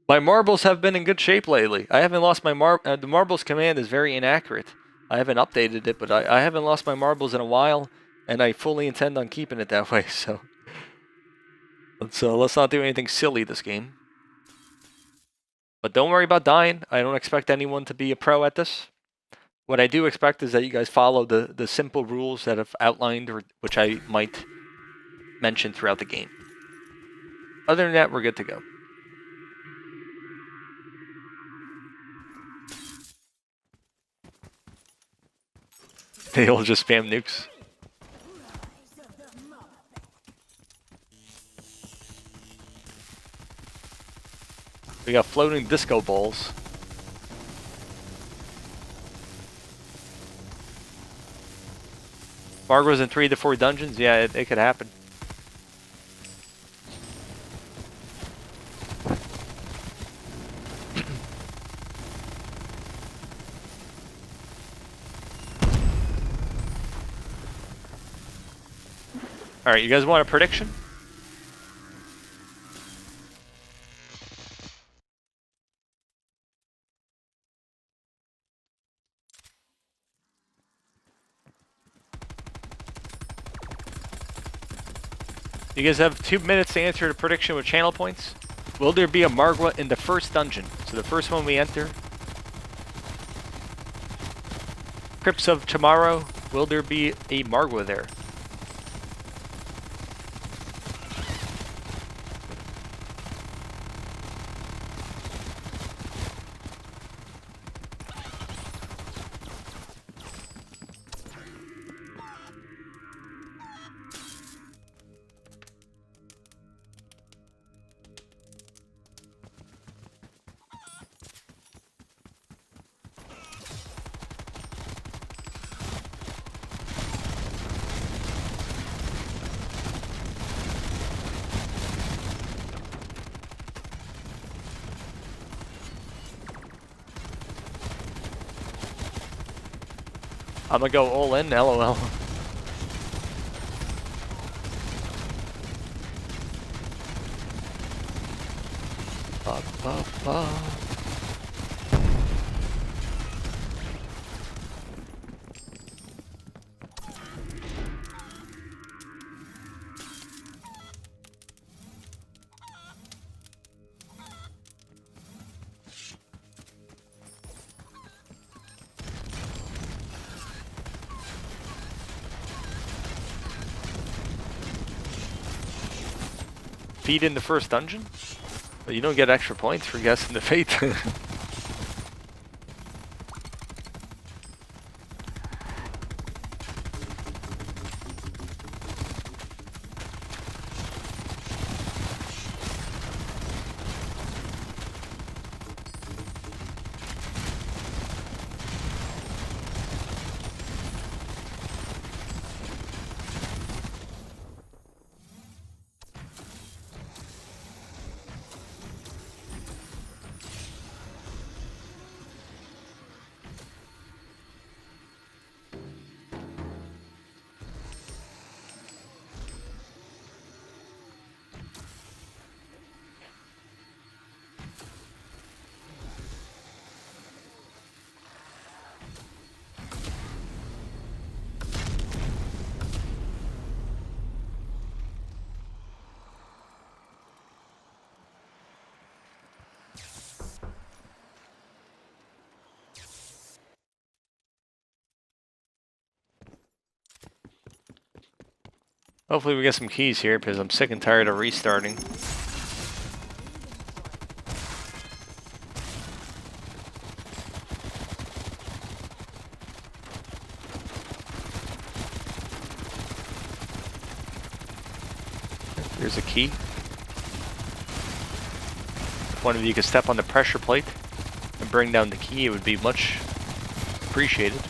My marbles have been in good shape lately. I haven't lost my the marbles command is very inaccurate. I haven't updated it, but I haven't lost my marbles in a while, and I fully intend on keeping it that way. So let's not do anything silly this game. But don't worry about dying. I don't expect anyone to be a pro at this. What I do expect is that you guys follow the simple rules that I've outlined, or which I might mention throughout the game. Other than that, we're good to go. They all just spam nukes. We got floating disco balls. Margot's in 3 to 4 dungeons? Yeah, it could happen. Alright, you guys want a prediction? You guys have 2 minutes to answer the prediction with channel points. Will there be a Margwa in the first dungeon? So the first one we enter. Crypts of Tomorrow. Will there be a Margwa there? I'm gonna go all in, LOL. Ba, ba, ba. Feed in the first dungeon? But you don't get extra points for guessing the fate. Hopefully we get some keys here, because I'm sick and tired of restarting. There's a key. If one of you could step on the pressure plate and bring down the key, it would be much appreciated.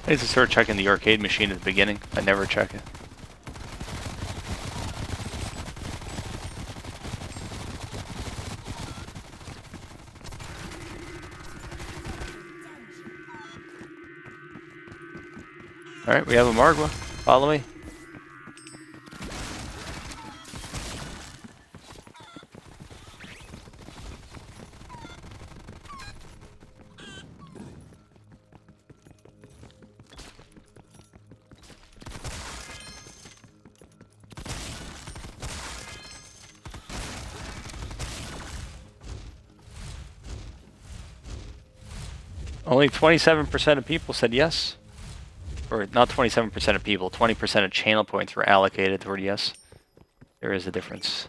I need to start checking the arcade machine at the beginning. I never check it. Alright, we have a Margwa. Follow me. Only 27% of people said yes. Or not 27% of people, 20% of channel points were allocated toward yes. There is a difference.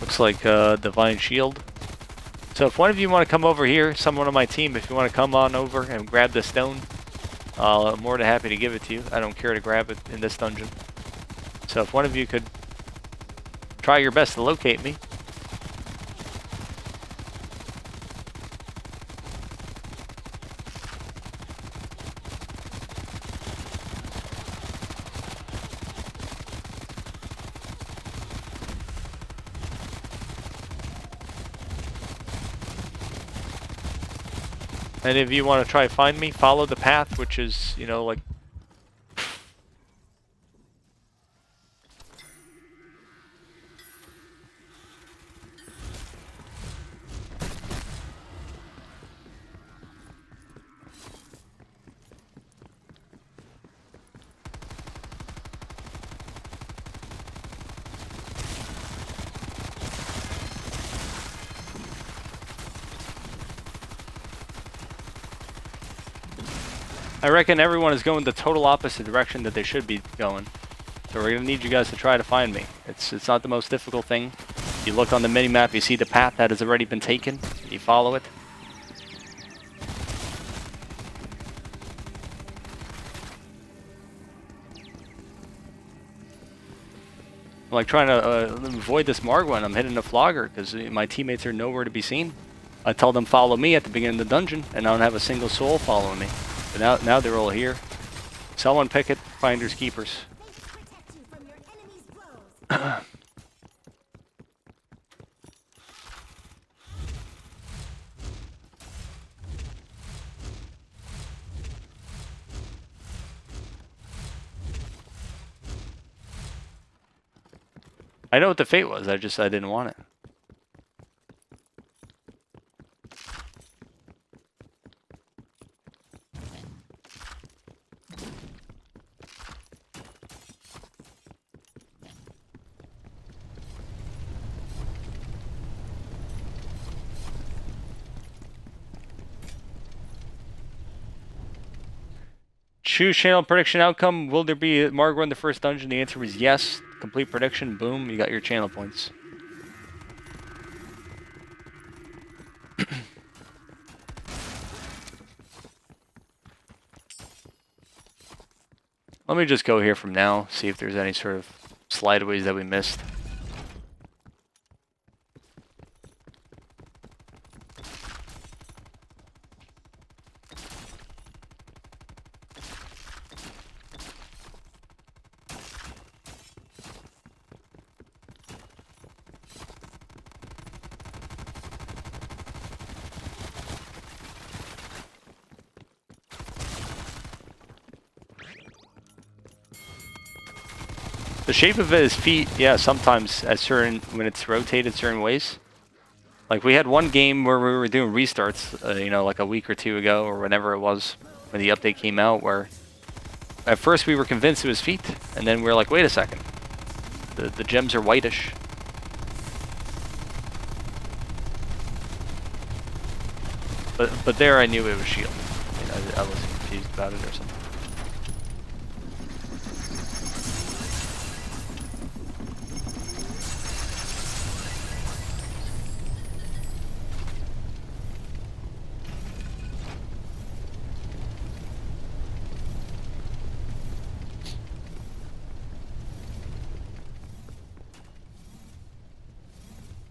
Looks like Divine Shield. So if one of you want to come over here, someone on my team, if you want to come on over and grab the stone, I'm more than happy to give it to you. I don't care to grab it in this dungeon. So if one of you could try your best to locate me. And if you want to try to find me, follow the path, which is, you know, like... I reckon everyone is going the total opposite direction that they should be going. So we're going to need you guys to try to find me. It's not the most difficult thing. You look on the mini-map, you see the path that has already been taken. You follow it. I'm like trying to avoid this Margwa and I'm hitting a flogger because my teammates are nowhere to be seen. I tell them follow me at the beginning of the dungeon and I don't have a single soul following me. But now they're all here. Someone pick it, finders keepers. I know what the fate was, I didn't want it. Choose channel prediction outcome. Will there be a Margwa in the first dungeon? The answer was yes. Complete prediction. Boom. You got your channel points. Let me just go here from now. See if there's any sort of slideaways that we missed. The shape of his feet, yeah, sometimes when it's rotated certain ways. Like we had one game where we were doing restarts, you know, like a week or two ago or whenever it was when the update came out, where at first we were convinced it was feet, and then we were like, wait a second, the gems are whitish. But there I knew it was shield. I mean, I wasn't confused about it or something.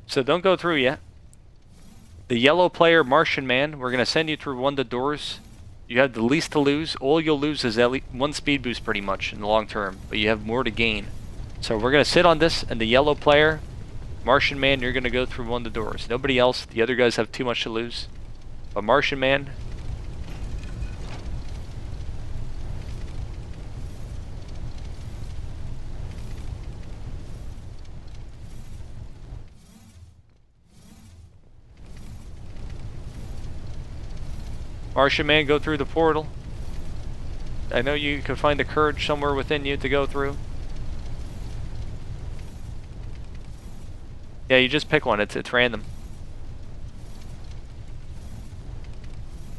So don't go through yet. The yellow player, Martian Man, we're going to send you through one of the doors. You have the least to lose. All you'll lose is at least one speed boost pretty much in the long term, but you have more to gain. So we're going to sit on this, and the yellow player, Martian Man, you're going to go through one of the doors. Nobody else. The other guys have too much to lose. But Martian Man... Martian Man, go through the portal. I know you can find the courage somewhere within you to go through. Yeah, you just pick one. It's random.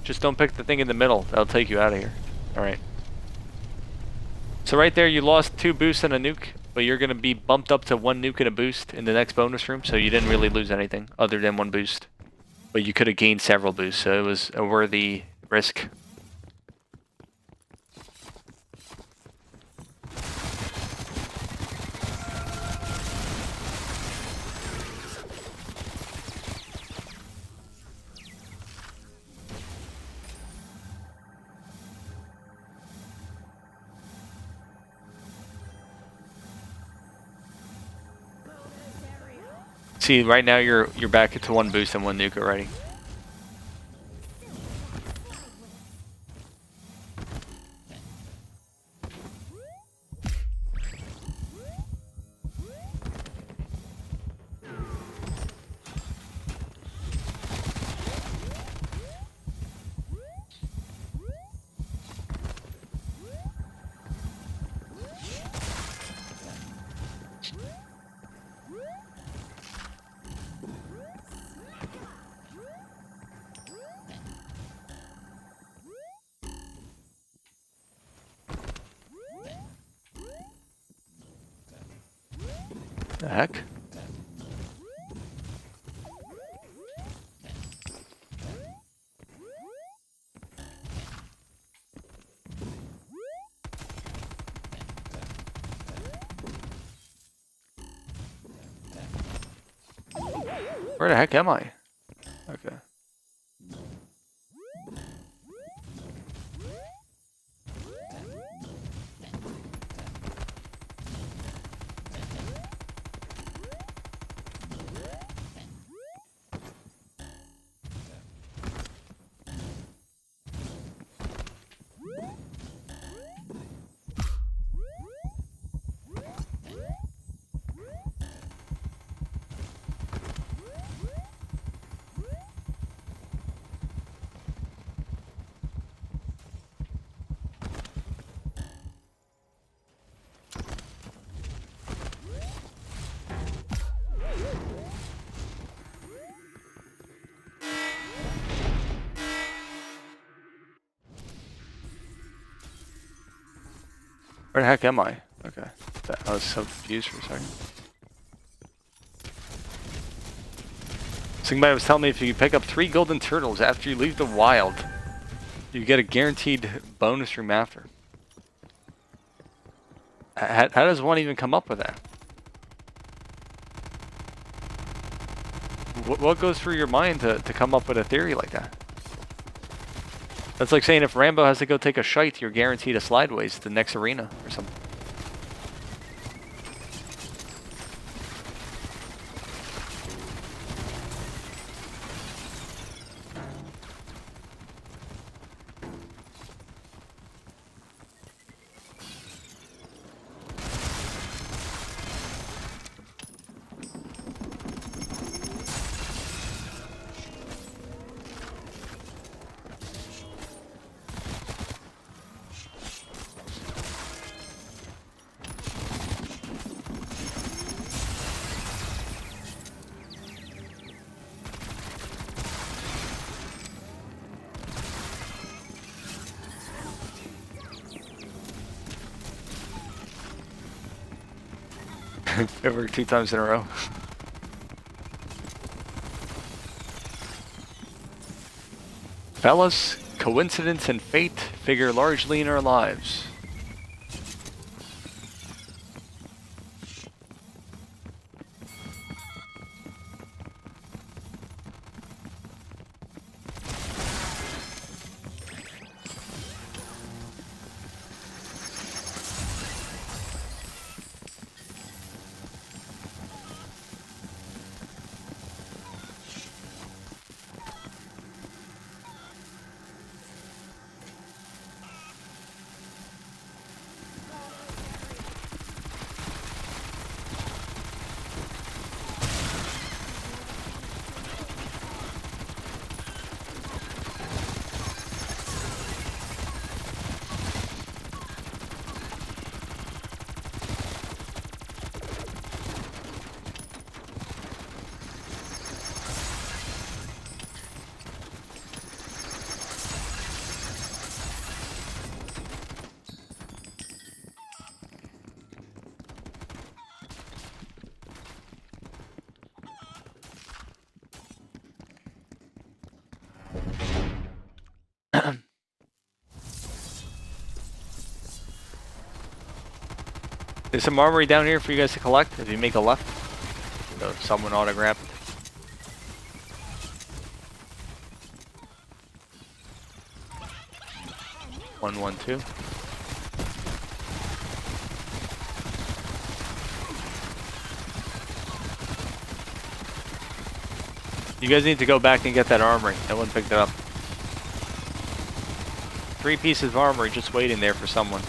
Just don't pick the thing in the middle. That'll take you out of here. Alright. So right there, you lost 2 boosts and a nuke, but you're going to be bumped up to 1 nuke and a boost in the next bonus room, so you didn't really lose anything other than 1 boost. But you could have gained several boosts, so it was a worthy risk. See, right now you're back to 1 boost and 1 nuke already. The heck? Where the heck am I? Okay. Where the heck am I? Okay. I was so confused for a second. Somebody was telling me if you pick up 3 golden turtles after you leave the wild, you get a guaranteed bonus room after. How does one even come up with that? What goes through your mind to come up with a theory like that? That's like saying if Rambo has to go take a shite, you're guaranteed a slideways to the next arena or something. It worked 2 times in a row. Fellas, coincidence and fate figure largely in our lives. There's some armory down here for you guys to collect if you make a left. So someone ought to grab. 112. You guys need to go back and get that armory. No one picked it up. 3 pieces of armory just waiting there for someone.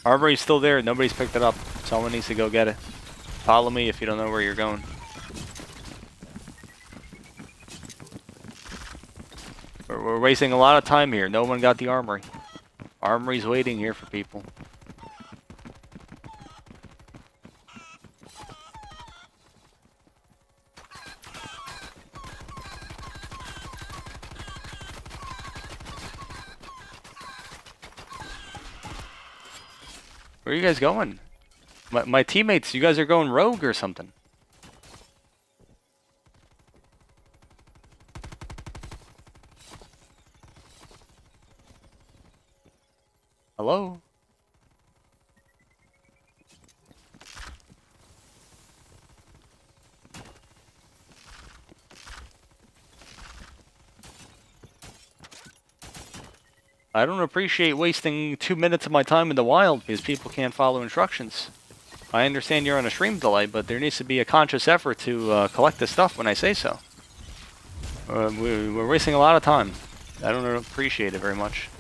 Armory's still there. Nobody's picked it up. Someone needs to go get it. Follow me if you don't know where you're going. We're wasting a lot of time here. No one got the armory. Armory's waiting here for people. Where are you guys going? My teammates, you guys are going rogue or something. Hello? I don't appreciate wasting 2 minutes of my time in the wild because people can't follow instructions. I understand you're on a stream delay, but there needs to be a conscious effort to collect the stuff when I say so. We're wasting a lot of time. I don't appreciate it very much.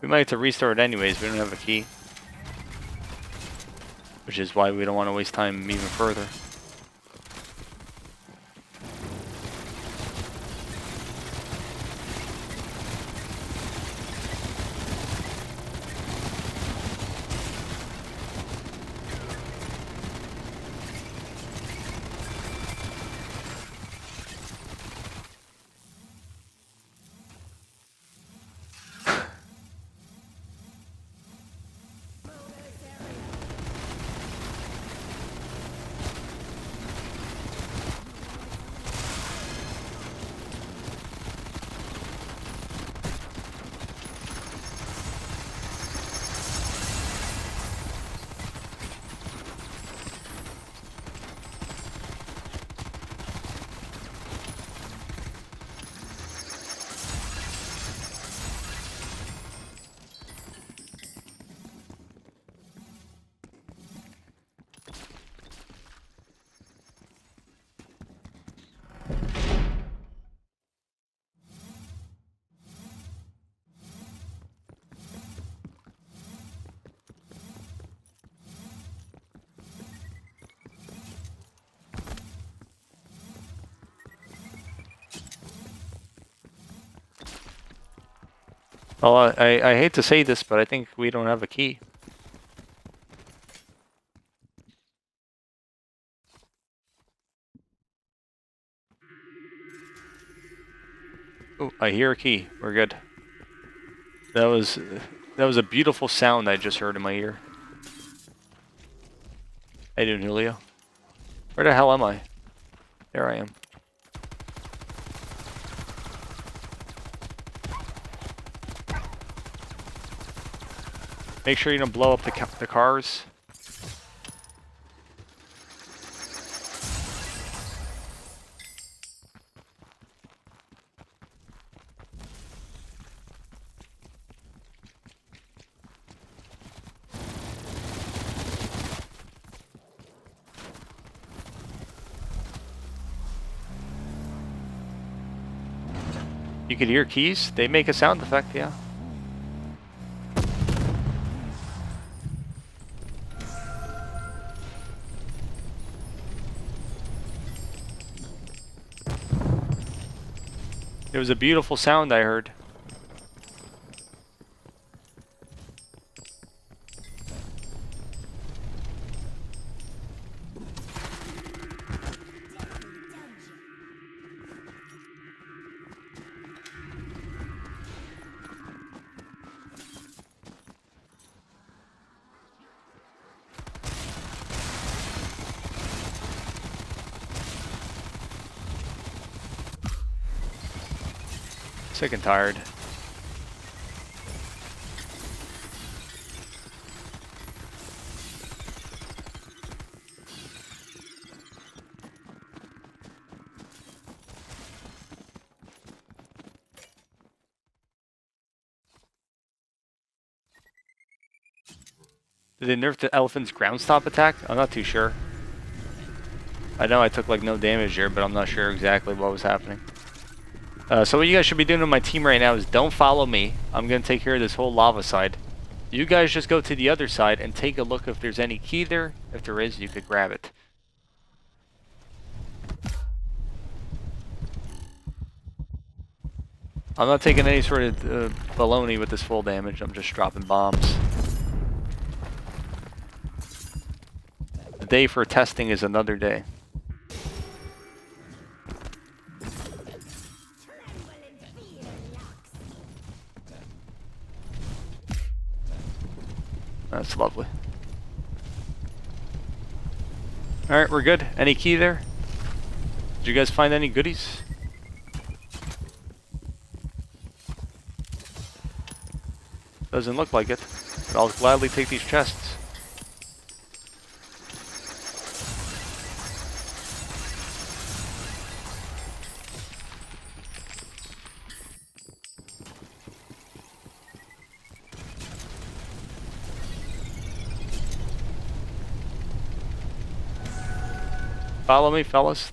We might have to restart it anyways. We don't have a key. Which is why we don't want to waste time even further. Well, I hate to say this, but I think we don't have a key. Oh, I hear a key. We're good. That was a beautiful sound I just heard in my ear. How you doing, Julio? Where the hell am I? There I am. Make sure you don't blow up the cars. You could hear keys. They make a sound effect, yeah. It was a beautiful sound I heard. Sick and tired. Did they nerf the elephant's ground stop attack? I'm not too sure. I know I took like no damage here, but I'm not sure exactly what was happening. So what you guys should be doing on my team right now is don't follow me. I'm going to take care of this whole lava side. You guys just go to the other side and take a look if there's any key there. If there is, you could grab it. I'm not taking any sort of baloney with this full damage. I'm just dropping bombs. The day for testing is another day. That's lovely. Alright, we're good. Any key there? Did you guys find any goodies? Doesn't look like it, but I'll gladly take these chests. Follow me, fellas.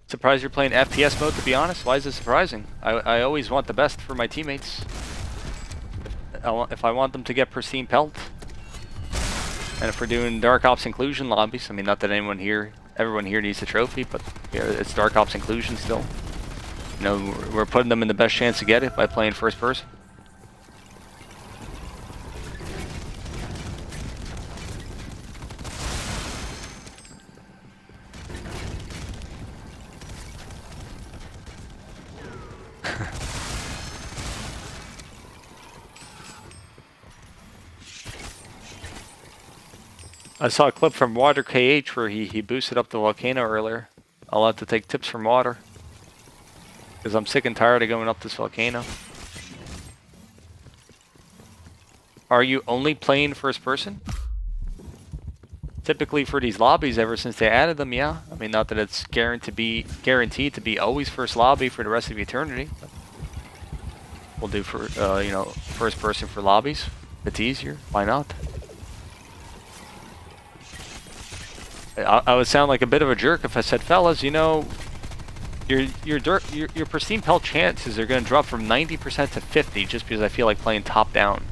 Surprised you're playing FPS mode, to be honest. Why is it surprising? I always want the best for my teammates. If I want them to get pristine pelt. And if we're doing Dark Ops inclusion lobbies, I mean, not that everyone here needs a trophy, but yeah, it's Dark Ops inclusion still. You know, we're putting them in the best chance to get it by playing first person. I saw a clip from Water KH where he boosted up the volcano earlier. I'll have to take tips from Water. Because I'm sick and tired of going up this volcano. Are you only playing first person? Typically for these lobbies, ever since they added them, yeah. I mean, not that it's guaranteed to be always first lobby for the rest of eternity. But we'll do for you know, first person for lobbies. If it's easier, why not? I would sound like a bit of a jerk if I said, fellas, you know, your pristine pelt chances are going to drop from 90% to 50 just because I feel like playing top down.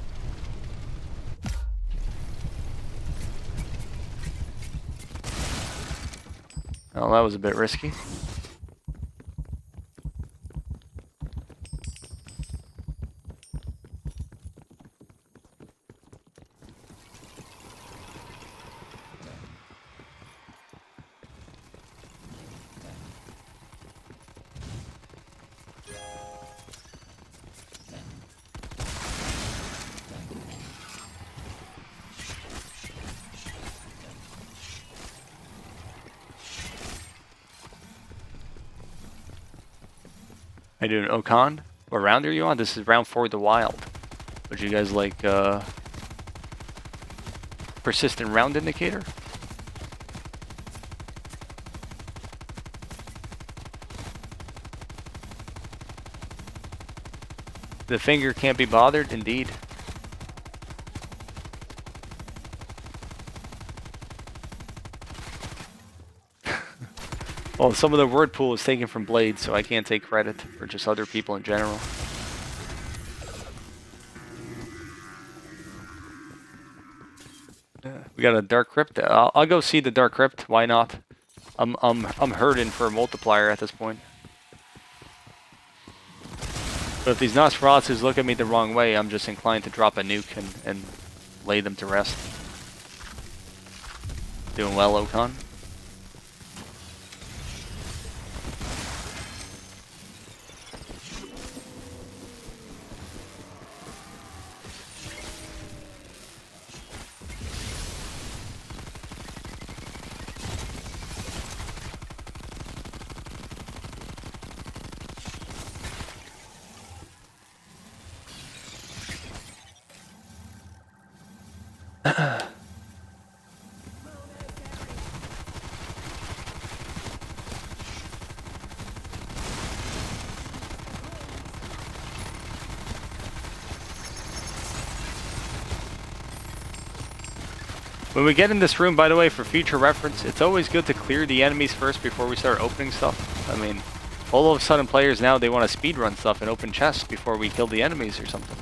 Well, that was a bit risky. I do an Okan. What round are you on? This is round 4 of the Wild. Would you guys like persistent round indicator? The finger can't be bothered, indeed. Well, some of the word pool is taken from Blade, so I can't take credit, or just other people in general. We got a Dark Crypt. I'll go see the Dark Crypt. Why not? I'm hurting for a multiplier at this point. But if these Nosferatus look at me the wrong way, I'm just inclined to drop a nuke and lay them to rest. Doing well, Okan. When we get in this room, by the way, for future reference, it's always good to clear the enemies first before we start opening stuff. I mean, all of a sudden players now, they want to speedrun stuff and open chests before we kill the enemies or something.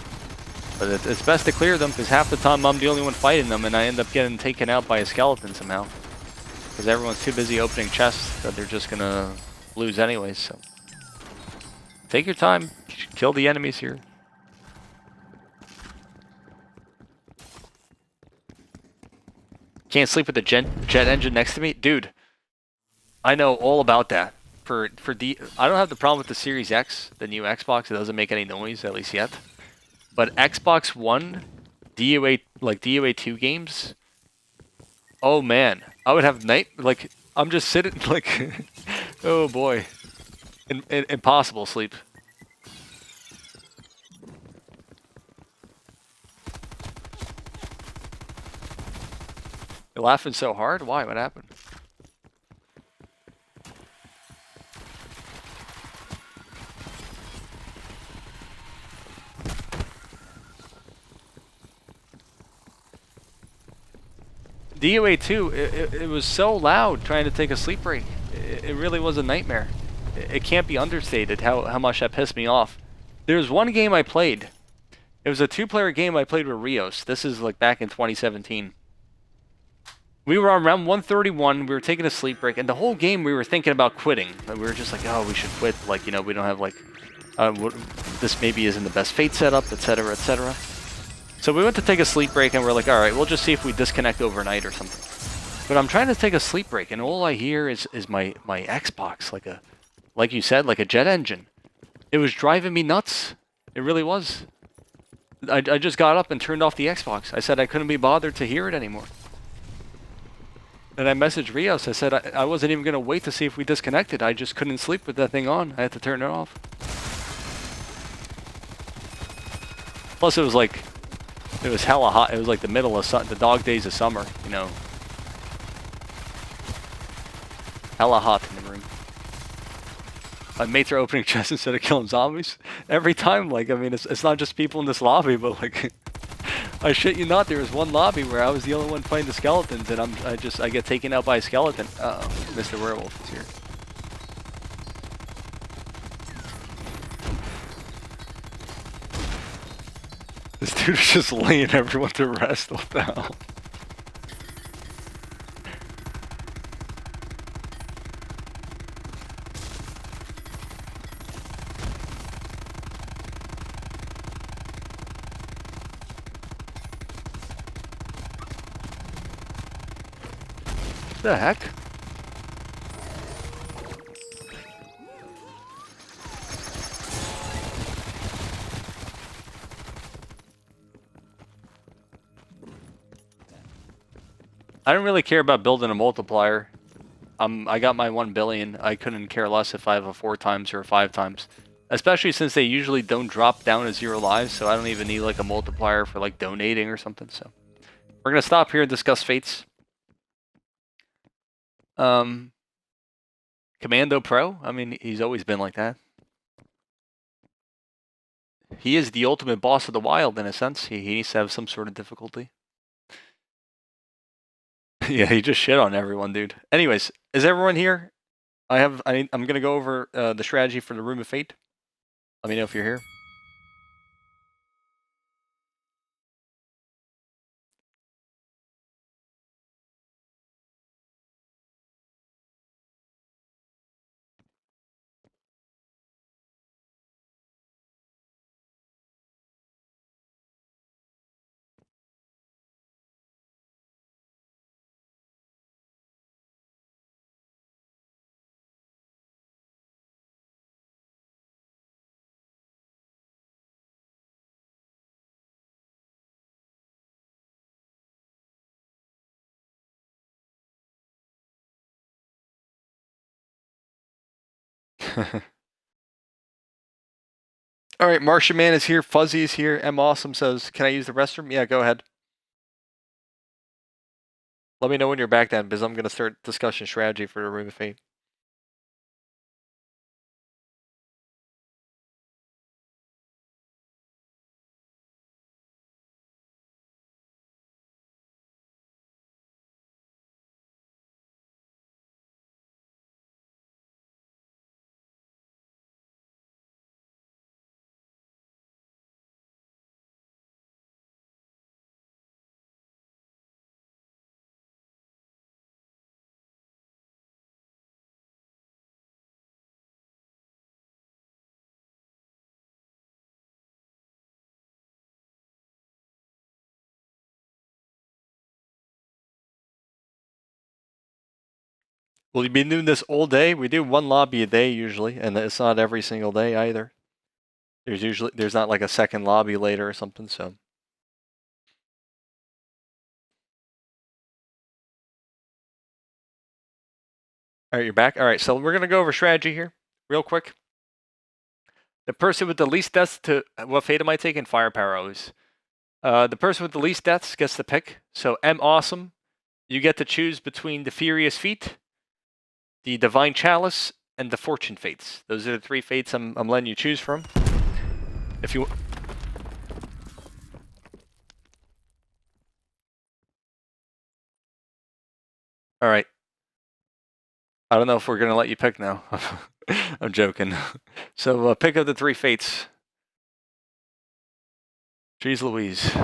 But it's best to clear them, because half the time I'm the only one fighting them and I end up getting taken out by a skeleton somehow. Because everyone's too busy opening chests that they're just gonna lose anyways, so. Take your time, kill the enemies here. Can't sleep with the jet engine next to me? Dude, I know all about that. I don't have the problem with the Series X, the new Xbox. It doesn't make any noise, at least yet. But Xbox One, DOA, like DOA2 games, oh man. I would have I'm just sitting, like, oh boy. Impossible sleep. You're laughing so hard? Why? What happened? DOA2, it was so loud trying to take a sleep break. It really was a nightmare. It can't be understated how much that pissed me off. There was one game I played. It was a 2-player game I played with Rios. This is like back in 2017. We were on round 131, we were taking a sleep break, and the whole game we were thinking about quitting. We were just like, oh, we should quit, like, you know, we don't have, like, this maybe isn't the best fate setup, etc., etc. So we went to take a sleep break, and we're like, alright, we'll just see if we disconnect overnight or something. But I'm trying to take a sleep break, and all I hear is my Xbox, like you said, like a jet engine. It was driving me nuts. It really was. I just got up and turned off the Xbox. I said I couldn't be bothered to hear it anymore. And I messaged Rios. I said I wasn't even going to wait to see if we disconnected. I just couldn't sleep with that thing on. I had to turn it off. Plus, it was like, it was hella hot. It was like the middle of the dog days of summer, you know. Hella hot in the room. My mates are opening chests instead of killing zombies. Every time, like, I mean, it's not just people in this lobby, but like... I shit you not, there was one lobby where I was the only one fighting the skeletons, and I get taken out by a skeleton. Uh-oh, Mr. Werewolf is here. This dude is just laying everyone to rest. What the hell? What the heck? I don't really care about building a multiplier. I got my 1 billion. I couldn't care less if I have a 4 times or a 5 times. Especially since they usually don't drop down to 0 lives, so I don't even need like a multiplier for like donating or something. So we're gonna stop here and discuss fates. Commando Pro. I mean, he's always been like that. He is the ultimate boss of the wild in a sense. He needs to have some sort of difficulty. Yeah, he just shit on everyone, dude. Anyways, is everyone here? I'm gonna go over the strategy for the Room of Fate. Let me know if you're here. All right, Martian Man is here. Fuzzy is here. M Awesome says, "Can I use the restroom?" Yeah, go ahead. Let me know when you're back then, because I'm gonna start discussion strategy for the Room of Fate. We'll be doing this all day. We do one lobby a day usually, and it's not every single day either. There's not like a second lobby later or something. So, all right, you're back. All right, so we're gonna go over strategy here real quick. The person with the least deaths to what fate am I taking? Firepower always. The person with the least deaths gets the pick. So M Awesome, you get to choose between the Furious Feet, the Divine Chalice, and the Fortune Fates. Those are the 3 fates I'm letting you choose from. If you all right, I don't know if we're gonna let you pick now. I'm joking. So pick up the 3 fates. Jeez Louise.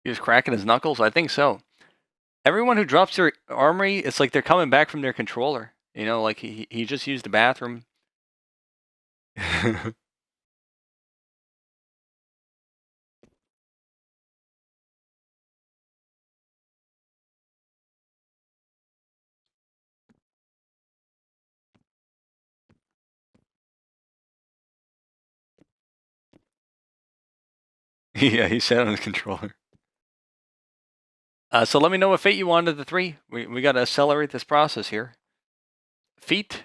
He was cracking his knuckles? I think so. Everyone who drops their armory, it's like they're coming back from their controller. You know, like he just used the bathroom. Yeah, he sat on his controller. So let me know what fate you wanted the 3. We got to accelerate this process here. Feat,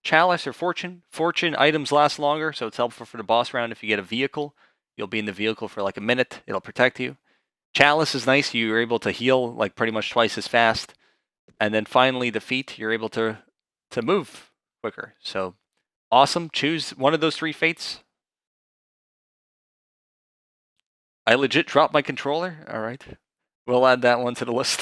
Chalice, or Fortune. Fortune items last longer, so it's helpful for the boss round. If you get a vehicle, you'll be in the vehicle for like a minute. It'll protect you. Chalice is nice. You're able to heal like pretty much twice as fast. And then finally, the Feat, you're able to move quicker. So awesome. Choose one of those 3 fates. I legit dropped my controller. All right. We'll add that one to the list.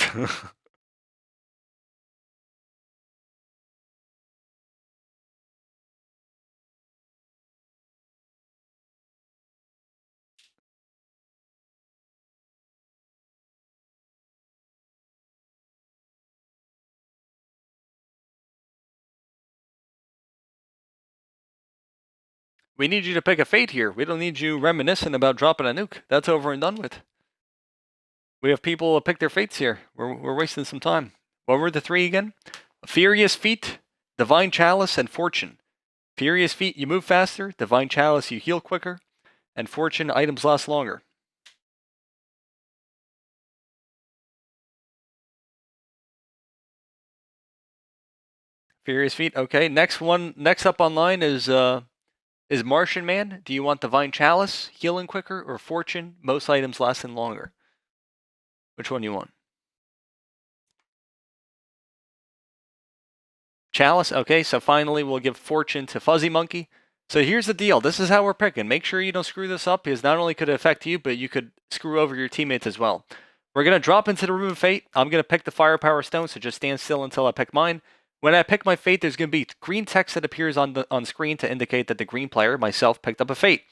We need you to pick a fate here. We don't need you reminiscing about dropping a nuke. That's over and done with. We have people pick their fates here. We're wasting some time. What were the 3 again? Furious Feat, Divine Chalice, and Fortune. Furious Feet, you move faster. Divine Chalice, you heal quicker. And Fortune, items last longer. Furious Feet, okay. Next up online is Martian Man. Do you want Divine Chalice, healing quicker, or Fortune, most items lasting longer? Which one do you want? Chalice, okay, so finally we'll give Fortune to Fuzzy Monkey. So here's the deal. This is how we're picking. Make sure you don't screw this up, because not only could it affect you, but you could screw over your teammates as well. We're going to drop into the Room of Fate. I'm going to pick the Firepower Stone, so just stand still until I pick mine. When I pick my fate, there's going to be green text that appears on screen to indicate that the green player, myself, picked up a fate.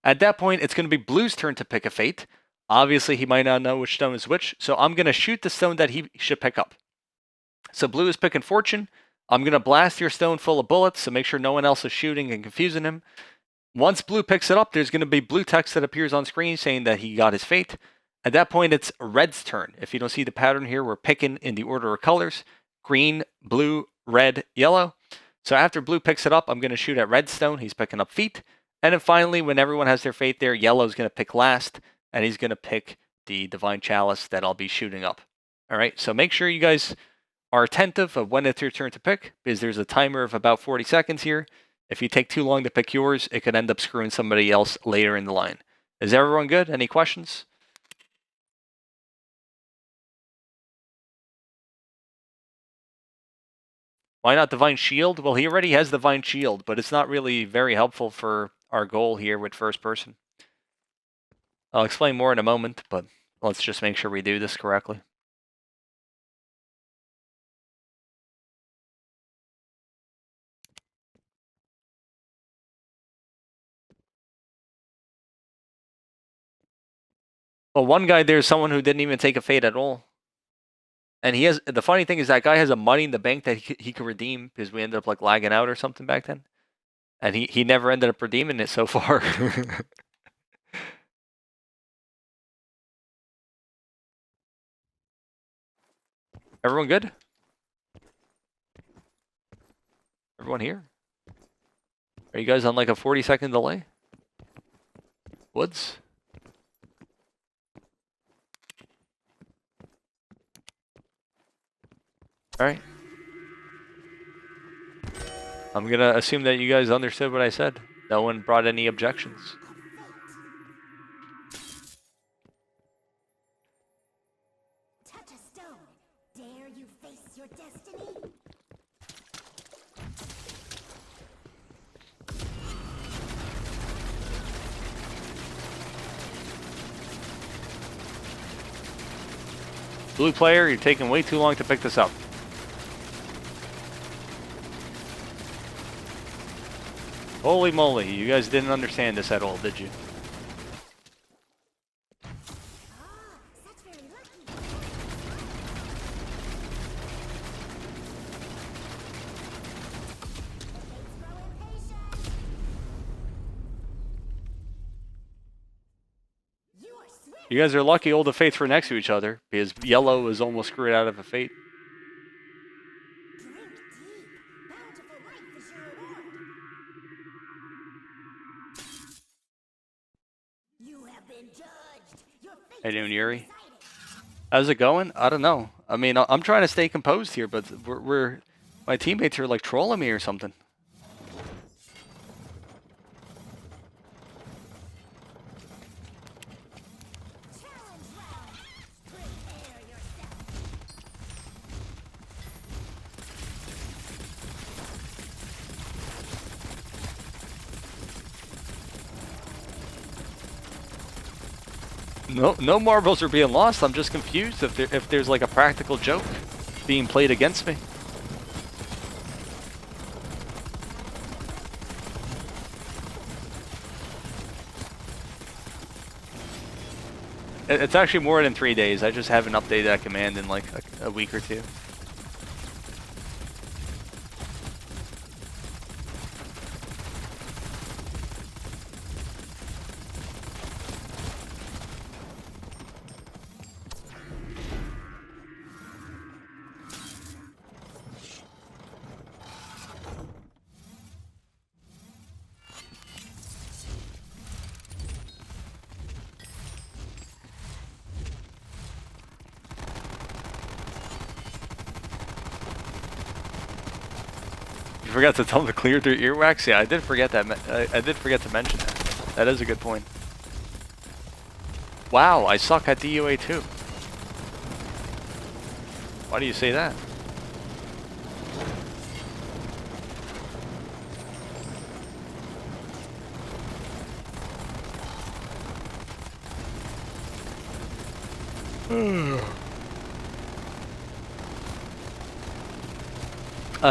At that point, it's going to be Blue's turn to pick a fate. Obviously, he might not know which stone is which, so I'm going to shoot the stone that he should pick up. So Blue is picking Fortune. I'm going to blast your stone full of bullets, so make sure no one else is shooting and confusing him. Once Blue picks it up, there's going to be blue text that appears on screen saying that he got his fate. At that point, it's Red's turn. If you don't see the pattern here, we're picking in the order of colors. Green, blue, red, yellow. So after Blue picks it up, I'm going to shoot at Red's stone. He's picking up feet. And then finally, when everyone has their fate there, Yellow's going to pick last, and he's going to pick the Divine Chalice that I'll be shooting up. All right, so make sure you guys are attentive of when it's your turn to pick, because there's a timer of about 40 seconds here. If you take too long to pick yours, it could end up screwing somebody else later in the line. Is everyone good? Any questions? Why not Divine Shield? Well, he already has Divine Shield, but it's not really very helpful for our goal here with first person. I'll explain more in a moment, but let's just make sure we do this correctly. Well, one guy there's someone who didn't even take a fate at all. And he has, the funny thing is that guy has a money in the bank that he could redeem, because we ended up like lagging out or something back then. And he never ended up redeeming it so far. Everyone good? Everyone here? Are you guys on like a 40-second delay? Woods? Alright. I'm gonna assume that you guys understood what I said. No one brought any objections. Touch a stone. Dare you face your destiny? Blue player, you're taking way too long to pick this up. Holy moly, you guys didn't understand this at all, did you? Such very lucky. You are swift. You guys are lucky all the fates were next to each other, because yellow was almost screwed out of a fate. Drink deep. Bountiful life is your reward. You have been judged. Your fate How you doing, is Yuri? decided. How's it going? I don't know. I mean, I'm trying to stay composed here, but my teammates are like trolling me or something. Challenge round. Prepare yourself. No marbles are being lost. I'm just confused if there's like a practical joke being played against me. It's actually more than 3 days. I just haven't updated that command in like a week or two. You forgot to tell them to clear their earwax? Yeah, I did forget that. I did forget to mention that. That is a good point. Wow, I suck at DOA2. Why do you say that?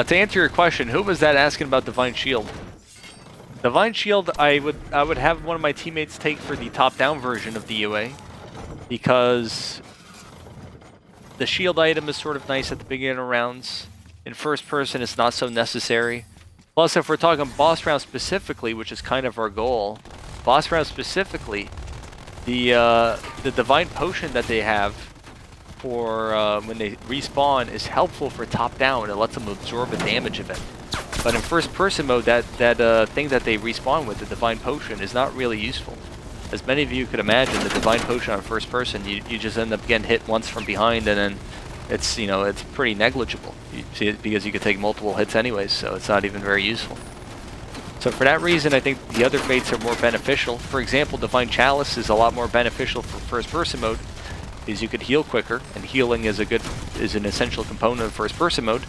To answer your question, who was that asking about Divine Shield? Divine Shield, I would have one of my teammates take for the top-down version of DOA, because the shield item is sort of nice at the beginning of rounds. In first person, it's not so necessary. Plus, if we're talking boss round specifically, which is kind of our goal, boss round specifically, the Divine Potion that they have for when they respawn is helpful for top-down. It lets them absorb the damage of it. But in first-person mode, that thing that they respawn with, the Divine Potion, is not really useful. As many of you could imagine, the Divine Potion on first person, you just end up getting hit once from behind, and then it's, you know, it's pretty negligible. You see it because you could take multiple hits anyways, so it's not even very useful. So for that reason, I think the other fates are more beneficial. For example, Divine Chalice is a lot more beneficial for first-person mode, because you could heal quicker, and healing is an essential component of first-person mode.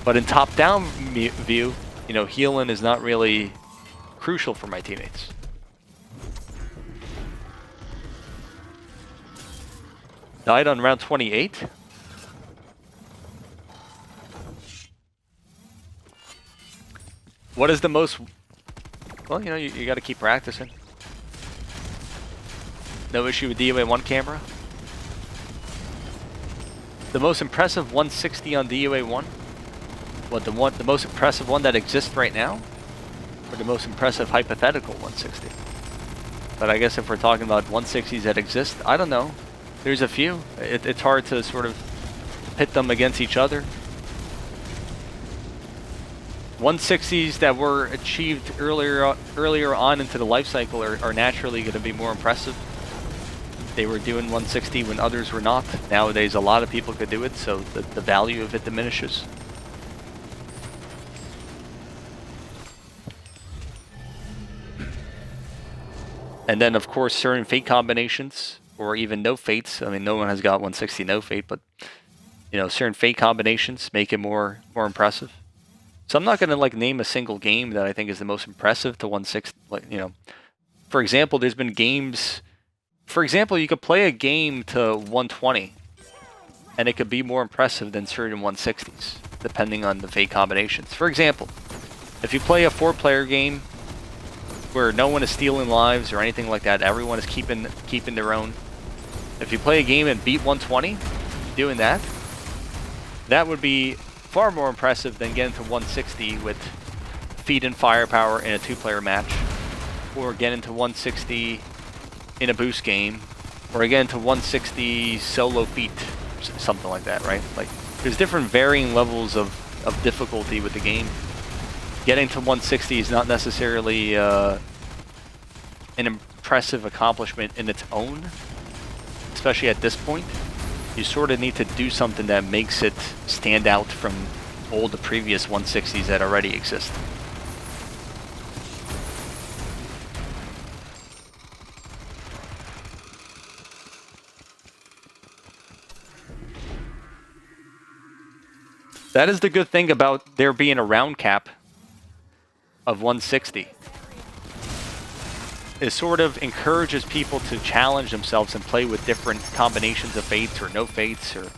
But in top-down view, you know, healing is not really crucial for my teammates. Died on round 28. What is the most... Well, you know, you got to keep practicing. No issue with DOA1 camera. The most impressive 160 on DOA1? What, the most impressive one that exists right now? Or the most impressive hypothetical 160? But I guess if we're talking about 160s that exist, I don't know. There's a few. It's hard to sort of pit them against each other. 160s that were achieved earlier on into the life cycle are naturally going to be more impressive. They were doing 160 when others were not. Nowadays, a lot of people could do it, so the value of it diminishes. And then, of course, certain fate combinations, or even no fates. I mean, no one has got 160 no fate, but, you know, certain fate combinations make it more impressive. So I'm not going to, like, name a single game that I think is the most impressive to 160. Like, you know, for example, there's been games... For example, you could play a game to 120, and it could be more impressive than certain 160s, depending on the fate combinations. For example, if you play a 4-player game where no one is stealing lives or anything like that, everyone is keeping their own. If you play a game and beat 120, doing that, that would be far more impressive than getting to 160 with feet and firepower in a 2-player match, or getting to 160 in a boost game, or again to 160 solo feat, something like that, right? Like, there's different varying levels of difficulty with the game. Getting to 160 is not necessarily an impressive accomplishment in its own, especially at this point. You sort of need to do something that makes it stand out from all the previous 160s that already exist. That is the good thing about there being a round cap of 160. It sort of encourages people to challenge themselves and play with different combinations of fates or no fates, or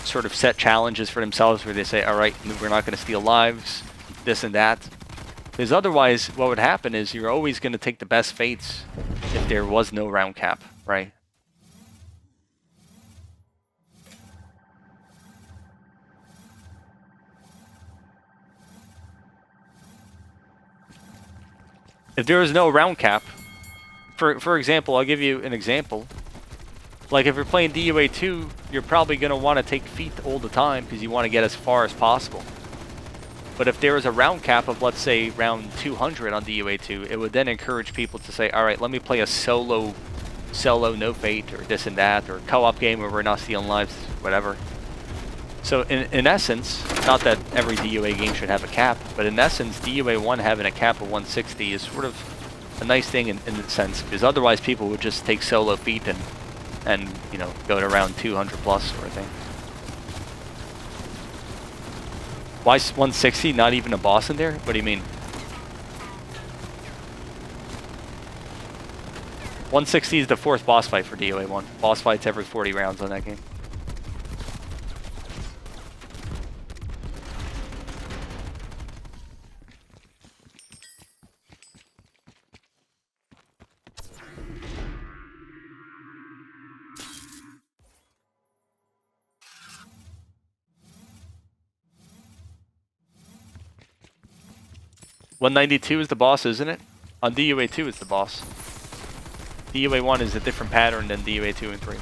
sort of set challenges for themselves where they say, all right, we're not going to steal lives, this and that. Because otherwise, what would happen is you're always going to take the best fates if there was no round cap, right? If there was no round cap, for example, I'll give you an example. Like if you're playing DOA2, you're probably going to want to take feet all the time because you want to get as far as possible. But if there was a round cap of, let's say, round 200 on DOA2, it would then encourage people to say, all right, let me play a solo no fate, or this and that, or co-op game where we're not stealing lives, whatever. So in essence, not that every DOA game should have a cap, but in essence, DOA1 having a cap of 160 is sort of a nice thing in a sense, because otherwise people would just take solo feet and you know, go to around 200 plus sort of thing. Why 160? Not even a boss in there? What do you mean? 160 is the 4th boss fight for DOA1. Boss fights every 40 rounds on that game. $192 is the boss, isn't it? On DOA2 is the boss. DOA1 is a different pattern than DOA2 and 3.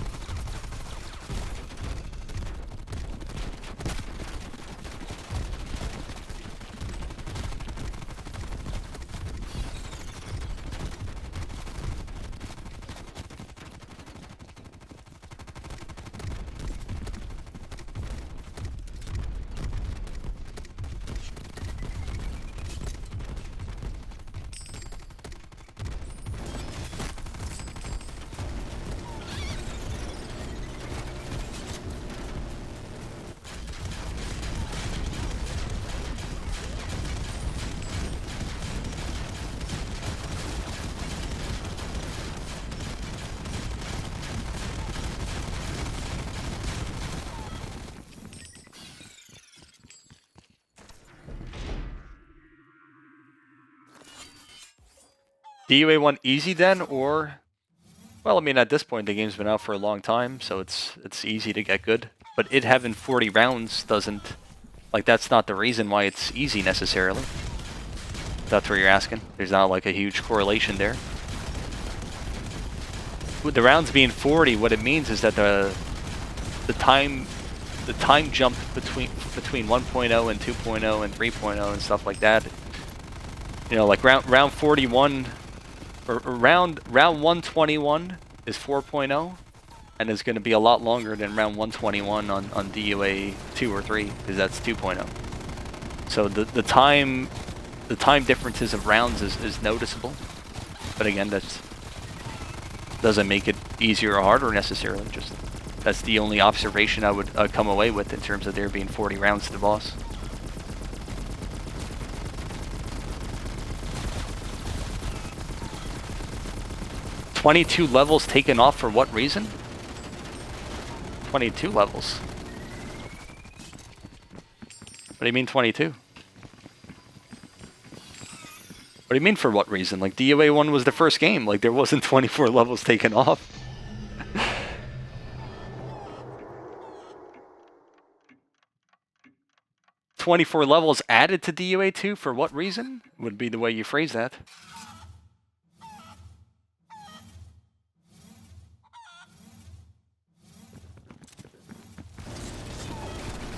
DOA1 easy then, or... Well, I mean, at this point, the game's been out for a long time, so it's easy to get good. But it having 40 rounds doesn't... Like, that's not the reason why it's easy, necessarily. That's what you're asking. There's not, like, a huge correlation there. With the rounds being 40, what it means is that the time jump between 1.0 and 2.0 and 3.0 and stuff like that, you know, like round 41... Or round 121 is 4.0, and it's going to be a lot longer than round 121 on DOA 2 or 3, because that's 2.0. So the time differences of rounds is noticeable, but again, that doesn't make it easier or harder necessarily. Just that's the only observation I would come away with in terms of there being 40 rounds to the boss. $22 levels taken off for what reason? 22 levels. What do you mean 22? What do you mean for what reason? Like, DOA1 was the first game. Like, there wasn't 24 levels taken off. 24 levels added to DOA2 for what reason? Would be the way you phrase that.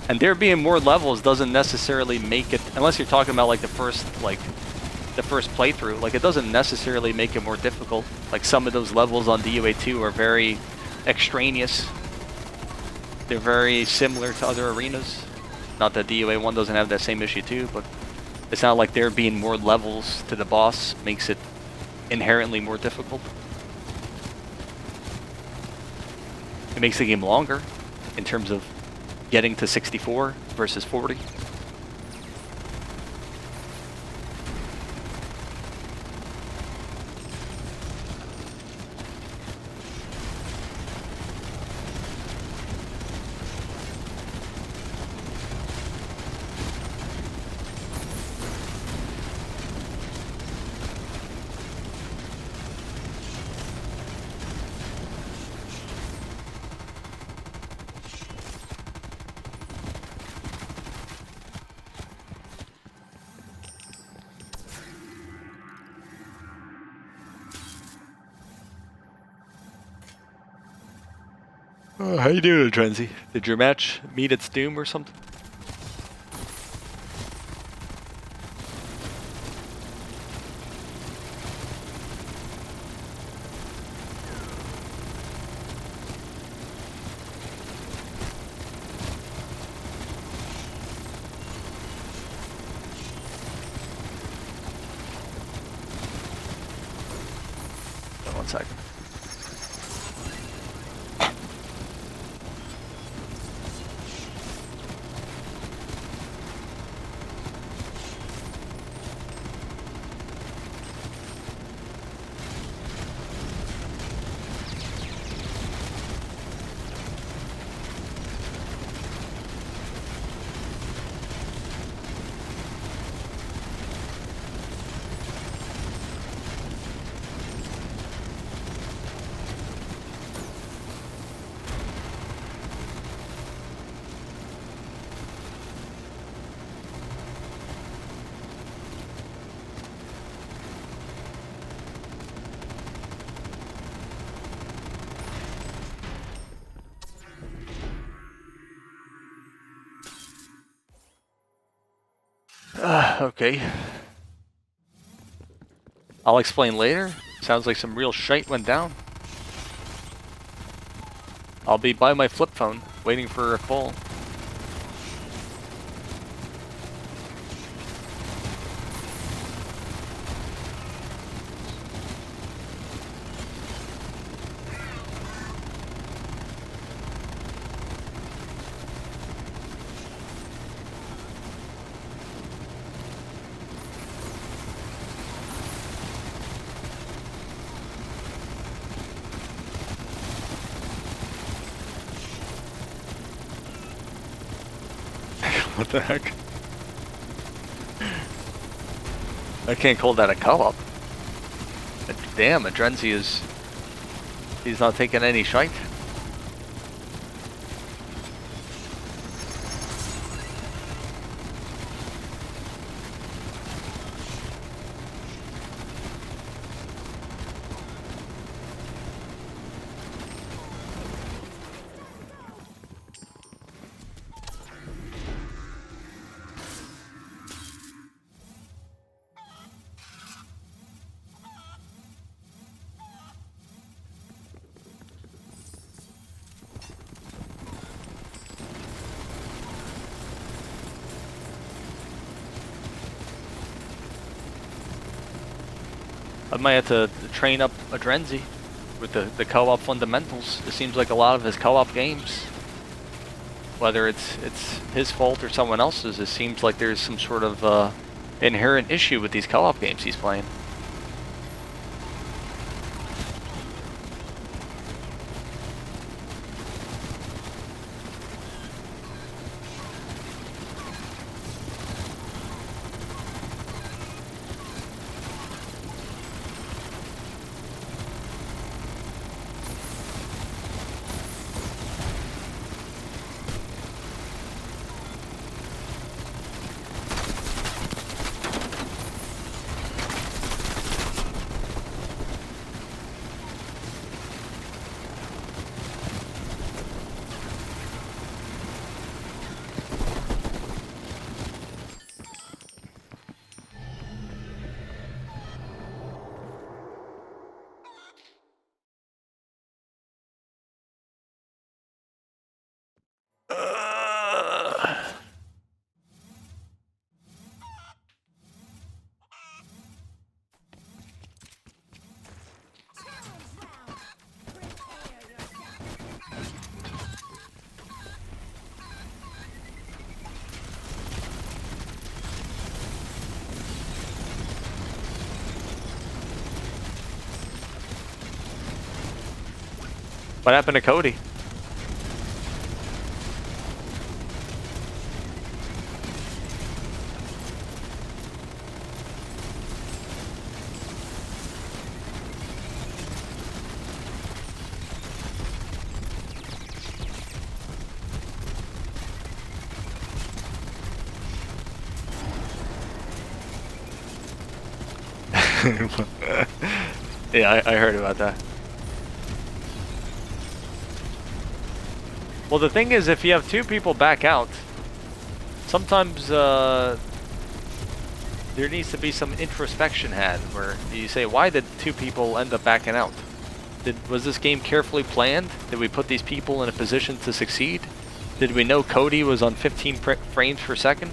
And there being more levels doesn't necessarily make it, unless you're talking about like the first playthrough, like it doesn't necessarily make it more difficult. Like some of those levels on DOA2 are very extraneous. They're very similar to other arenas. Not that DOA1 doesn't have that same issue too, but it's not like there being more levels to the boss makes it inherently more difficult. It makes the game longer in terms of getting to 64 versus 40. How you doing, Trenzy? Did your match meet its doom or something? second. Okay. I'll explain later. Sounds like some real shite went down. I'll be by my flip phone, waiting for a call. What the heck? I can't call that a co-op. Damn, Adrenzi is... He's not taking any shite. I might have to train up Adrenzi with the co-op fundamentals. It seems like a lot of his co-op games, whether it's his fault or someone else's, it seems like there's some sort of inherent issue with these co-op games he's playing. What happened to Cody? Yeah, I heard about that. Well, the thing is, if you have two people back out, sometimes there needs to be some introspection had, where you say, why did two people end up backing out? Was this game carefully planned? Did we put these people in a position to succeed? Did we know Cody was on 15 frames per second?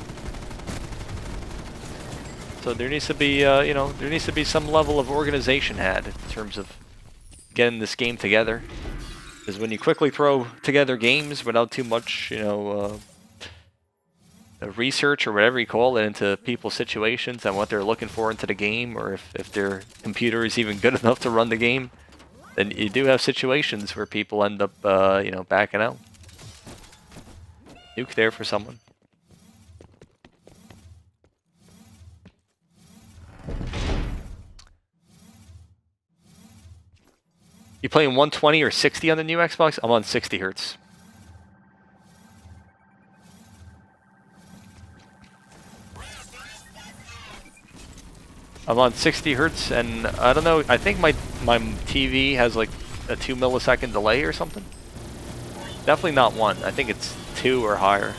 So there needs to be, you know, there needs to be some level of organization had in terms of getting this game together. Because when you quickly throw together games without too much, research or whatever you call it into people's situations and what they're looking for into the game, or if their computer is even good enough to run the game, then you do have situations where people end up, backing out. Nuke there for someone. You playing 120 or 60 on the new Xbox? I'm on 60 hertz. I'm on 60 hertz, and I don't know. I think my TV has like a 2 millisecond delay or something. Definitely not 1. I think it's 2 or higher.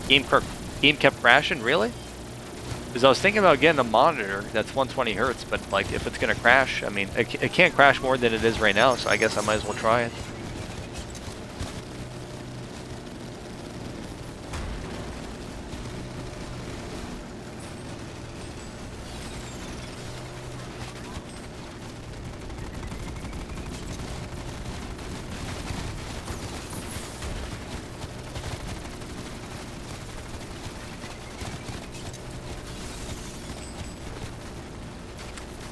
Game kept crashing, really? Because I was thinking about getting a monitor that's 120 hertz, but like if it's gonna crash, I mean, it can't crash more than it is right now, so I guess I might as well try it.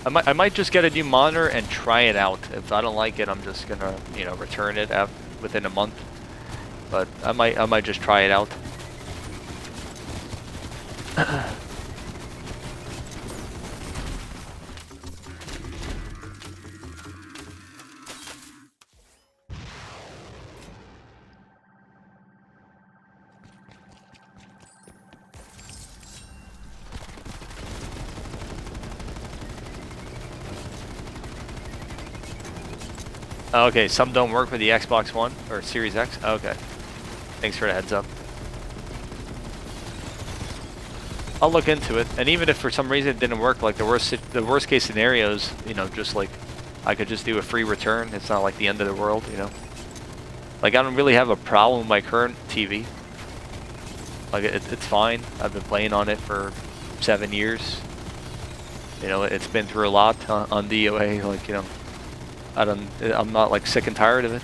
I might just get a new monitor and try it out. If I don't like it, I'm just gonna, return it within a month. But I might just try it out. Okay, some don't work with the Xbox One or Series X. Okay, thanks for the heads up. I'll look into it, and even if for some reason it didn't work, like the worst case scenarios, just like I could just do a free return. It's not like the end of the world, Like I don't really have a problem with my current TV. Like it's fine. I've been playing on it for 7 years. It's been through a lot on DOA. Like I'm not like sick and tired of it.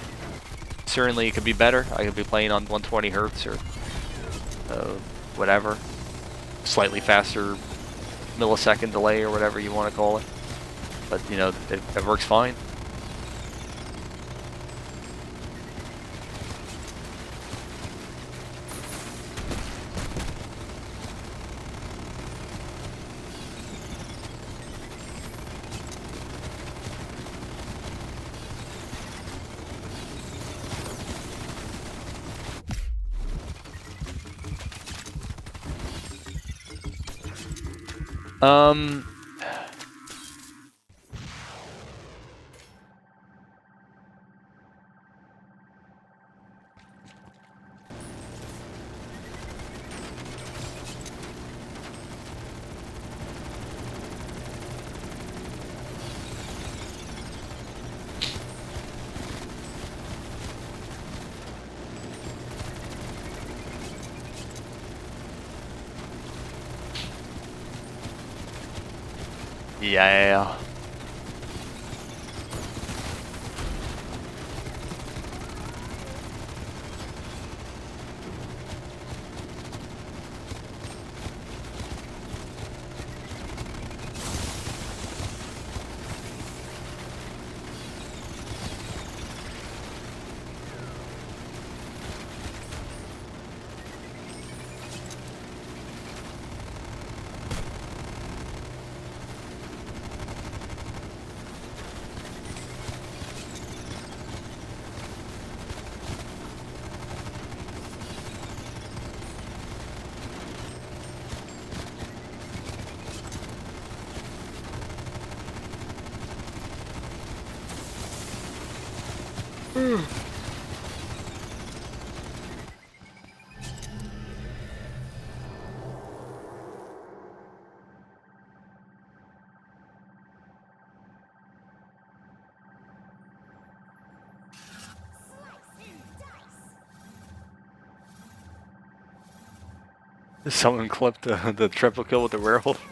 Certainly it could be better. I could be playing on 120 hertz or whatever. Slightly faster millisecond delay or whatever you want to call it. But it works fine. Yeah. Someone clipped the triple kill with the werewolf.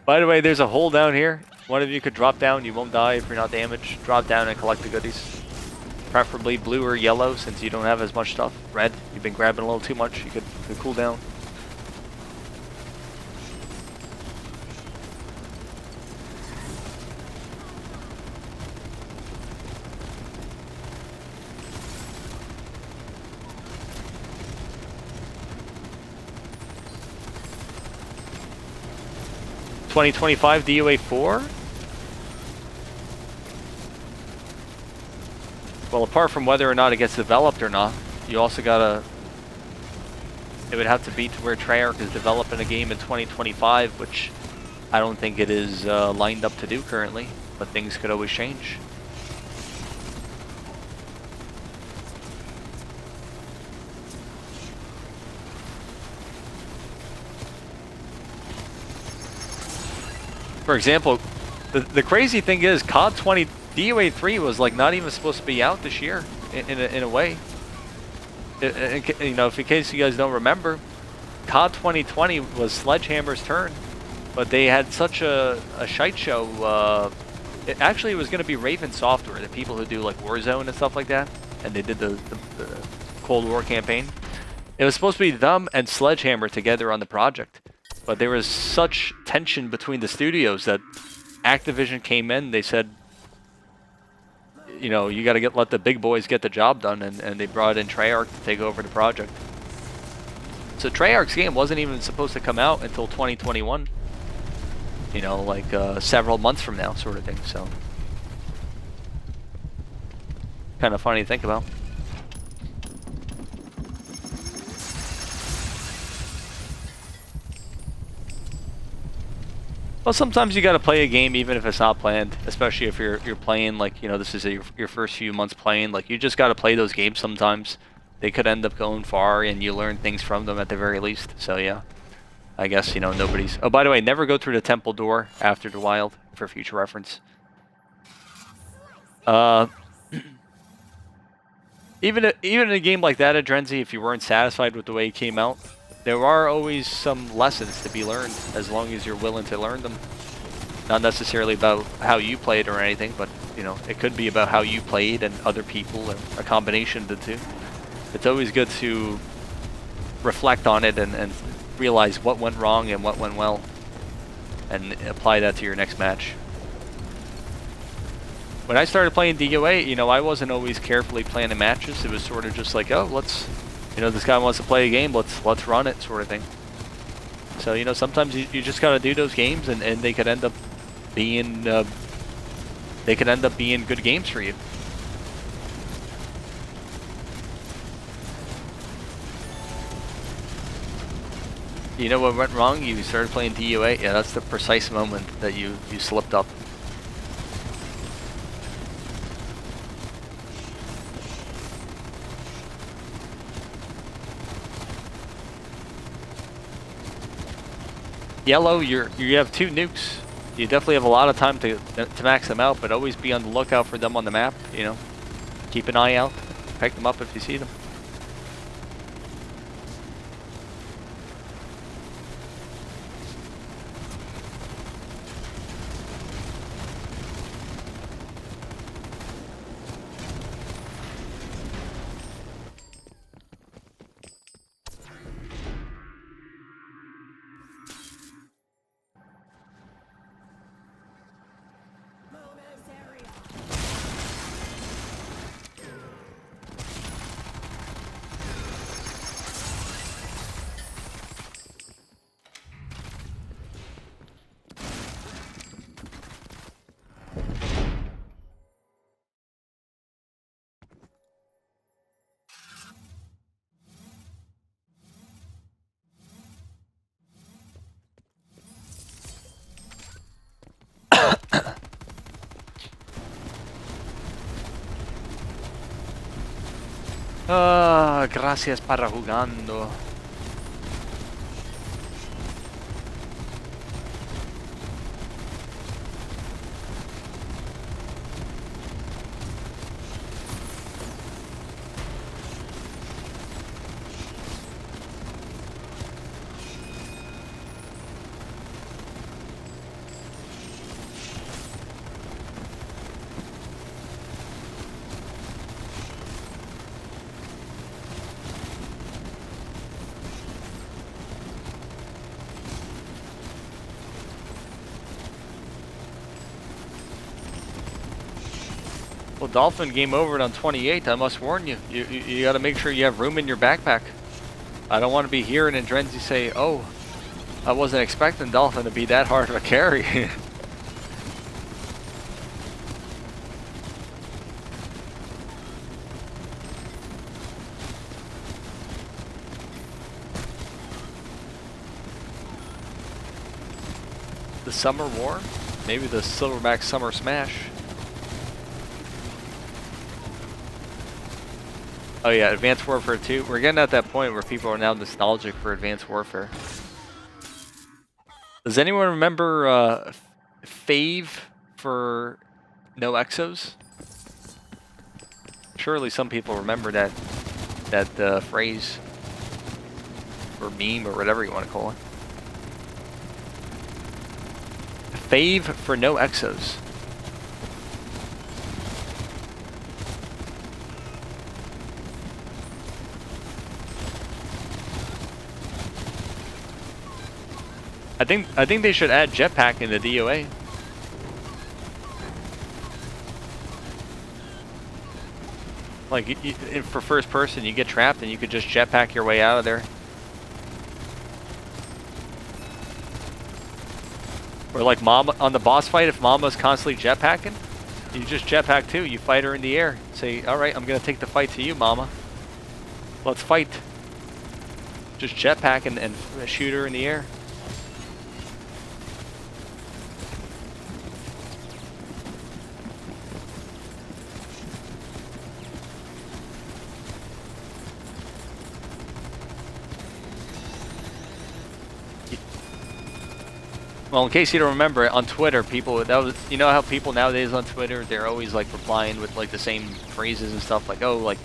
By the way, there's a hole down here. One of you could drop down. You won't die if you're not damaged. Drop down and collect the goodies. Preferably blue or yellow, since you don't have as much stuff. Red, you've been grabbing a little too much. You could cool down. $2025 DOA3? Well, apart from whether or not it gets developed or not, you also gotta... It would have to be to where Treyarch is developing a game in 2025, which I don't think it is lined up to do currently, but things could always change. For example, the crazy thing is COD 20 DOA3 was like not even supposed to be out this year in a way. You know, if in case you guys don't remember, COD 2020 was Sledgehammer's turn, but they had such a shite show. It actually was going to be Raven Software, the people who do like Warzone and stuff like that, and they did the Cold War campaign. It was supposed to be them and Sledgehammer together on the project. But there was such tension between the studios that Activision came in. They said, you know, you got to let the big boys get the job done, and they brought in Treyarch to take over the project. So Treyarch's game wasn't even supposed to come out until 2021. You know, like several months from now, sort of thing. So, kind of funny to think about. Well, sometimes you got to play a game even if it's not planned, especially if you're playing like, you know, this is your first few months playing. Like, you just got to play those games sometimes. They could end up going far, and you learn things from them at the very least. So yeah, I guess, you know, nobody's... Oh, by the way, never go through the temple door after the wild for future reference. Even in a game like that, Adrenzi, if you weren't satisfied with the way it came out, there are always some lessons to be learned, as long as you're willing to learn them. Not necessarily about how you played or anything, but, you know, it could be about how you played and other people, and a combination of the two. It's always good to reflect on it and realize what went wrong and what went well, and apply that to your next match. When I started playing DOA, you know, I wasn't always carefully planning matches. It was sort of just like, oh, let's... You know, this guy wants to play a game, let's run it, sort of thing. So, you know, sometimes you just gotta do those games, and they could end up being good games for you. You know what went wrong? You started playing DOA. Yeah, that's the precise moment that you slipped up. Yellow, you have 2 nukes. You definitely have a lot of time to max them out, but always be on the lookout for them on the map, you know. Keep an eye out. Pick them up if you see them. Ah, gracias para jugando. Well, Dolphin game over on 28. I must warn you. You got to make sure you have room in your backpack. I don't want to be hearing Drenzy say, "Oh, I wasn't expecting Dolphin to be that hard of a carry." The Summer War? Maybe the Silverback Summer Smash. Oh yeah, Advanced Warfare 2. We're getting at that point where people are now nostalgic for Advanced Warfare. Does anyone remember Fave for No Exos? Surely some people remember that phrase or meme or whatever you want to call it. Fave for No Exos. I think they should add jetpack in the DOA. Like for first person, you get trapped and you could just jetpack your way out of there. Or like Mama on the boss fight, if Mama's constantly jetpacking, you just jetpack too. You fight her in the air. Say, all right, I'm gonna take the fight to you, Mama. Let's fight. Just jetpack and shoot her in the air. Well, in case you don't remember, on Twitter, people, you know how people nowadays on Twitter, they're always like replying with like the same phrases and stuff, like, oh, like,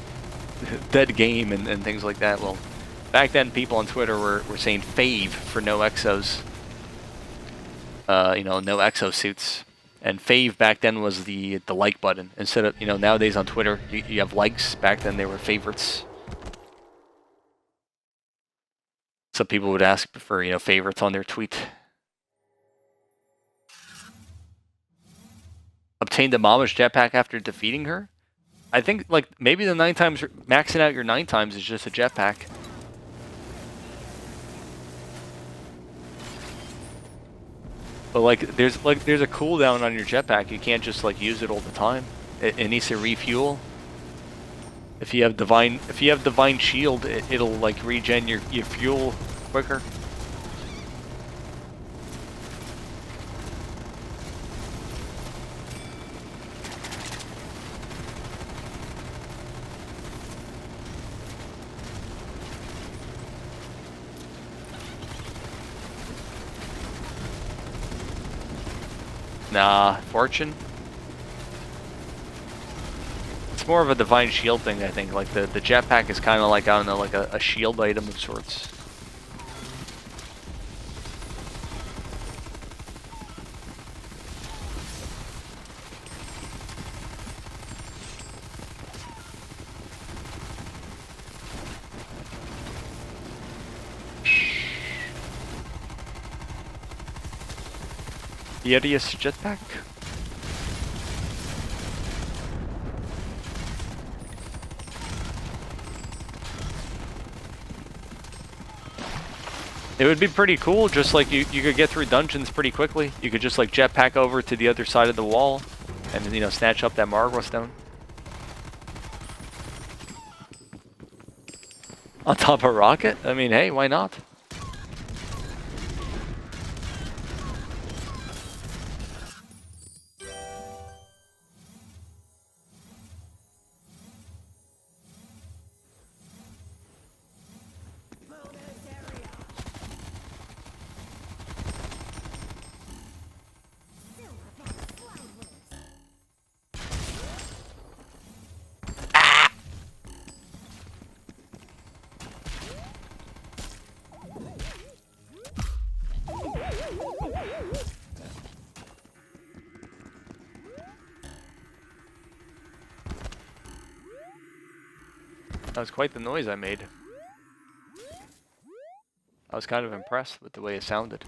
dead game and things like that. Well, back then, people on Twitter were saying fave for no exos. You know, no exosuits. And fave back then was the like button. Instead of, you know, nowadays on Twitter, you have likes. Back then, they were favorites. So people would ask for, you know, favorites on their tweet. Obtain the Mama's jetpack after defeating her? I think, like, maybe the 9 times, maxing out your 9 times is just a jetpack. But, like, there's a cooldown on your jetpack. You can't just, like, use it all the time. It needs to refuel. If you have divine shield, it'll, like, regen your fuel quicker. Nah, Fortune. It's more of a divine shield thing, I think. Like the jetpack is kind of like, I don't know, like a shield item of sorts. Yetius jetpack. It would be pretty cool, just like you could get through dungeons pretty quickly. You could just like jetpack over to the other side of the wall and, you know, snatch up that Margwa stone. On top of a rocket? I mean, hey, why not? That was quite the noise I made. I was kind of impressed with the way it sounded.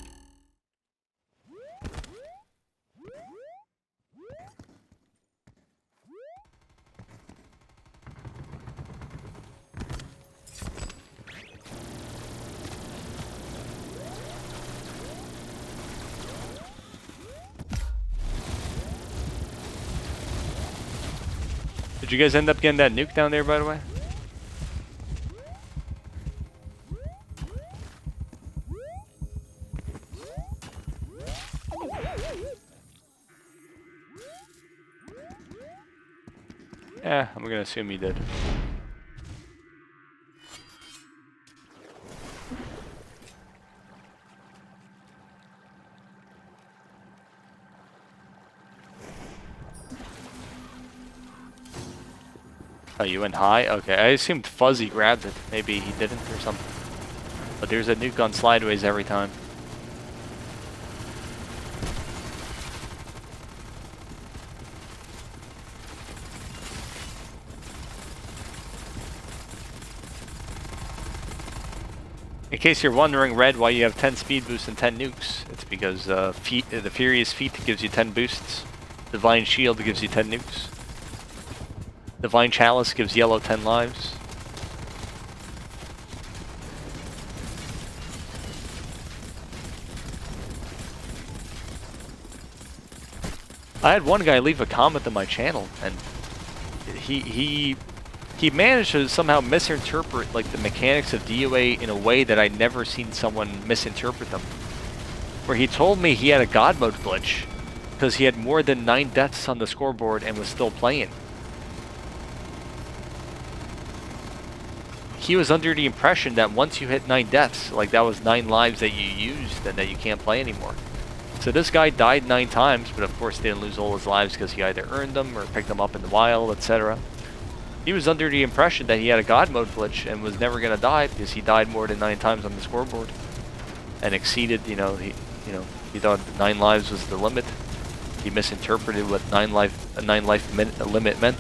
Did you guys end up getting that nuke down there, by the way? Yeah, I'm gonna assume you did. Oh, you went high? Okay, I assumed Fuzzy grabbed it. Maybe he didn't or something. But there's a nuke on slideways every time. In case you're wondering, Red, why you have 10 speed boosts and 10 nukes, it's because the Furious Feet gives you 10 boosts, Divine Shield gives you 10 nukes, Divine Chalice gives Yellow 10 lives. I had one guy leave a comment on my channel, and he managed to somehow misinterpret like the mechanics of DOA in a way that I'd never seen someone misinterpret them. Where he told me he had a God mode glitch because he had more than 9 deaths on the scoreboard and was still playing. He was under the impression that once you hit 9 deaths, like that was 9 lives that you used and that you can't play anymore. So this guy died 9 times, but of course didn't lose all his lives because he either earned them or picked them up in the wild, etc. He was under the impression that he had a God mode glitch and was never gonna die because he died more than 9 times on the scoreboard and exceeded, he thought 9 lives was the limit. He misinterpreted what 9 life limit meant.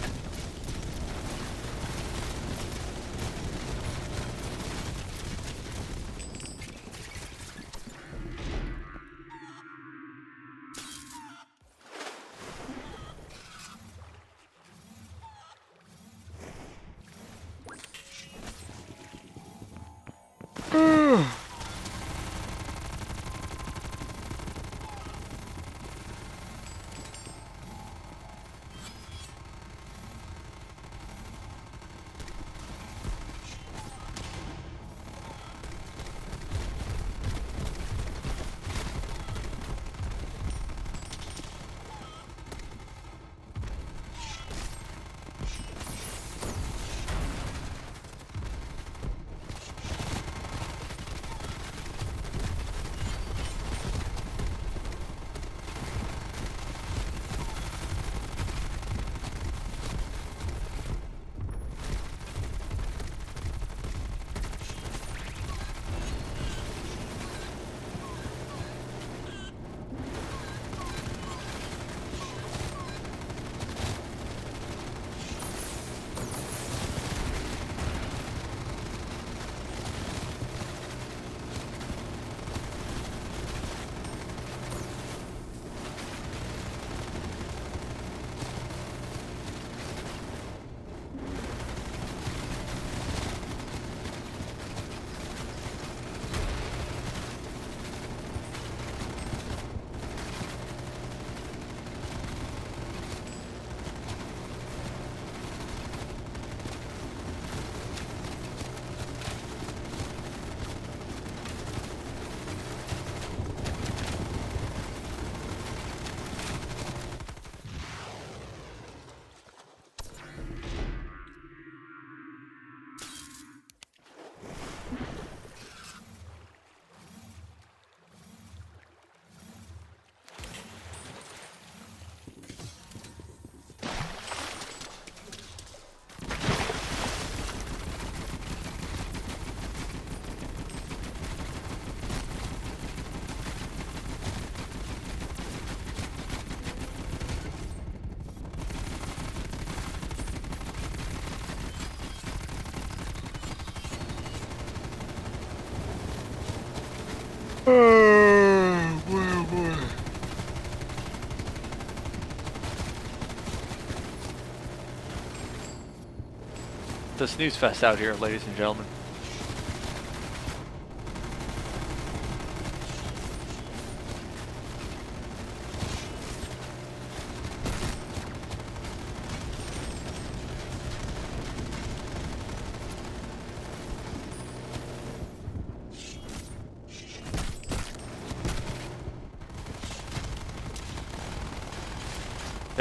It's a snooze fest out here, ladies and gentlemen.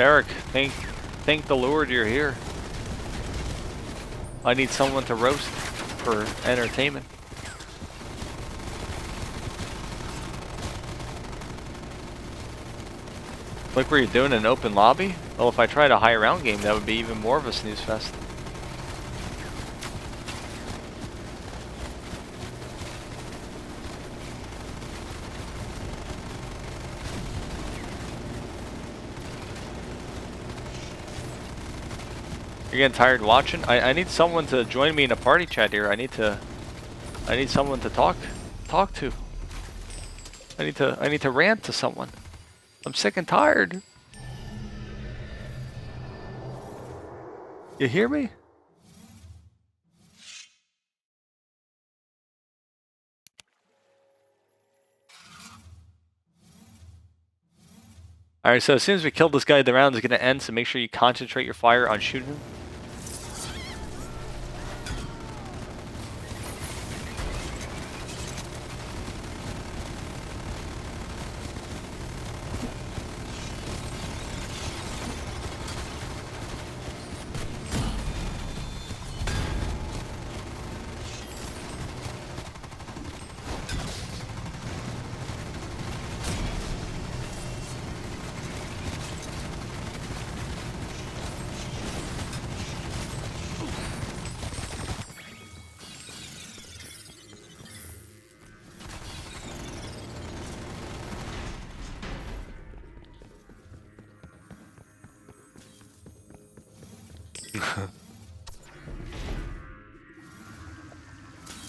Derek, thank the Lord you're here. I need someone to roast for entertainment. Look where you're doing an open lobby? Well, if I tried a high round game, that would be even more of a snooze fest. You're getting tired watching? I need someone to join me in a party chat here. I need someone to talk to. I need to rant to someone. I'm sick and tired. You hear me? Alright, so as soon as we kill this guy, the round is going to end, so make sure you concentrate your fire on shooting him.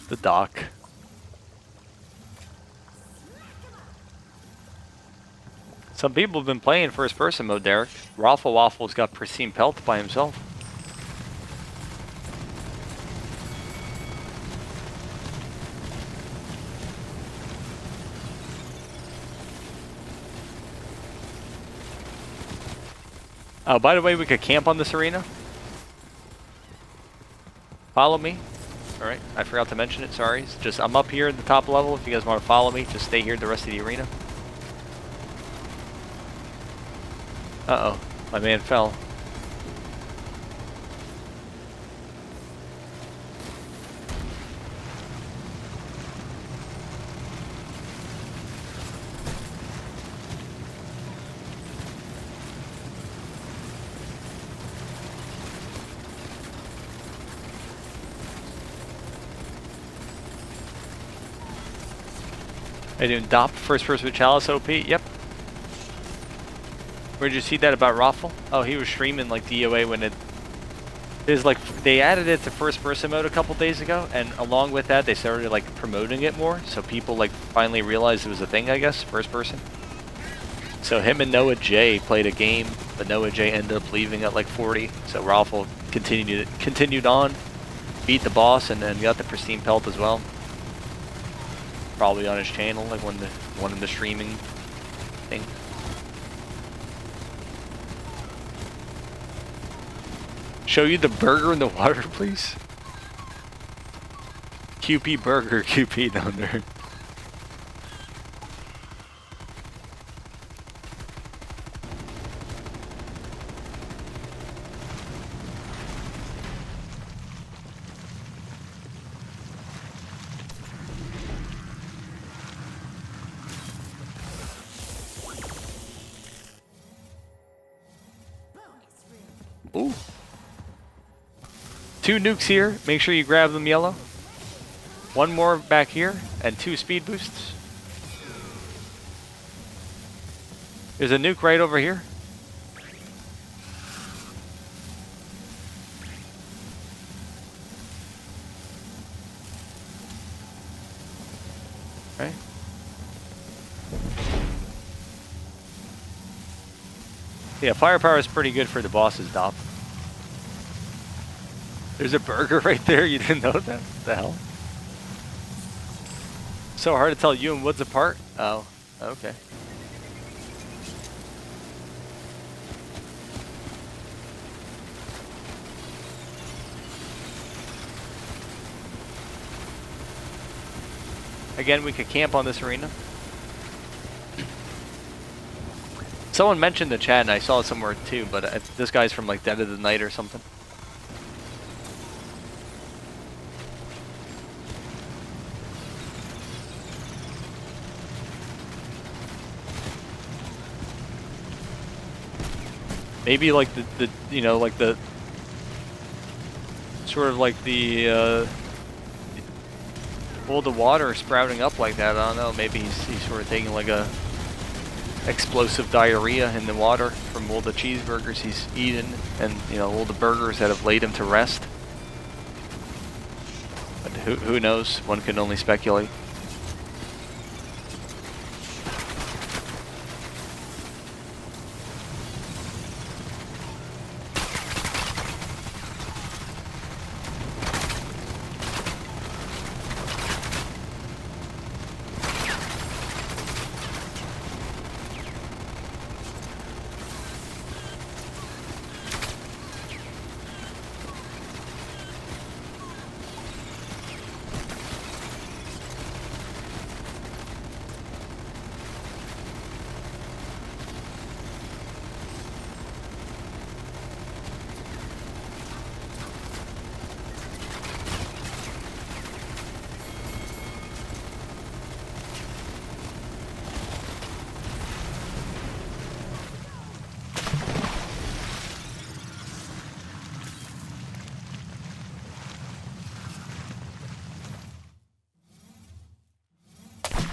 The dock. Some people have been playing first person mode, Derek. Raffle Waffle's got pristine pelt by himself. Oh, by the way, we could camp on this arena. Follow me. Alright, I forgot to mention it, sorry. It's just, I'm up here at the top level. If you guys want to follow me, just stay here the rest of the arena. Uh-oh, my man fell. Are you doing DOP, first person with Chalice OP? Yep. Where'd you see that about Raffle? Oh, he was streaming like DOA when it... There's like, they added it to first person mode a couple days ago, and along with that, they started like promoting it more, so people like finally realized it was a thing, I guess, first person. So him and Noah J played a game, but Noah J ended up leaving at like 40, so Raffle continued on, beat the boss, and then got the pristine pelt as well. Probably on his channel, like one of the streaming thing. Show you the burger in the water, please. QP burger, QP down there. Ooh. 2 nukes here. Make sure you grab them yellow. 1 more back here, and 2 speed boosts. There's a nuke right over here. Right. Yeah, firepower is pretty good for the boss's DOP. There's a burger right there. You didn't know that? What the hell? So hard to tell you and Woods apart? Oh, okay. Again, we could camp on this arena. Someone mentioned the chat, and I saw it somewhere too, but this guy's from like Dead of the Night or something. Maybe like the you know, like the sort of like the all the water sprouting up like that. I don't know. Maybe he's sort of taking like a explosive diarrhea in the water from all the cheeseburgers he's eaten, and you know, all the burgers that have laid him to rest. But who knows? One can only speculate.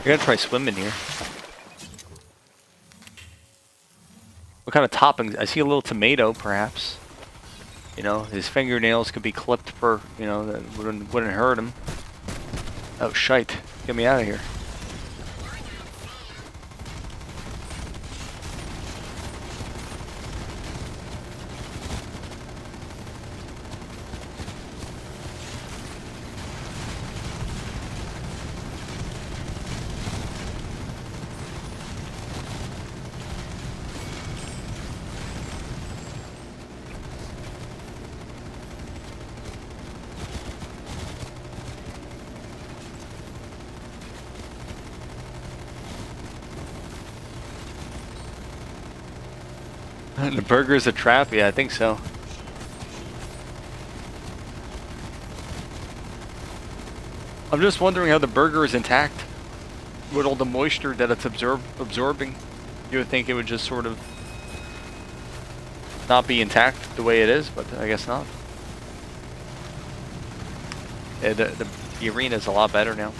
I gotta try swimming here. What kind of toppings? I see a little tomato, perhaps. You know, his fingernails could be clipped for, you know, that wouldn't hurt him. Oh, shite. Get me out of here. The burger's a trap? Yeah, I think so. I'm just wondering how the burger is intact with all the moisture that it's absorbing. You would think it would just sort of not be intact the way it is, but I guess not. Yeah, the arena is a lot better now.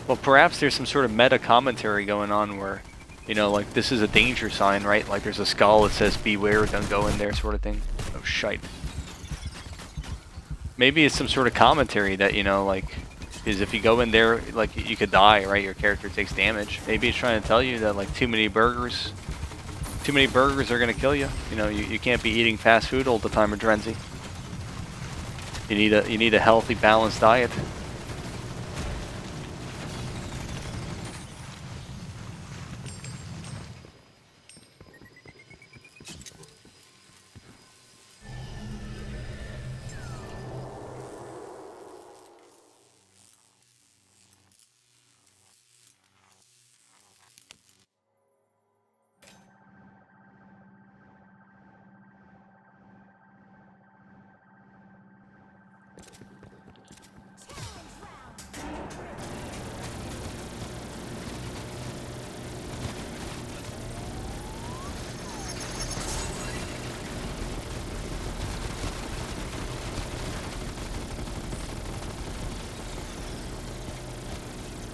Well, perhaps there's some sort of meta commentary going on where, you know, like this is a danger sign, right? Like there's a skull that says beware, don't go in there sort of thing. Oh, shite. Maybe it's some sort of commentary that, you know, like, is if you go in there, like, you could die, right? Your character takes damage. Maybe it's trying to tell you that, like, too many burgers are gonna kill you. You know, you can't be eating fast food all the time, Drenzy. You need a healthy, balanced diet.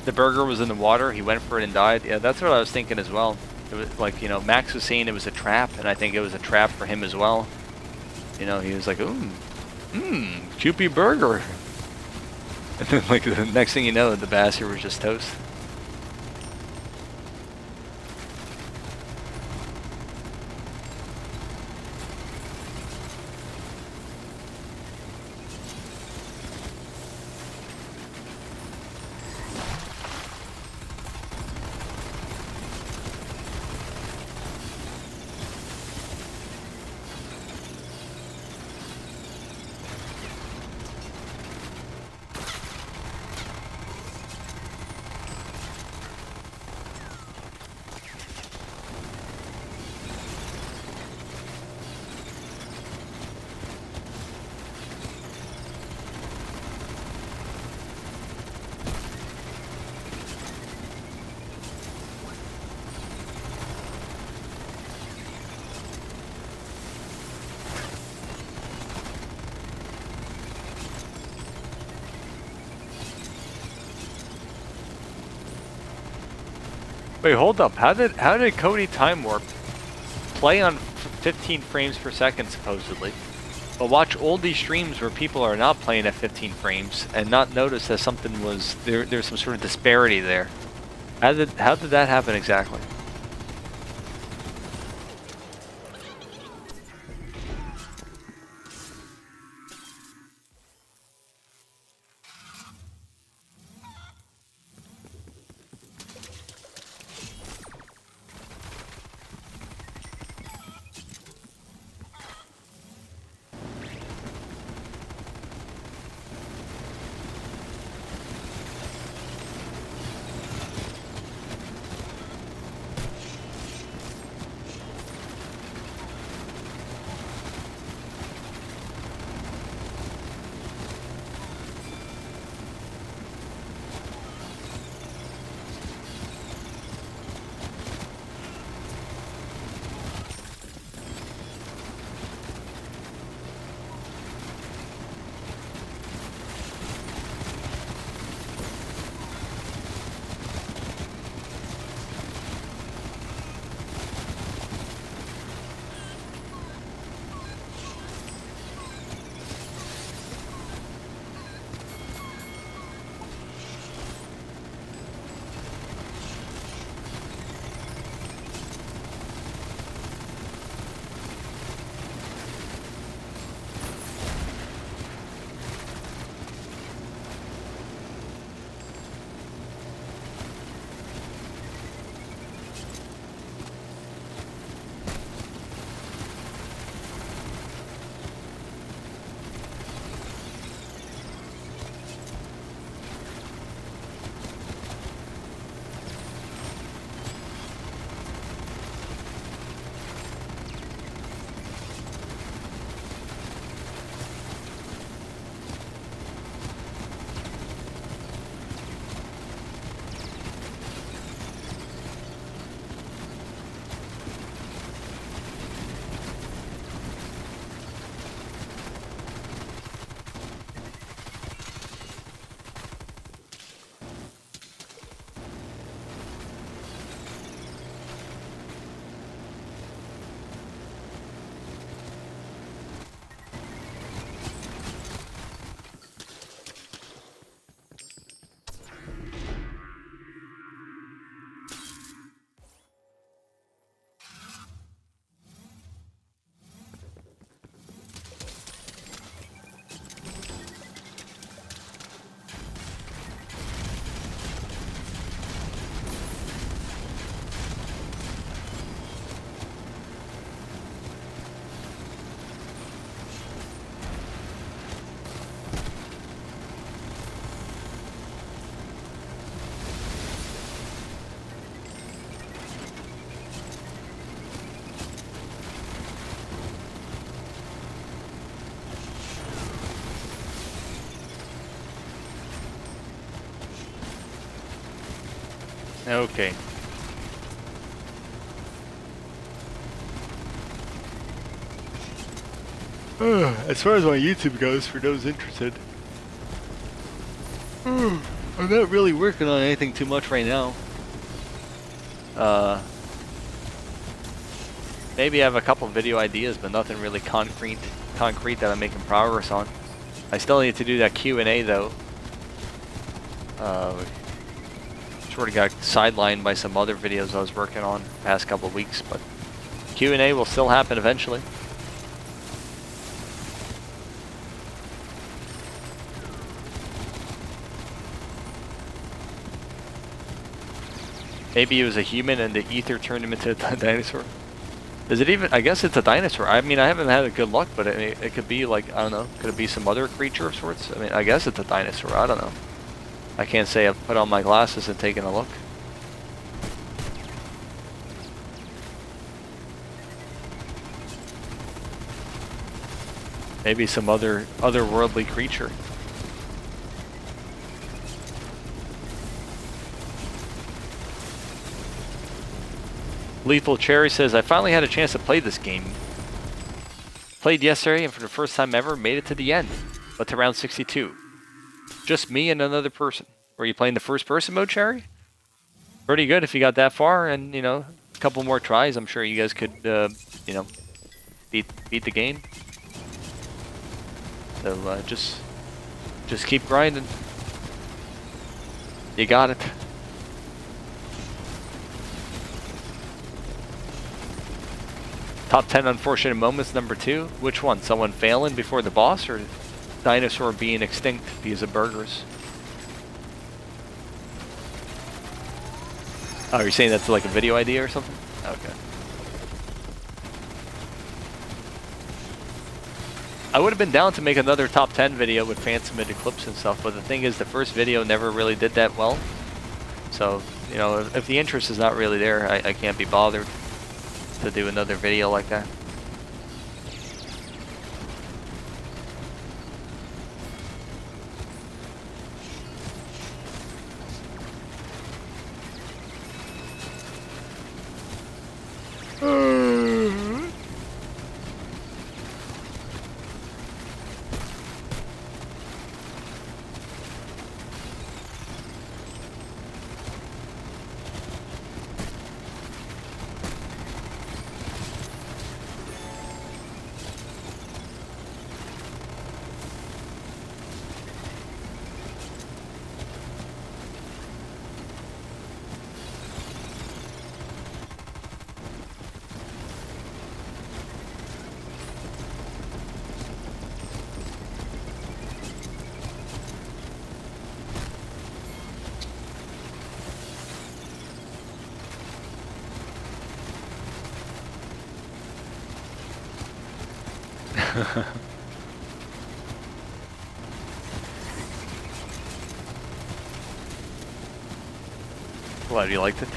The burger was in the water, he went for it and died. Yeah, that's what I was thinking as well. It was like, you know, Max was saying it was a trap, and I think it was a trap for him as well. You know, he was like, ooh, choopy burger. And then, like, the next thing you know, the bastard was just toast. Wait, hold up. How did Cody Time Warp play on 15 frames per second supposedly, but watch all these streams where people are not playing at 15 frames and not notice that something was there's some sort of disparity there? How did that happen exactly? Okay. As far as my YouTube goes, for those interested, I'm not really working on anything too much right now. Maybe I have a couple video ideas, but nothing really concrete that I'm making progress on. I still need to do that Q&A though. Sort of got sidelined by some other videos I was working on the past couple of weeks, but Q&A will still happen eventually. Maybe it was a human and the ether turned him into a dinosaur. Is it even? I guess it's a dinosaur. I mean, I haven't had a good luck, but it could be like, I don't know, could it be some other creature of sorts? I mean, I guess it's a dinosaur. I don't know. I can't say I've put on my glasses and taken a look. Maybe some otherworldly creature. Lethal Cherry says, I finally had a chance to play this game. Played yesterday and for the first time ever made it to the end, but to round 62. Just me and another person. Were you playing the first person mode, Cherry? pretty good if you got that far, and you know, a couple more tries, I'm sure you guys could, you know, beat the game. So just keep grinding. You got it. Top 10 unfortunate moments, number 2. Which one? Someone failing before the boss, or dinosaur being extinct because of burgers? Oh, you're saying that's like a video idea or something? Okay. I would have been down to make another top 10 video with fan submitted clips and stuff, but the thing is the first video never really did that well. So, you know, if the interest is not really there, I can't be bothered to do another video like that. Glad you liked it.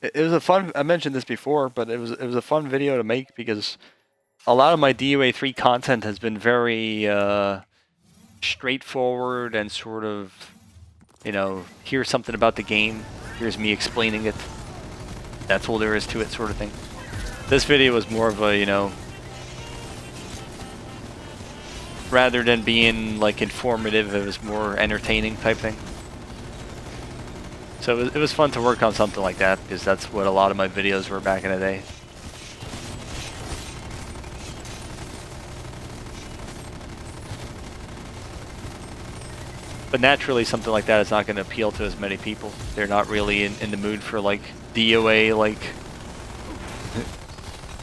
It was a fun, I mentioned this before, but it was a fun video to make because a lot of my DOA3 content has been very straightforward and sort of, you know, here's something about the game, here's me explaining it, that's all there is to it sort of thing. This video was more of a, you know, rather than being like informative, it was more entertaining type thing. So it was fun to work on something like that because that's what a lot of my videos were back in the day. But naturally, something like that is not going to appeal to as many people. They're not really in the mood for like DOA, like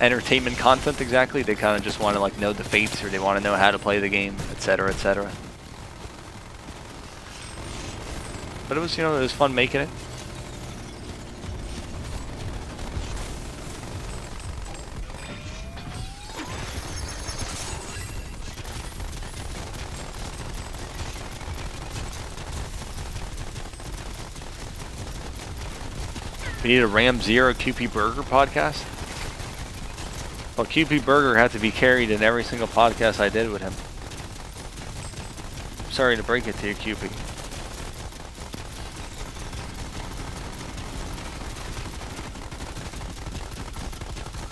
entertainment content exactly. They kind of just want to like know the fates, or they want to know how to play the game, etc., etc. But it was, you know, it was fun making it. We need a Ram Zero QP Burger podcast. Well, QP Burger had to be carried in every single podcast I did with him. Sorry to break it to you, QP.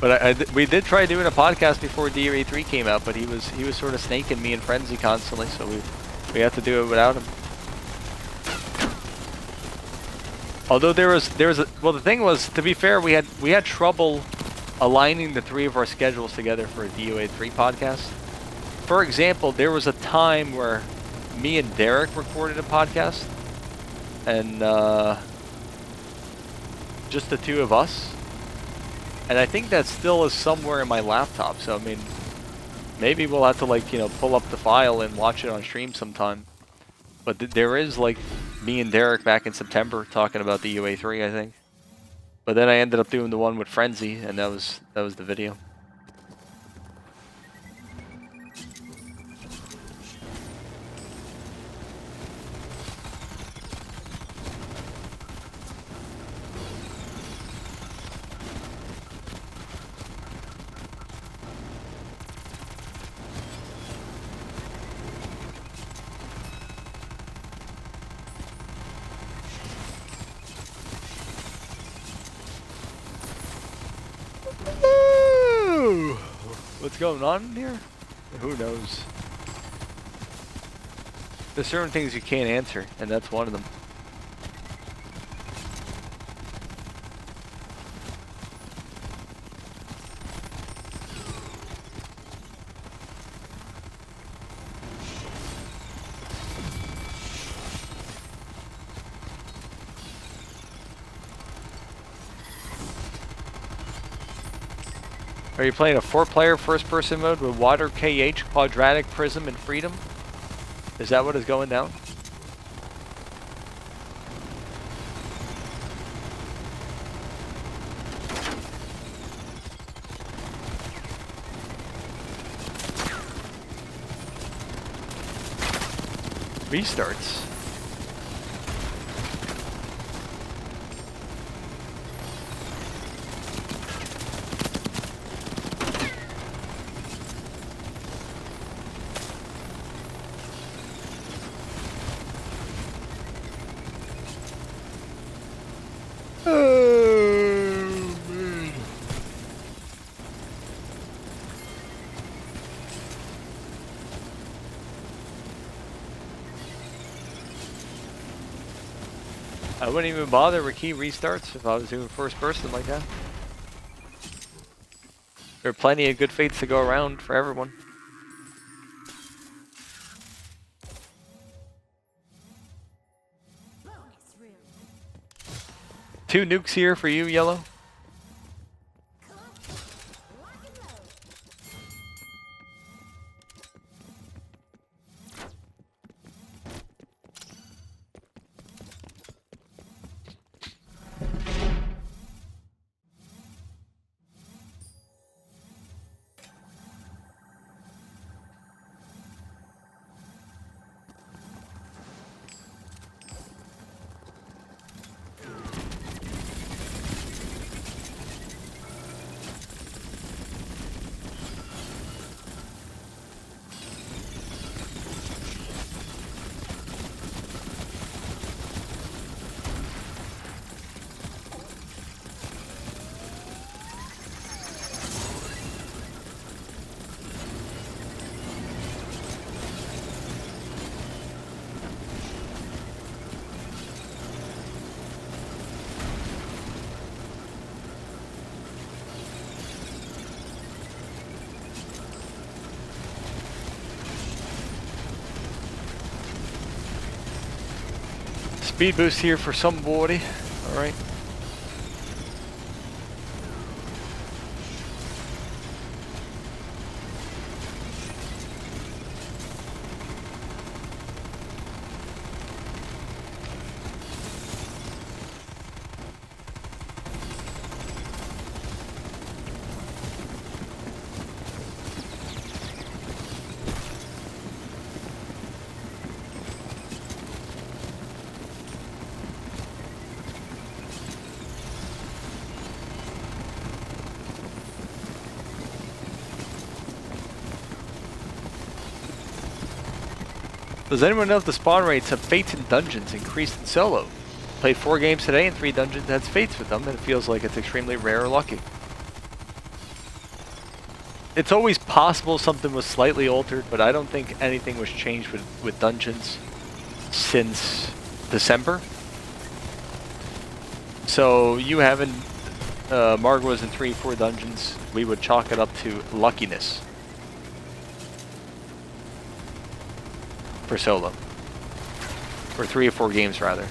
But we did try doing a podcast before DOA3 came out, but he was sort of snaking me in Frenzy constantly, so we had to do it without him. Although there was well, the thing was, to be fair, we had trouble aligning the three of our schedules together for a DOA3 podcast. For example, there was a time where me and Derek recorded a podcast, and just the two of us. And I think that still is somewhere in my laptop. So I mean, maybe we'll have to like, you know, pull up the file and watch it on stream sometime. But there is like me and Derek back in September talking about the UA3, I think. But then I ended up doing the one with Frenzy, and that was the video. what's going on here? Who knows? There's certain things you can't answer, and that's one of them. Are you playing a 4-player first-person mode with Water, KH, Quadratic, Prism, and Freedom? Is that what is going down? Restarts. Oh, man. I wouldn't even bother with key restarts if I was doing first person like that. There are plenty of good fates to go around for everyone. Bonus room. 2 nukes here for you, Yellow. Lock and load. Speed boost here for somebody. Alright. Does anyone know if the spawn rates of fates and dungeons increased in solo? Played 4 games today and 3 dungeons has fates with them, and it feels like it's extremely rare or lucky. It's always possible something was slightly altered, but I don't think anything was changed with dungeons since December. So you having Margwas in 3-4 dungeons, we would chalk it up to luckiness. For solo. Or 3 or 4 games rather.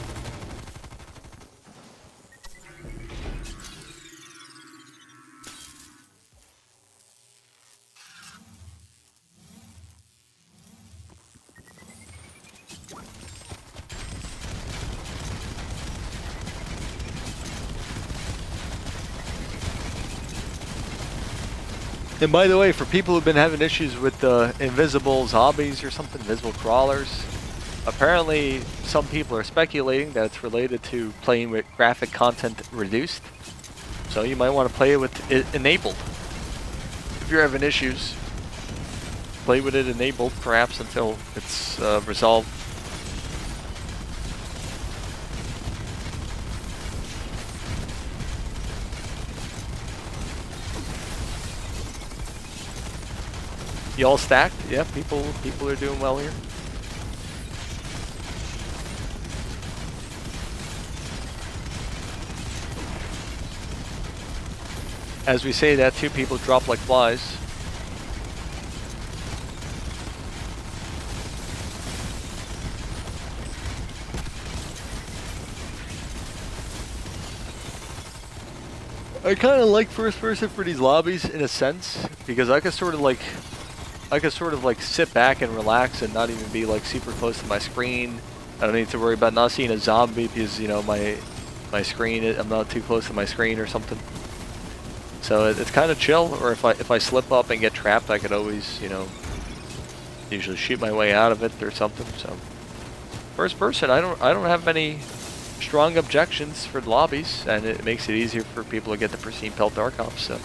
And by the way, for people who've been having issues with invisible zombies or something, invisible crawlers, apparently some people are speculating that it's related to playing with graphic content reduced. So you might want to play it with it enabled. If you're having issues, play with it enabled perhaps until it's resolved. You all stacked? Yeah, people are doing well here. As we say that, 2 people drop like flies. I kind of like first person for these lobbies in a sense, because I can sort of like sit back and relax and not even be like super close to my screen. I don't need to worry about not seeing a zombie because, you know, my screen, I'm not too close to my screen or something. So it's kind of chill. Or if I slip up and get trapped, I could always, you know, usually shoot my way out of it or something. So first person, I don't have many strong objections for the lobbies, and it makes it easier for people to get the pristine pelt dark off. So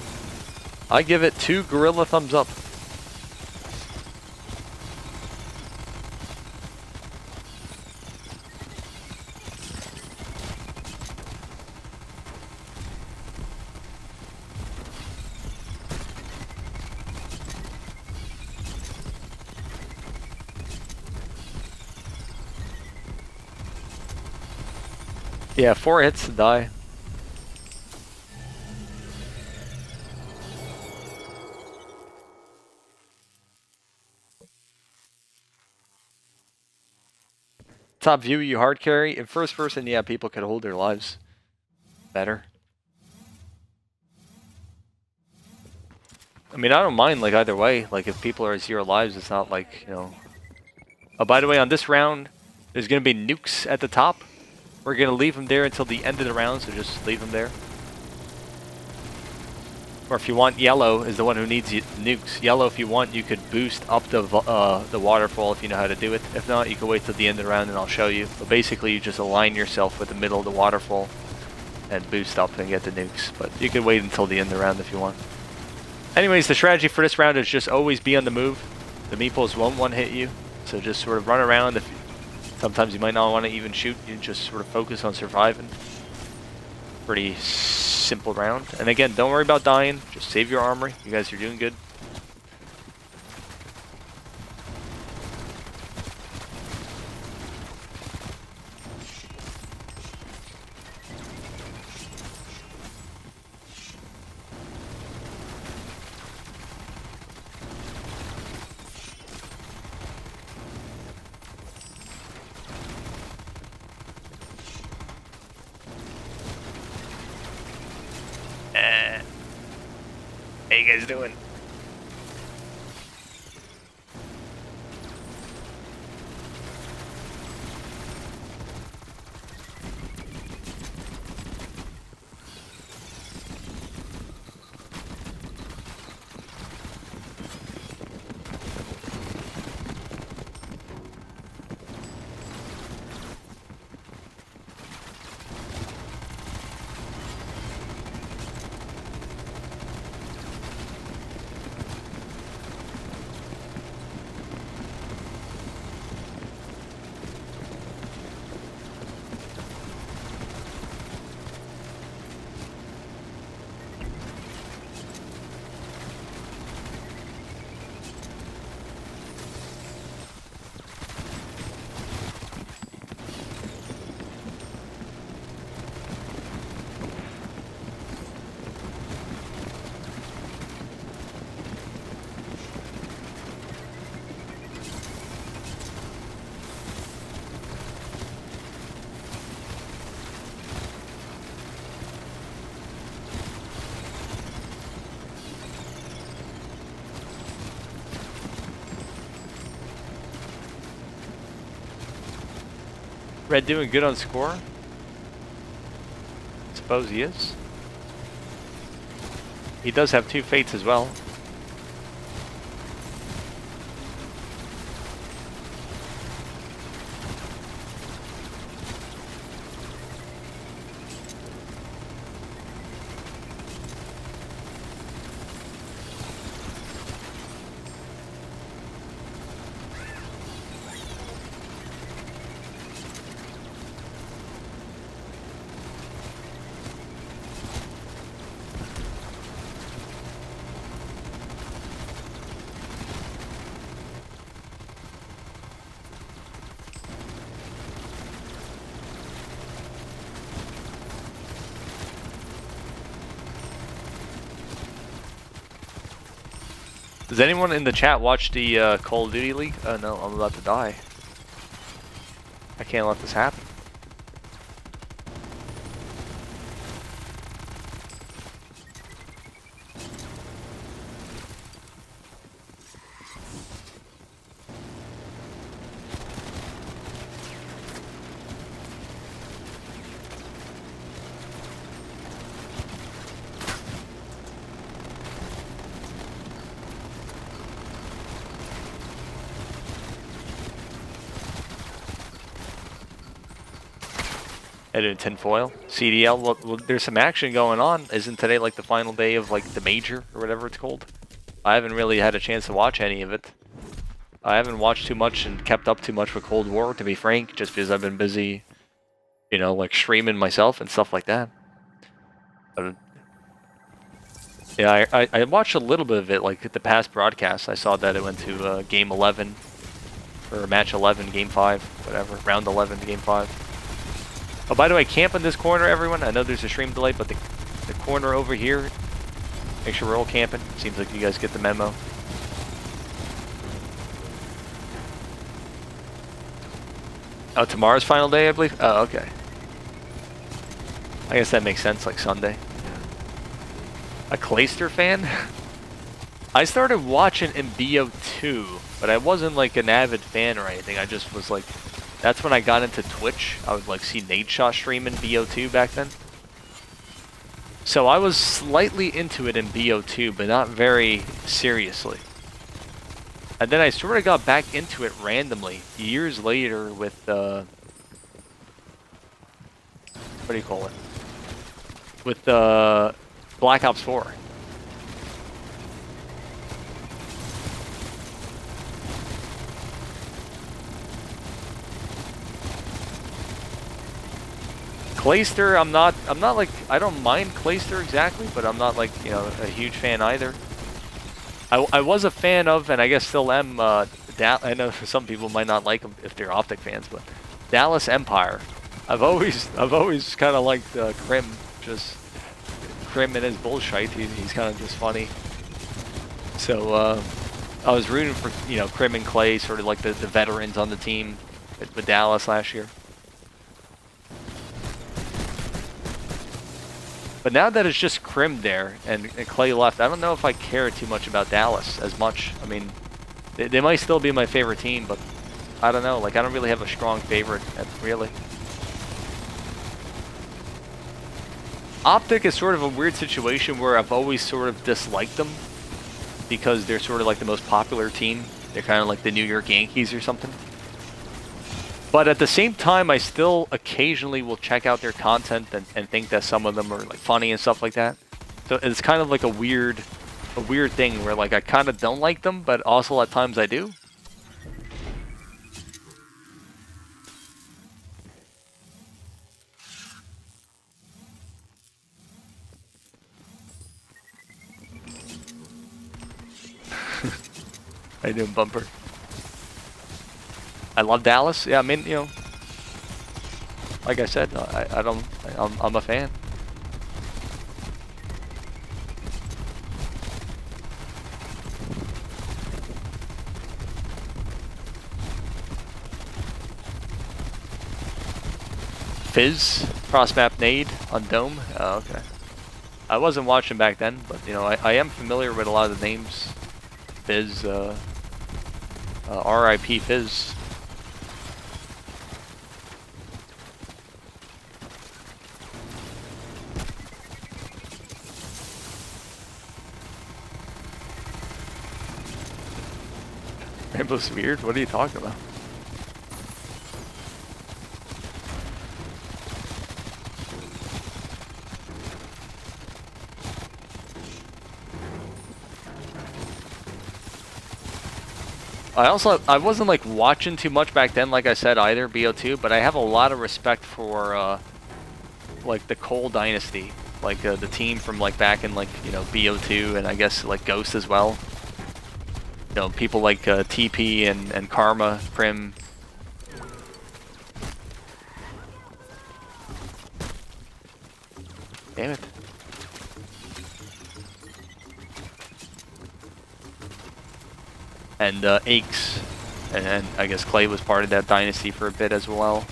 I give it 2 gorilla thumbs up. Yeah, 4 hits to die. Top view, you hard carry. In first person, yeah, people could hold their lives better. I mean, I don't mind, like, either way. Like, if people are at 0 lives, it's not like, you know... Oh, by the way, on this round, there's going to be nukes at the top. We're going to leave them there until the end of the round, so just leave them there. Or if you want, yellow is the one who needs nukes. Yellow, if you want, you could boost up the waterfall if you know how to do it. If not, you can wait till the end of the round and I'll show you. But basically, you just align yourself with the middle of the waterfall and boost up and get the nukes. But you can wait until the end of the round if you want. Anyways, the strategy for this round is just always be on the move. The meeples won't one-hit you, so just sort of run around. Sometimes you might not want to even shoot. You just sort of focus on surviving. Pretty simple round. And again, don't worry about dying. Just save your armory. You guys are doing good. How you guys doing? Red doing good on score? Suppose he is. He does have 2 fates as well. Does anyone in the chat watch the Call of Duty League? Oh no, I'm about to die. I can't let this happen. And in tinfoil, CDL. Well, there's some action going on. Isn't today like the final day of like the major or whatever it's called? I haven't really had a chance to watch any of it. I haven't watched too much and kept up too much with Cold War, to be frank, just because I've been busy, you know, like streaming myself and stuff like that. But yeah, I watched a little bit of it, like at the past broadcasts. I saw that it went to game 11 or match 11, game 5, whatever, round 11, game 5. Oh, by the way, camp in this corner, everyone. I know there's a stream delay, but the corner over here, make sure we're all camping. Seems like you guys get the memo. Oh, tomorrow's final day, I believe? Oh, okay. I guess that makes sense, like Sunday. A Clayster fan? I started watching in BO2, but I wasn't like an avid fan or anything. I just was like... That's when I got into Twitch. I would like see Nadeshot stream in BO2 back then. So I was slightly into it in BO2, but not very seriously. And then I sort of got back into it randomly, years later with, what do you call it? With, Black Ops 4. Clayster, I'm not like, I don't mind Clayster exactly, but I'm not like, you know, a huge fan either. I was a fan of, and I guess still am, I know some people might not like them if they're Optic fans, but Dallas Empire. I've always kind of liked Krim, just Krim and his bullshit. He's kind of just funny. So I was rooting for, you know, Krim and Clay, sort of like the veterans on the team with Dallas last year. But now that it's just Krim there and Clay left, I don't know if I care too much about Dallas as much. I mean, they might still be my favorite team, but I don't know. Like, I don't really have a strong favorite, really. Optic is sort of a weird situation where I've always sort of disliked them because they're sort of like the most popular team. They're kind of like the New York Yankees or something. But at the same time, I still occasionally will check out their content and think that some of them are like funny and stuff like that. So it's kind of like a weird thing where like I kind of don't like them, but also at times I do. How you doing, Bumper? I love Dallas. Yeah, I mean, you know, like I said, I'm a fan. Fizz, cross-map nade on Dome. Oh, okay. I wasn't watching back then, but you know, I am familiar with a lot of the names. Fizz, R.I.P. Fizz. Rainbow's weird? What are you talking about? I wasn't like watching too much back then, like I said, either, BO2, but I have a lot of respect for like the Cole Dynasty, like the team from like back in like, you know, BO2 and I guess like Ghost as well. You know, people like TP and Karma, Prim. Damn it. and Aches, and I guess Clay was part of that dynasty for a bit as well.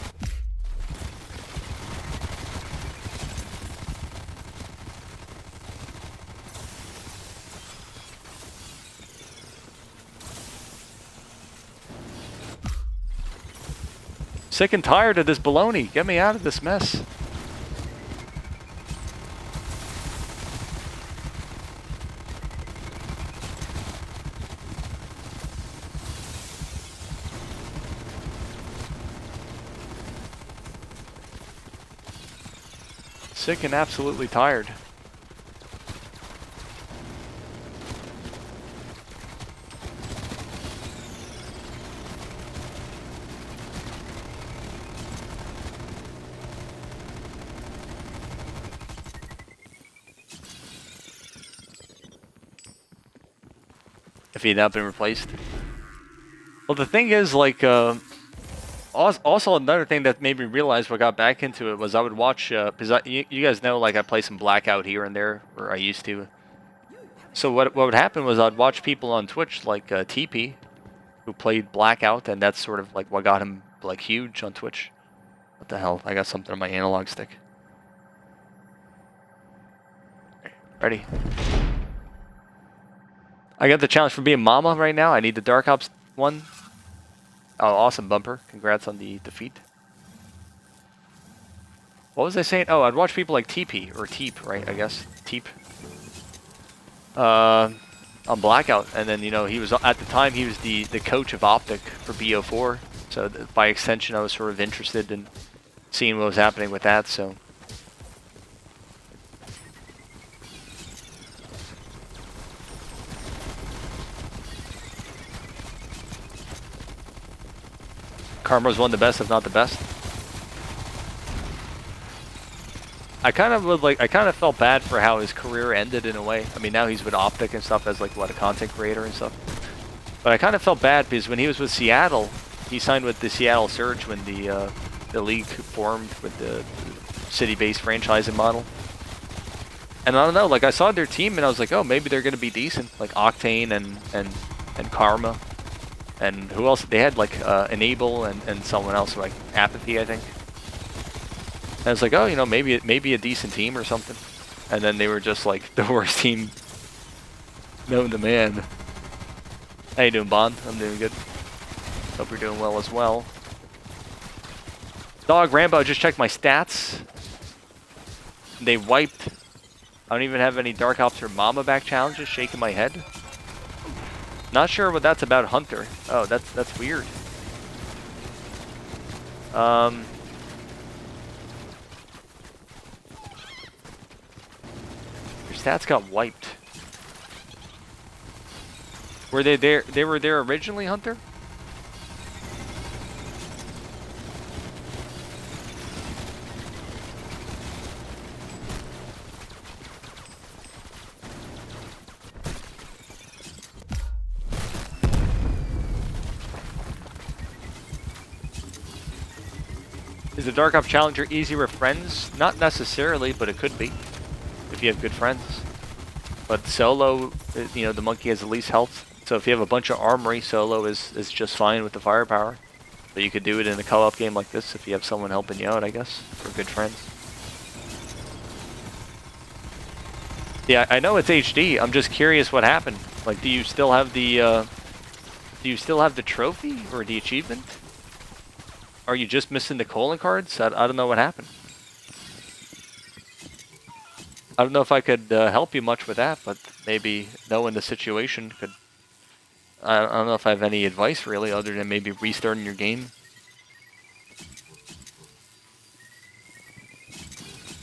Sick and tired of this baloney. Get me out of this mess. Sick and absolutely tired. If he had not been replaced. Well, the thing is, like, also another thing that made me realize what got back into it was I would watch, because you guys know, like, I play some Blackout here and there, or I used to. So what would happen was I'd watch people on Twitch, like TP, who played Blackout, and that's sort of like what got him, like, huge on Twitch. What the hell? I got something on my analog stick. Ready? I got the challenge for being Mama right now. I need the Dark Ops one. Oh, awesome, Bumper. Congrats on the defeat. What was I saying? Oh, I'd watch people like TP, or Teep, right, I guess. Teep. On Blackout, and then, you know, he was, at the time, he was the coach of Optic for BO4. So by extension, I was sort of interested in seeing what was happening with that, so. Karma's one of the best, if not the best. I kind of felt bad for how his career ended in a way. I mean, now he's with Optic and stuff as, like, what, a content creator and stuff. But I kind of felt bad because when he was with Seattle, he signed with the Seattle Surge when the league formed with the city-based franchising model. And I don't know, like, I saw their team and I was like, oh, maybe they're going to be decent. Like Octane and Karma. And who else? They had, like, Enable and someone else, like Apathy, I think. And I was like, oh, you know, maybe a decent team or something. And then they were just, like, the worst team known to man. How you doing, Bond? I'm doing good. Hope you're doing well as well. Dog Rambo, just checked my stats. They wiped. I don't even have any Dark Ops or Mama back challenges. Shaking my head. Not sure what that's about, Hunter. Oh, that's weird. Your stats got wiped. Were they there? They were there originally, Hunter? Is the Dark Ops Challenger easier with friends? Not necessarily, but it could be. If you have good friends. But solo, you know, the monkey has the least health. So if you have a bunch of armory, solo is just fine with the firepower. But you could do it in a co-op game like this if you have someone helping you out, I guess, for good friends. Yeah, I know it's HD. I'm just curious what happened. Like, do you still have the trophy or the achievement? Are you just missing the calling cards? I don't know what happened. I don't know if I could help you much with that, but maybe knowing the situation could... I don't know if I have any advice, really, other than maybe restarting your game.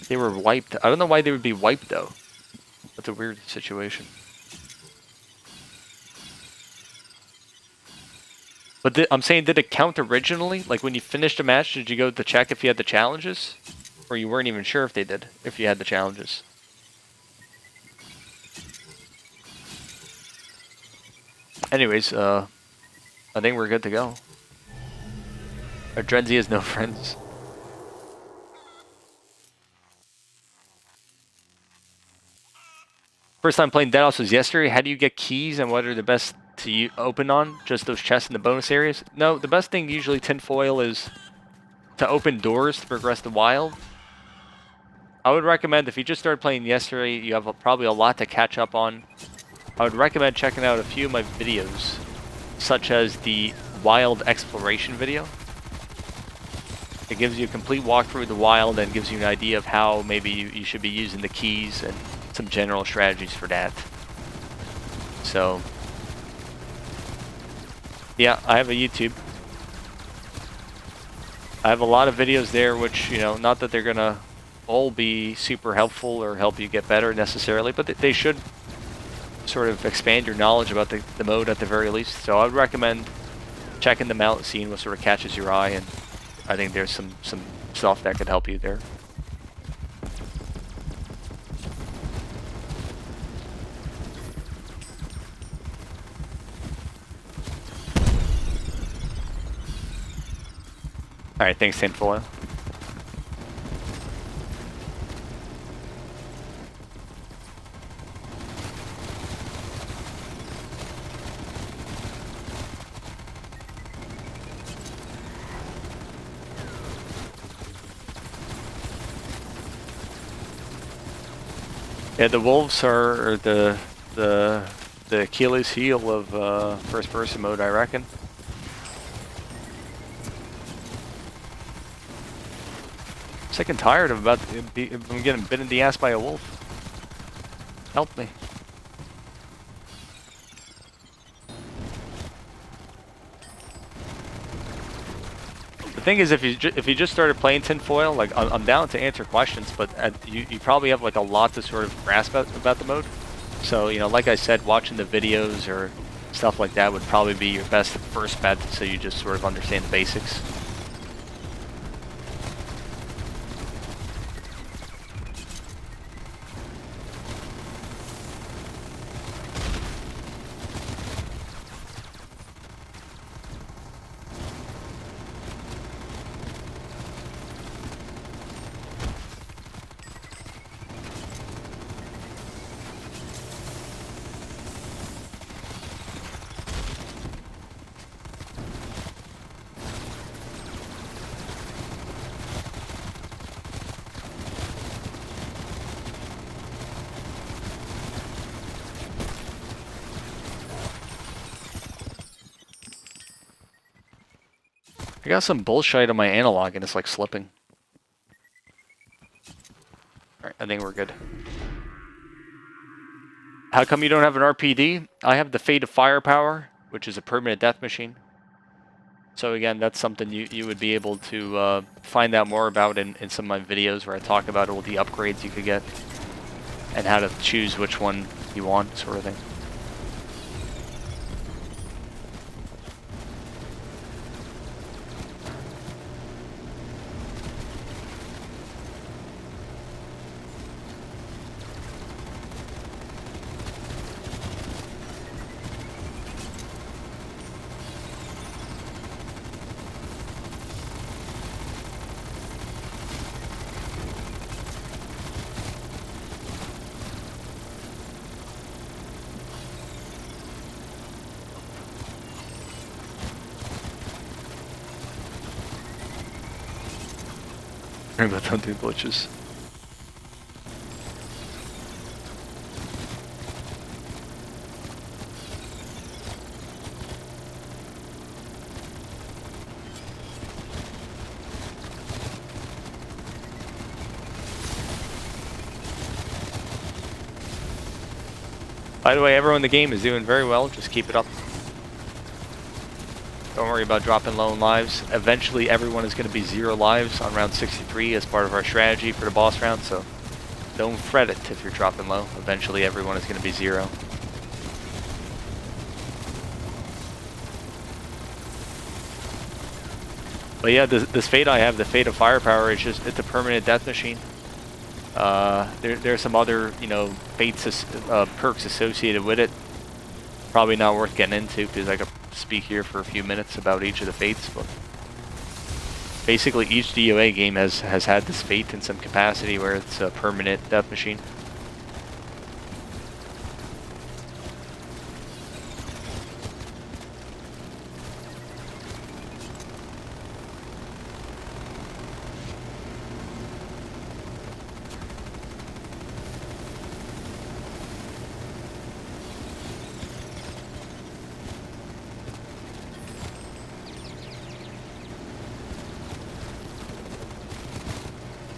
They were wiped. I don't know why they would be wiped, though. That's a weird situation. But I'm saying, did it count originally? Like, when you finished a match, did you go to check if you had the challenges? Or you weren't even sure if they did, if you had the challenges? Anyways, I think we're good to go. Our Drenzy has no friends. First time playing Dead Ops was yesterday. How do you get keys and what are the best to open on, just those chests in the bonus areas. No, the best thing usually tinfoil is to open doors to progress the wild. I would recommend, if you just started playing yesterday, you have probably a lot to catch up on. I would recommend checking out a few of my videos, such as the wild exploration video. It gives you a complete walkthrough of the wild and gives you an idea of how maybe you should be using the keys and some general strategies for that. So, yeah, I have a YouTube. I have a lot of videos there which, you know, not that they're going to all be super helpful or help you get better necessarily, but they should sort of expand your knowledge about the mode at the very least. So I would recommend checking them out, seeing what sort of catches your eye, and I think there's some stuff that could help you there. Alright, thanks, Tinfoil. Yeah, the wolves are the Achilles heel of first-person mode, I reckon. Sick and tired of I'm getting bit in the ass by a wolf. Help me. The thing is, if you just started playing tinfoil, like I'm down to answer questions, but you probably have like a lot to sort of grasp about the mode. So, you know, like I said, watching the videos or stuff like that would probably be your best first bet, so you just sort of understand the basics. I got some bullshit on my analog and it's like slipping. Alright, I think we're good. How come you don't have an RPD? I have the Fate of Firepower, which is a permanent death machine. So again, that's something you would be able to find out more about in some of my videos where I talk about all the upgrades you could get and how to choose which one you want, sort of thing. But don't do glitches. By the way, everyone in the game is doing very well. Just keep it up. Don't worry about dropping low in lives. Eventually, everyone is going to be 0 lives on round 63 as part of our strategy for the boss round, so don't fret it if you're dropping low. Eventually, everyone is going to be 0. But yeah, this Fate I have, the Fate of Firepower, it's a permanent death machine. There's some other, you know, fates, perks associated with it. Probably not worth getting into because I could speak here for a few minutes about each of the fates, but basically each DOA game has had this fate in some capacity where it's a permanent death machine.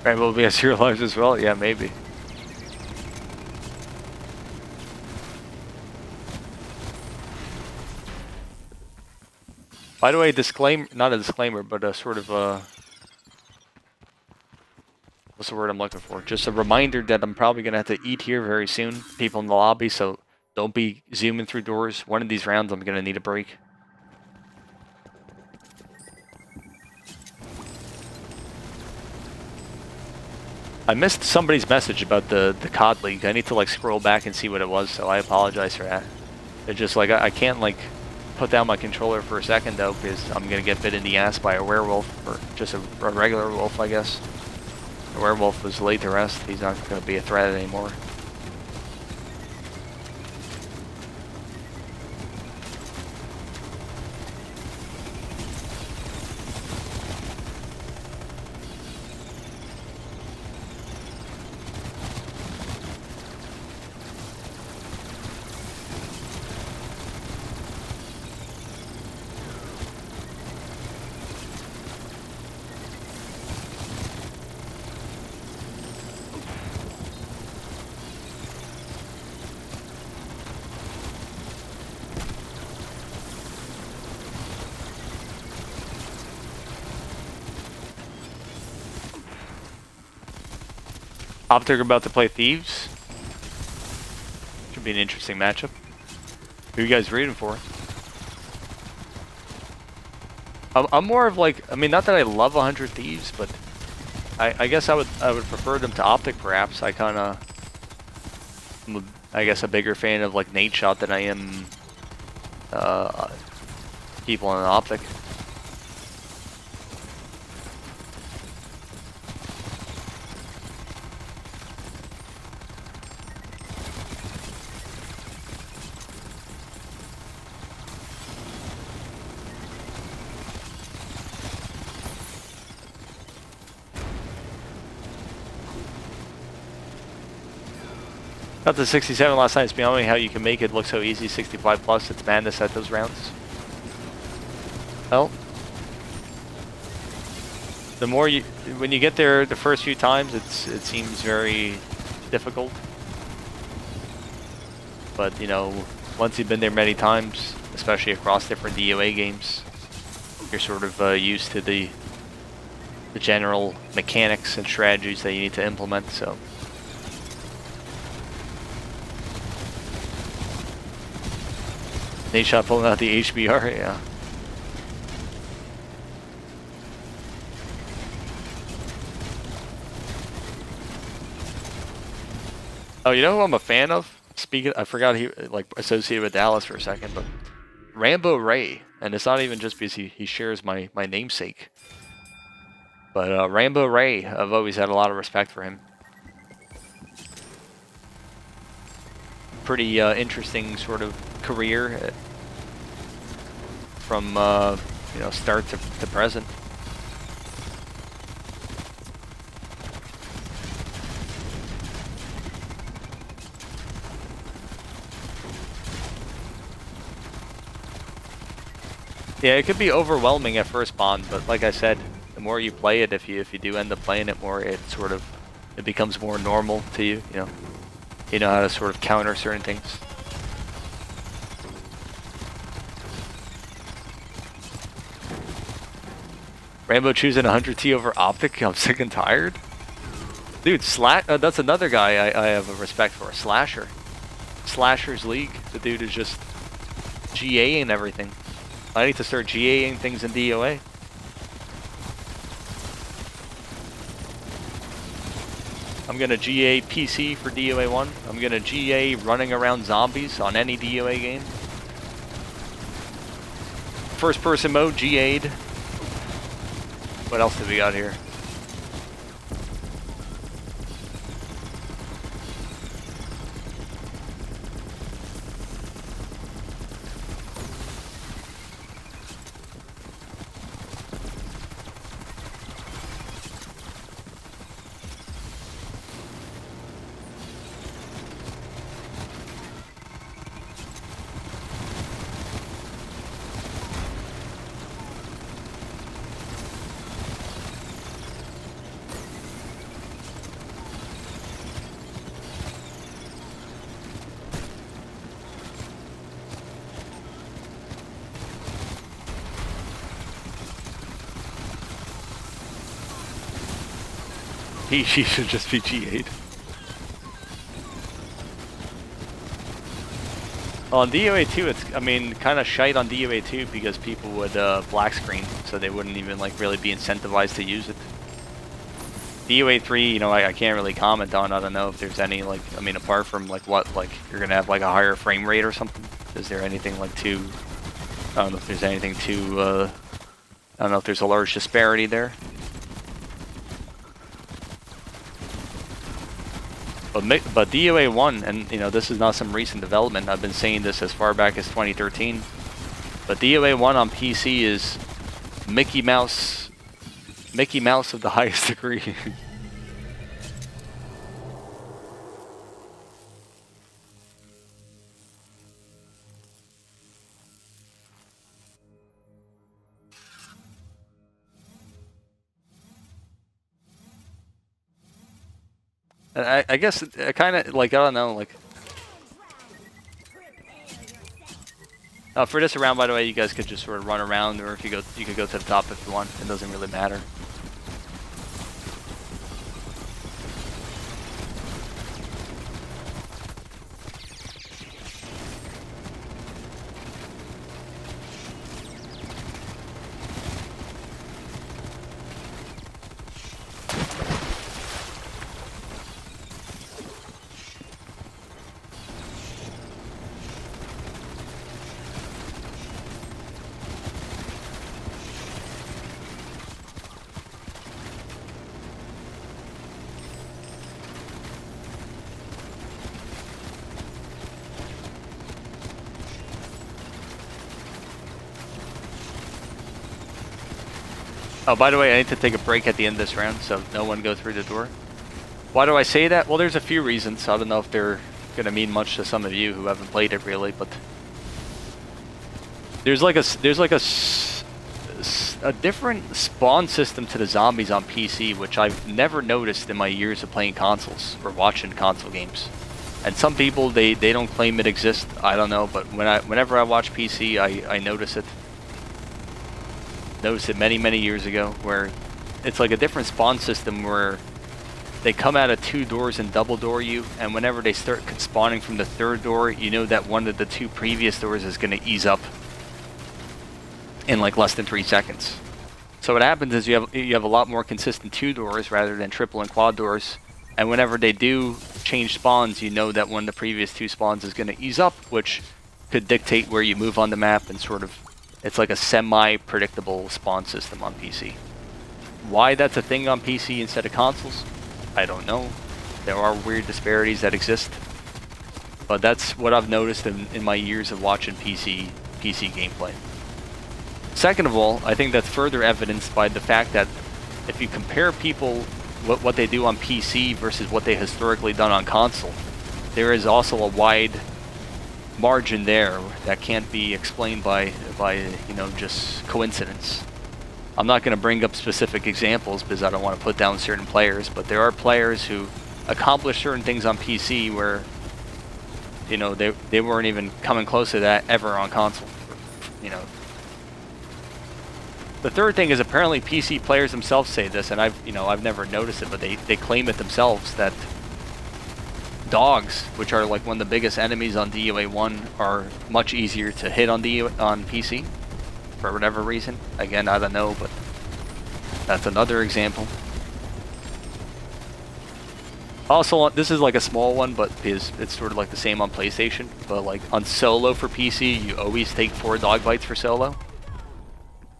Rainbow will be at 0 lives as well. Yeah, maybe. By the way, disclaimer, not a disclaimer, but a sort of what's the word I'm looking for? Just a reminder that I'm probably going to have to eat here very soon. People in the lobby, so don't be zooming through doors. One of these rounds, I'm going to need a break. I missed somebody's message about the COD League. I need to like scroll back and see what it was, so I apologize for that. It's just like I can't like put down my controller for a second though, because I'm gonna get bit in the ass by a werewolf, or just a regular wolf, I guess. The werewolf was laid to rest. He's not gonna be a threat anymore. Optic about to play Thieves. Should be an interesting matchup. Who are you guys rooting for? I'm more of like, I mean, not that I love 100 Thieves, but I guess I would prefer them to Optic perhaps. I kind of, I guess, a bigger fan of like Nate Shot than I am people in Optic. Got the 67 last night. It's beyond me how you can make it look so easy. 65 plus. It's madness at those rounds. Well, the more you, when you get there the first few times, it seems very difficult. But you know, once you've been there many times, especially across different DOA games, you're sort of used to the general mechanics and strategies that you need to implement. So. Nate Shot pulling out the HBR, yeah. Oh, you know who I'm a fan of? Speaking, I forgot he like associated with Dallas for a second, but Rambo Ray, and it's not even just because he shares my namesake. But Rambo Ray, I've always had a lot of respect for him. Pretty interesting sort of career from you know, start to present. Yeah, it could be overwhelming at first, Bond, but like I said, the more you play it, if you do end up playing it more, it sort of becomes more normal to you. You know how to sort of counter certain things. Rambo choosing 100T over Optic. I'm sick and tired. Dude, that's another guy I have a respect for. Slasher. Slasher's League. The dude is just GAing everything. I need to start GAing things in DOA. I'm gonna GA PC for DOA 1. I'm gonna GA running around zombies on any DOA game. First person mode, GA'd. What else do we got here? He should just be G8. On DOA2, it's, I mean, kind of shite on DOA2 because people would black screen, so they wouldn't even like really be incentivized to use it. DOA3, you know, I can't really comment on. I don't know if there's any, like, I mean, apart from like what, like you're gonna have like a higher frame rate or something. Is there anything like too? I don't know if there's anything too. I don't know if there's a large disparity there. But DOA1, and you know, this is not some recent development. I've been saying this as far back as 2013. But DOA1 on PC is Mickey Mouse of the highest degree. I guess I kind of like, I don't know, like. For this round, by the way, you guys could just sort of run around, or if you could go to the top if you want. It doesn't really matter. Oh, by the way, I need to take a break at the end of this round, so no one go through the door. Why do I say that? Well, there's a few reasons. I don't know if they're going to mean much to some of you who haven't played it really, but there's like a different spawn system to the zombies on PC, which I've never noticed in my years of playing consoles or watching console games. And some people, they don't claim it exists. I don't know, but whenever I watch PC, I notice it. Noticed it many years ago, where it's like a different spawn system where they come out of 2 doors and double door you, and whenever they start spawning from the 3rd door, you know that one of the 2 previous doors is going to ease up in like less than 3 seconds. So what happens is you have a lot more consistent 2 doors rather than triple and quad doors, and whenever they do change spawns, you know that one of the previous 2 spawns is going to ease up, which could dictate where you move on the map, and sort of it's like a semi-predictable spawn system on PC. Why that's a thing on PC instead of consoles, I don't know. There are weird disparities that exist. But that's what I've noticed in my years of watching PC gameplay. Second of all, I think that's further evidenced by the fact that if you compare people, what they do on PC versus what they historically done on console, there is also a wide margin there that can't be explained by you know, just coincidence. I'm not going to bring up specific examples because I don't want to put down certain players, but there are players who accomplish certain things on PC where, you know, they weren't even coming close to that ever on console. You know. The third thing is apparently PC players themselves say this, and I've never noticed it, but they claim it themselves that dogs, which are like one of the biggest enemies on DOA1, are much easier to hit on PC for whatever reason. Again, I don't know, but that's another example. Also, this is like a small one, but it's sort of like the same on PlayStation. But like on solo for PC, you always take 4 dog bites for solo.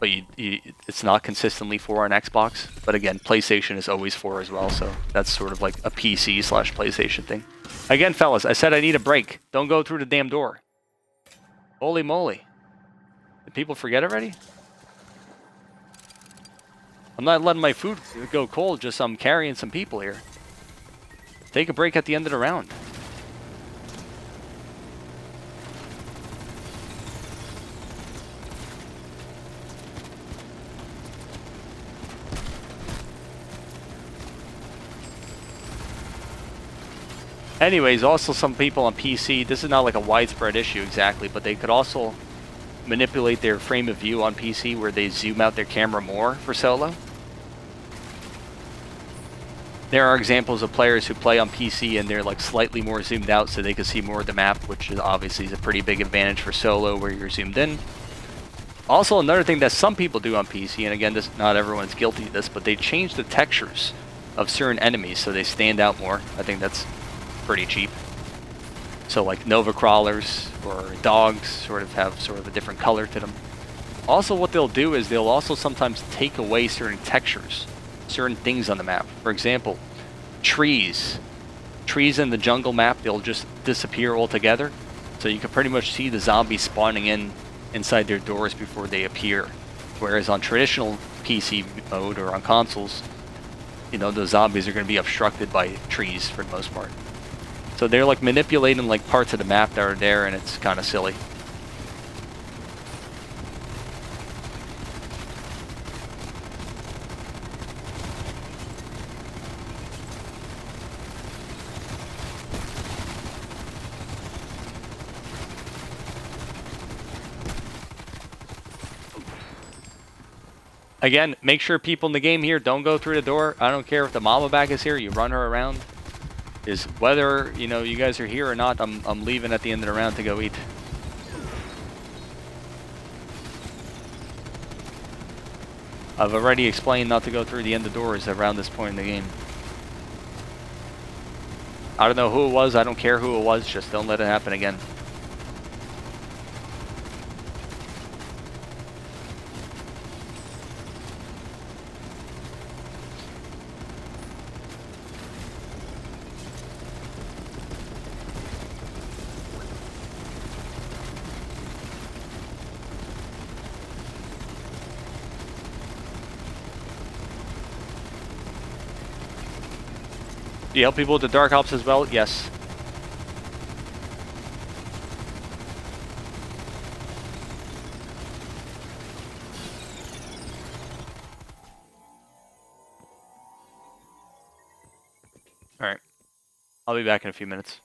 But it's not consistently 4 on Xbox. But again, PlayStation is always 4 as well, so that's sort of like a PC/PlayStation thing. Again, fellas, I said I need a break. Don't go through the damn door. Holy moly. Did people forget already? I'm not letting my food go cold, just I'm carrying some people here. Take a break at the end of the round. Anyways, also some people on PC, this is not like a widespread issue exactly, but they could also manipulate their frame of view on PC where they zoom out their camera more for solo. There are examples of players who play on PC and they're like slightly more zoomed out so they can see more of the map, which is obviously a pretty big advantage for solo where you're zoomed in. Also, another thing that some people do on PC, and again, not everyone's guilty of this, but they change the textures of certain enemies so they stand out more. I think that's pretty cheap. So like Nova crawlers or dogs sort of have sort of a different color to them. Also, what they'll do is they'll also sometimes take away certain textures, certain things on the map. For example, trees. Trees in the jungle map, they'll just disappear altogether. So you can pretty much see the zombies spawning inside their doors before they appear. Whereas on traditional PC mode or on consoles, you know, the zombies are going to be obstructed by trees for the most part. So they're like manipulating like parts of the map that are there, and it's kind of silly. Again, make sure people in the game here don't go through the door. I don't care if the mama back is here, you run her around. Is whether, you know, you guys are here or not, I'm leaving at the end of the round to go eat. I've already explained not to go through the end of doors around this point in the game. I don't know who it was, I don't care who it was, just don't let it happen again. Do you help people with the dark ops as well? Yes. Alright. I'll be back in a few minutes.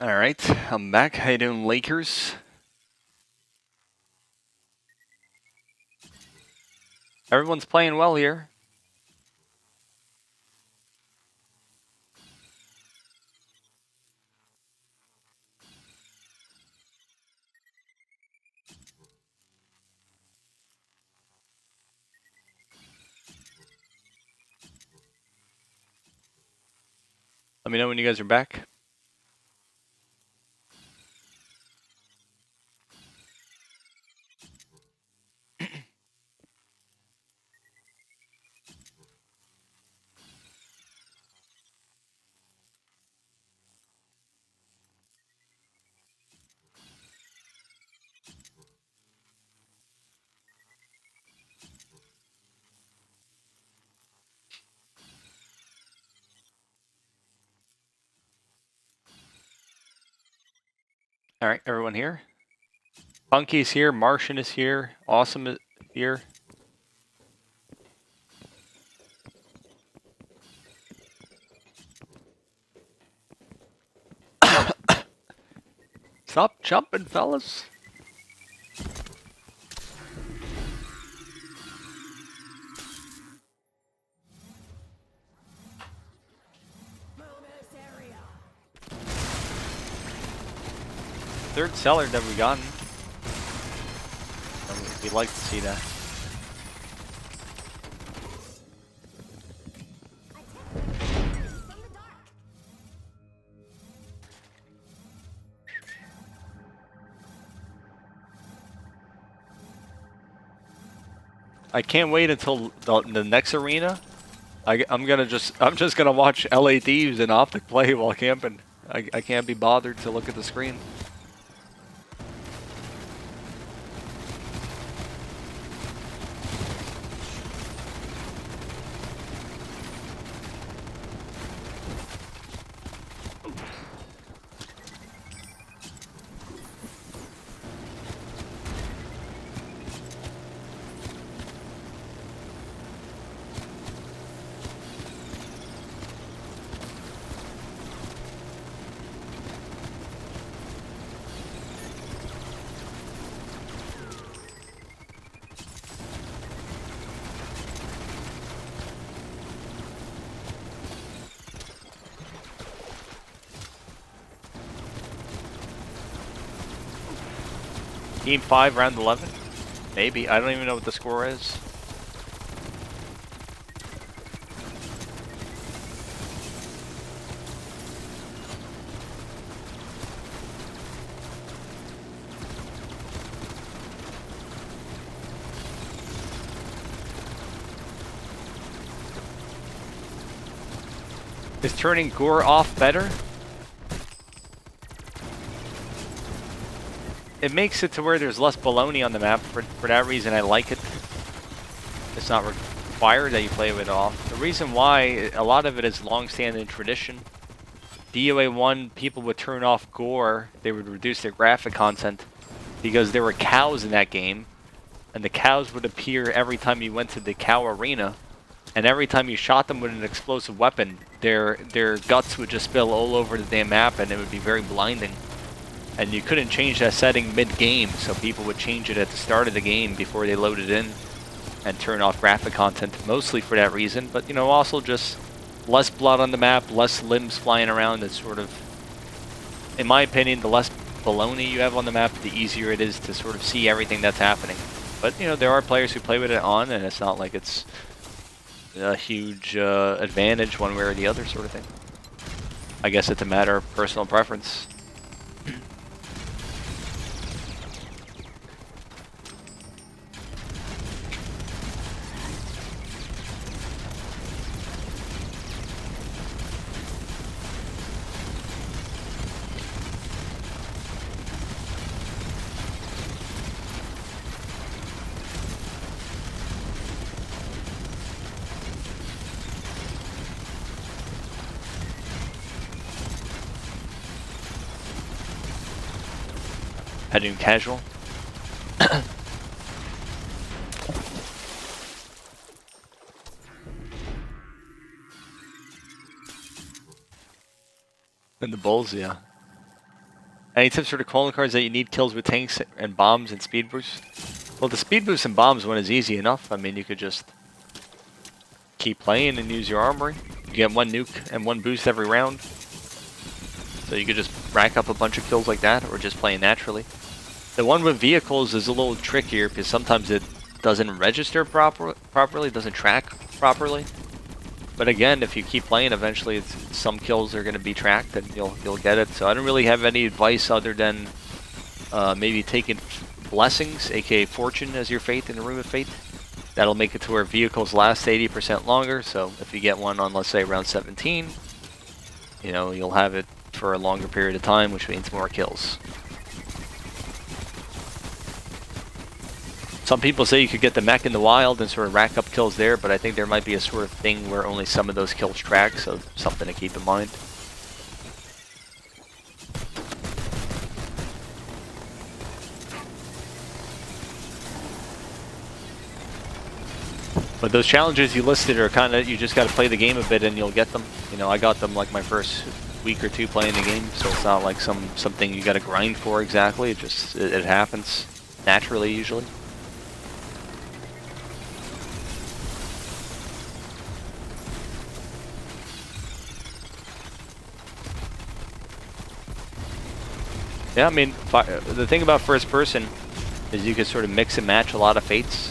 All right, I'm back. How you doing, Lakers? Everyone's playing well here. Let me know when you guys are back. All right, everyone here. Funky's here. Martian is here. Awesome is here. Stop jumping, fellas. Third seller that we gotten. We'd like to see that. I can't wait until the next arena. I'm just gonna watch LA Thieves and Optic play while camping. I can't be bothered to look at the screen. Game 5, round 11? Maybe. I don't even know what the score is. Is turning Gore off better? It makes it to where there's less baloney on the map. For that reason, I like it. It's not required that you play it off. The reason why, a lot of it is long-standing tradition. DOA1, people would turn off Gore. They would reduce their graphic content because there were cows in that game, and the cows would appear every time you went to the cow arena, and every time you shot them with an explosive weapon, their guts would just spill all over the damn map, and it would be very blinding. And you couldn't change that setting mid-game, so people would change it at the start of the game before they loaded in and turn off graphic content, mostly for that reason. But, you know, also just less blood on the map, less limbs flying around. It's sort of, in my opinion, the less baloney you have on the map, the easier it is to sort of see everything that's happening. But, you know, there are players who play with it on, and it's not like it's a huge advantage one way or the other sort of thing. I guess it's a matter of personal preference. Heading casual. And the Bulls, yeah. Any tips for the calling cards that you need kills with tanks and bombs and speed boosts? Well, the speed boost and bombs one is easy enough. I mean, you could just keep playing and use your armory. You get 1 nuke and 1 boost every round. So you could just rack up a bunch of kills like that, or just play naturally. The one with vehicles is a little trickier because sometimes it doesn't register properly, doesn't track properly. But again, if you keep playing, eventually some kills are going to be tracked and you'll get it. So I don't really have any advice other than maybe taking blessings, aka fortune, as your fate in the Room of Fate. That'll make it to where vehicles last 80% longer. So if you get one on, let's say, round 17, you know, you'll have it for a longer period of time, which means more kills. Some people say you could get the mech in the wild and sort of rack up kills there, but I think there might be a sort of thing where only some of those kills track, so something to keep in mind. But those challenges you listed are kind of, you just got to play the game a bit and you'll get them. You know, I got them like my first week or two playing the game, so it's not like something you got to grind for exactly. It just, it happens naturally usually. Yeah, I mean, the thing about first person is you can sort of mix and match a lot of fates,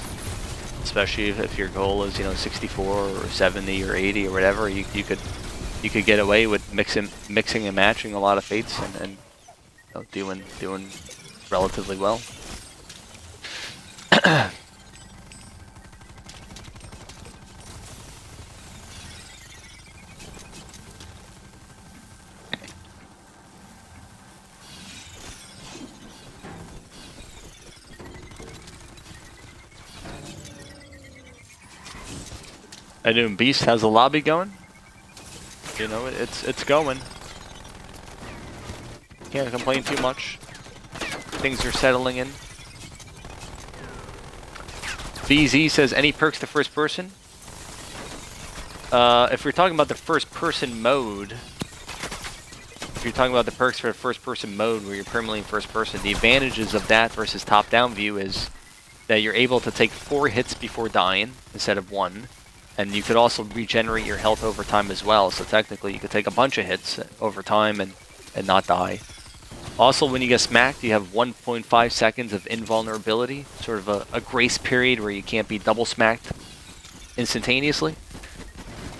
especially if your goal is, you know, 64 or 70 or 80 or whatever. You could get away with mixing and matching a lot of fates and you know, doing relatively well. And then Beast has a lobby going. You know, it's going. Can't complain too much. Things are settling in. BZ says, any perks to first person? If we're talking about the first person mode, if you're talking about the perks for the first person mode where you're permanently in first person, the advantages of that versus top down view is that you're able to take 4 hits before dying instead of 1. And you could also regenerate your health over time as well. So technically you could take a bunch of hits over time and not die. Also, when you get smacked, you have 1.5 seconds of invulnerability. Sort of a grace period where you can't be double smacked instantaneously.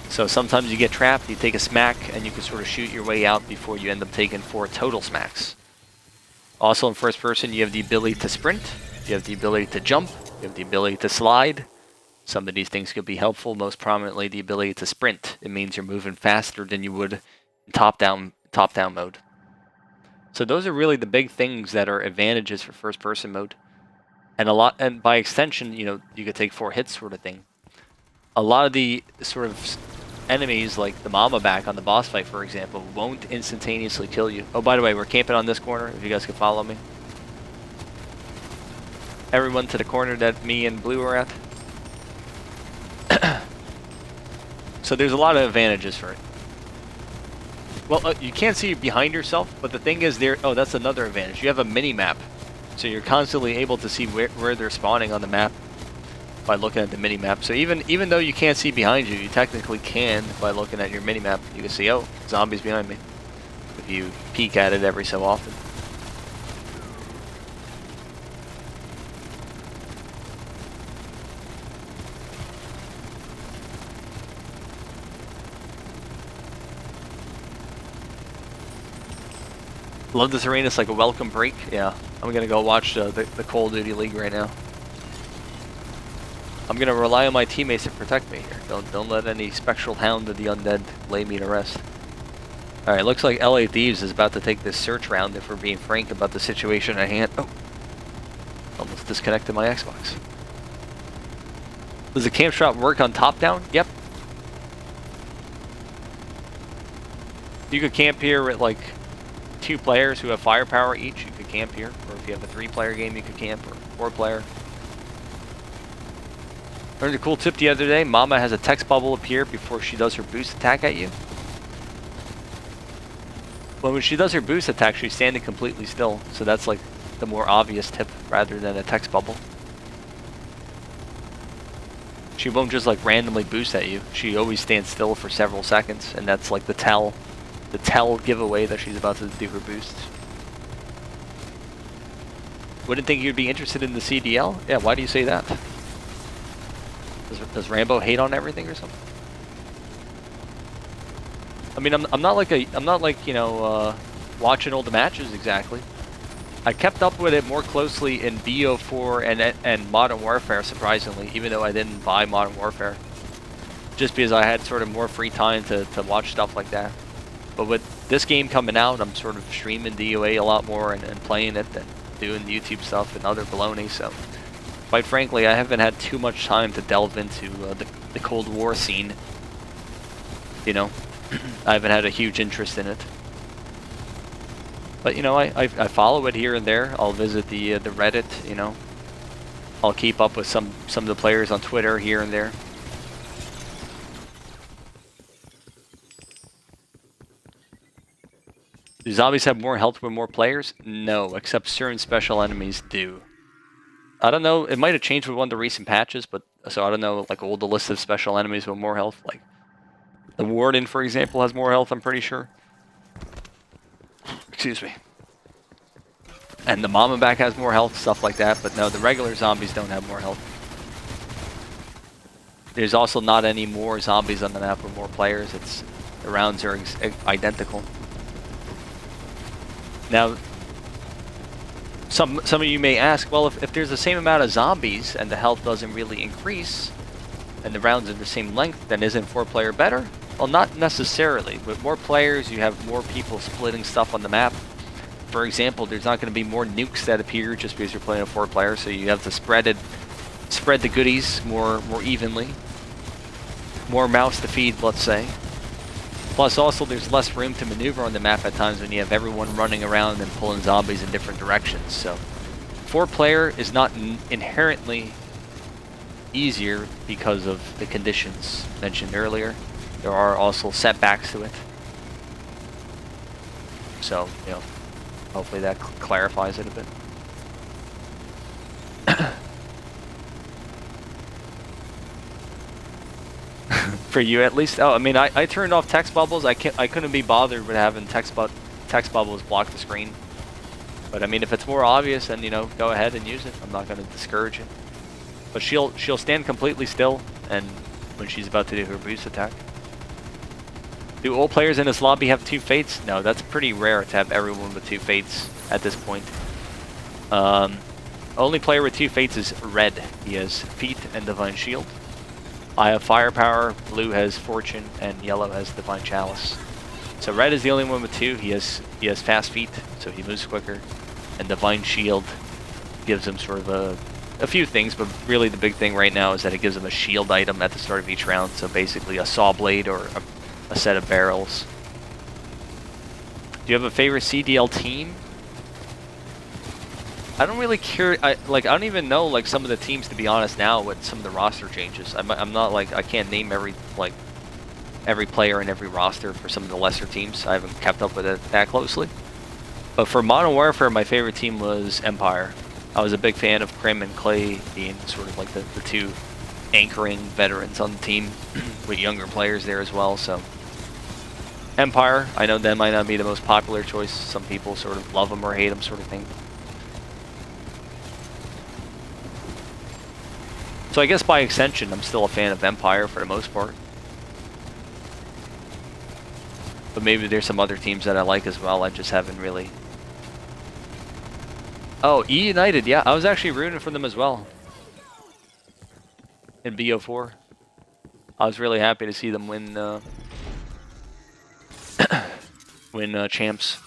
So sometimes you get trapped, you take a smack, and you can sort of shoot your way out before you end up taking 4 total smacks. Also in first person, you have the ability to sprint. You have the ability to jump. You have the ability to slide. Some of these things could be helpful, most prominently the ability to sprint. It means you're moving faster than you would in top-down mode. So those are really the big things that are advantages for first-person mode. And by extension, you know, you could take 4 hits sort of thing. A lot of the sort of enemies, like the Mama back on the boss fight, for example, won't instantaneously kill you. Oh, by the way, we're camping on this corner, if you guys can follow me. Everyone to the corner that me and Blue are at. So there's a lot of advantages for it. Well, you can't see behind yourself, but the thing is there... Oh, that's another advantage. You have a mini-map. So you're constantly able to see where they're spawning on the map by looking at the mini-map. So even though you can't see behind you, you technically can by looking at your mini-map. You can see, oh, zombies behind me. If you peek at it every so often. Love this arena. It's like a welcome break. Yeah, I'm gonna go watch the Call of Duty League right now. I'm gonna rely on my teammates to protect me here. Don't let any spectral hound of the undead lay me to rest. All right, looks like LA Thieves is about to take this search round. If we're being frank about the situation at hand. Oh, almost disconnected my Xbox. Does the camp shot work on top down? Yep. You could camp here with like 2 players who have firepower each. You could camp here, or if you have a 3-player game, you could camp, or 4-player. Learned a cool tip the other day. Mama has a text bubble appear before she does her boost attack at you. when she does her boost attack, she's standing completely still. So that's like the more obvious tip rather than a text bubble. She won't just like randomly boost at you. She always stands still for several seconds, and that's like the tell giveaway that she's about to do her boost. Wouldn't think you'd be interested in the CDL? Yeah, why do you say that? Does Rambo hate on everything or something? I mean, I'm not like you know watching all the matches exactly. I kept up with it more closely in DO4 and Modern Warfare, surprisingly, even though I didn't buy Modern Warfare, just because I had sort of more free time to watch stuff like that. But with this game coming out, I'm sort of streaming DOA a lot more and playing it and doing YouTube stuff and other baloney. So, quite frankly, I haven't had too much time to delve into the Cold War scene. You know, I haven't had a huge interest in it. But you know, I follow it here and there. I'll visit the Reddit. You know, I'll keep up with some of the players on Twitter here and there. Do zombies have more health with more players? No, except certain special enemies do. I don't know. It might have changed with one of the recent patches, but so I don't know. Like all the list of special enemies with more health, like the Warden, for example, has more health. I'm pretty sure. Excuse me. And the Mama Back has more health, stuff like that. But no, the regular zombies don't have more health. There's also not any more zombies on the map with more players. It's the rounds are identical. Now, some of you may ask, well, if there's the same amount of zombies and the health doesn't really increase, and the rounds are the same length, then isn't 4-player better? Well, not necessarily. With more players, you have more people splitting stuff on the map. For example, there's not going to be more nukes that appear just because you're playing a 4-player, so you have to spread the goodies more evenly. More mouths to feed, let's say. Plus, also, there's less room to maneuver on the map at times when you have everyone running around and pulling zombies in different directions. So, 4-player is not inherently easier because of the conditions mentioned earlier. There are also setbacks to it. So, you know, hopefully that clarifies it a bit. For you at least? Oh, I mean, I turned off text bubbles. I couldn't be bothered with having text bubbles block the screen. But I mean, if it's more obvious, then you know, go ahead and use it. I'm not going to discourage it. But she'll stand completely still, and when she's about to do her boost attack. Do all players in this lobby have 2 fates? No, that's pretty rare to have everyone with 2 fates at this point. Only player with 2 fates is Red. He has Feet and Divine Shield. I have Firepower, Blue has Fortune, and Yellow has Divine Chalice. So Red is the only one with 2. He has Fast Feet, so he moves quicker. And Divine Shield gives him sort of a few things, but really the big thing right now is that it gives him a shield item at the start of each round. So basically a saw blade or a set of barrels. Do you have a favorite CDL team? I don't really care. I don't even know like some of the teams, to be honest, now with some of the roster changes. I'm not like, I can't name every player in every roster for some of the lesser teams. I haven't kept up with it that closely. But for Modern Warfare, my favorite team was Empire. I was a big fan of Krim and Clay being sort of like the 2 anchoring veterans on the team with younger players there as well. So Empire, I know that might not be the most popular choice. Some people sort of love them or hate them sort of thing. So I guess by extension, I'm still a fan of Empire for the most part. But maybe there's some other teams that I like as well. I just haven't really. Oh, E United, yeah, I was actually rooting for them as well. In BO4. I was really happy to see them win win champs.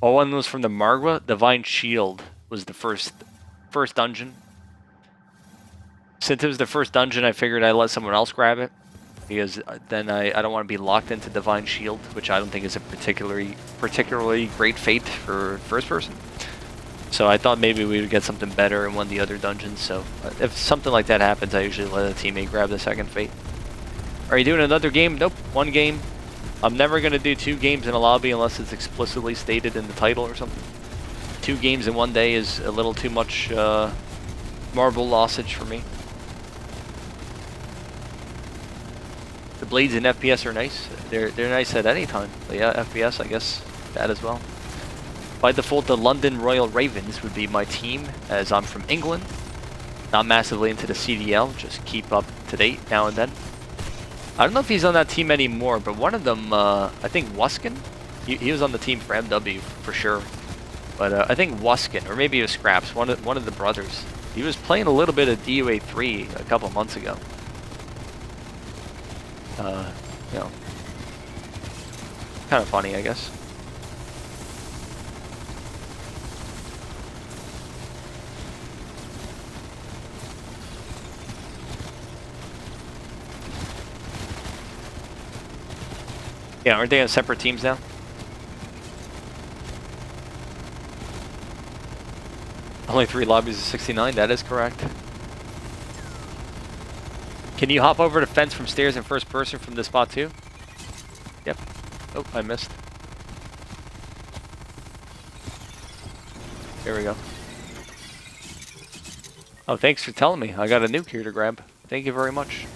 Oh, one was from the Margwa. Divine Shield was the first dungeon. Since it was the first dungeon, I figured I'd let someone else grab it. Because then I don't want to be locked into Divine Shield, which I don't think is a particularly great fate for first person. So I thought maybe we would get something better in one of the other dungeons. So if something like that happens, I usually let a teammate grab the second fate. Are you doing another game? Nope, one game. I'm never going to do 2 games in a lobby unless it's explicitly stated in the title or something. 2 games in one day is a little too much marble lossage for me. The blades in FPS are nice. They're nice at any time. But yeah, FPS, I guess that as well. By default, the London Royal Ravens would be my team, as I'm from England. Not massively into the CDL, just keep up to date now and then. I don't know if he's on that team anymore, but one of them, I think Wuskin? He was on the team for MW, for sure. But I think Wuskin, or maybe it was Scraps, one of the brothers. He was playing a little bit of DOA3 a couple months ago. You know, kind of funny, I guess. Yeah, aren't they on separate teams now? Only 3 lobbies of 69, that is correct. Can you hop over the fence from stairs in first person from this spot too? Yep. Oh, I missed. Here we go. Oh, thanks for telling me. I got a nuke here to grab. Thank you very much.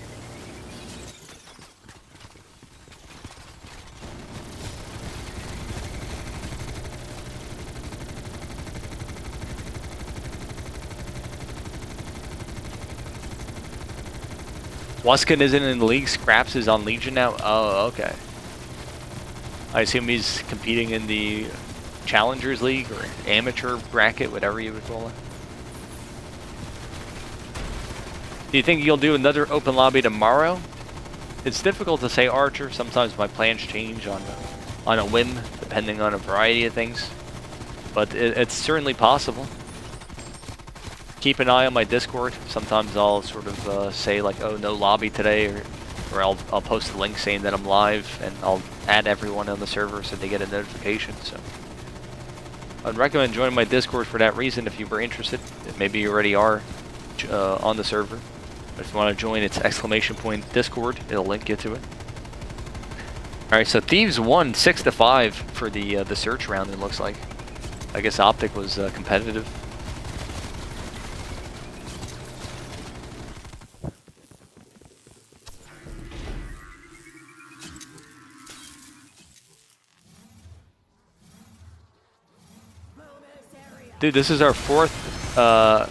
Wuskin isn't in the league. Scraps is on Legion now. Oh, okay. I assume he's competing in the Challengers League or amateur bracket, whatever you would call it. Do you think you'll do another open lobby tomorrow? It's difficult to say, Archer. Sometimes my plans change on a whim, depending on a variety of things. But it's certainly possible. Keep an eye on my Discord. Sometimes I'll sort of say like, oh, no lobby today, or I'll post a link saying that I'm live, and I'll add everyone on the server so they get a notification. So I'd recommend joining my Discord for that reason if you were interested. Maybe you already are on the server. But if you want to join, it's !Discord. It'll link you to it. All right, so Thieves won 6-5 for the search round. It looks like. I guess Optic was competitive. Dude, this is our 4th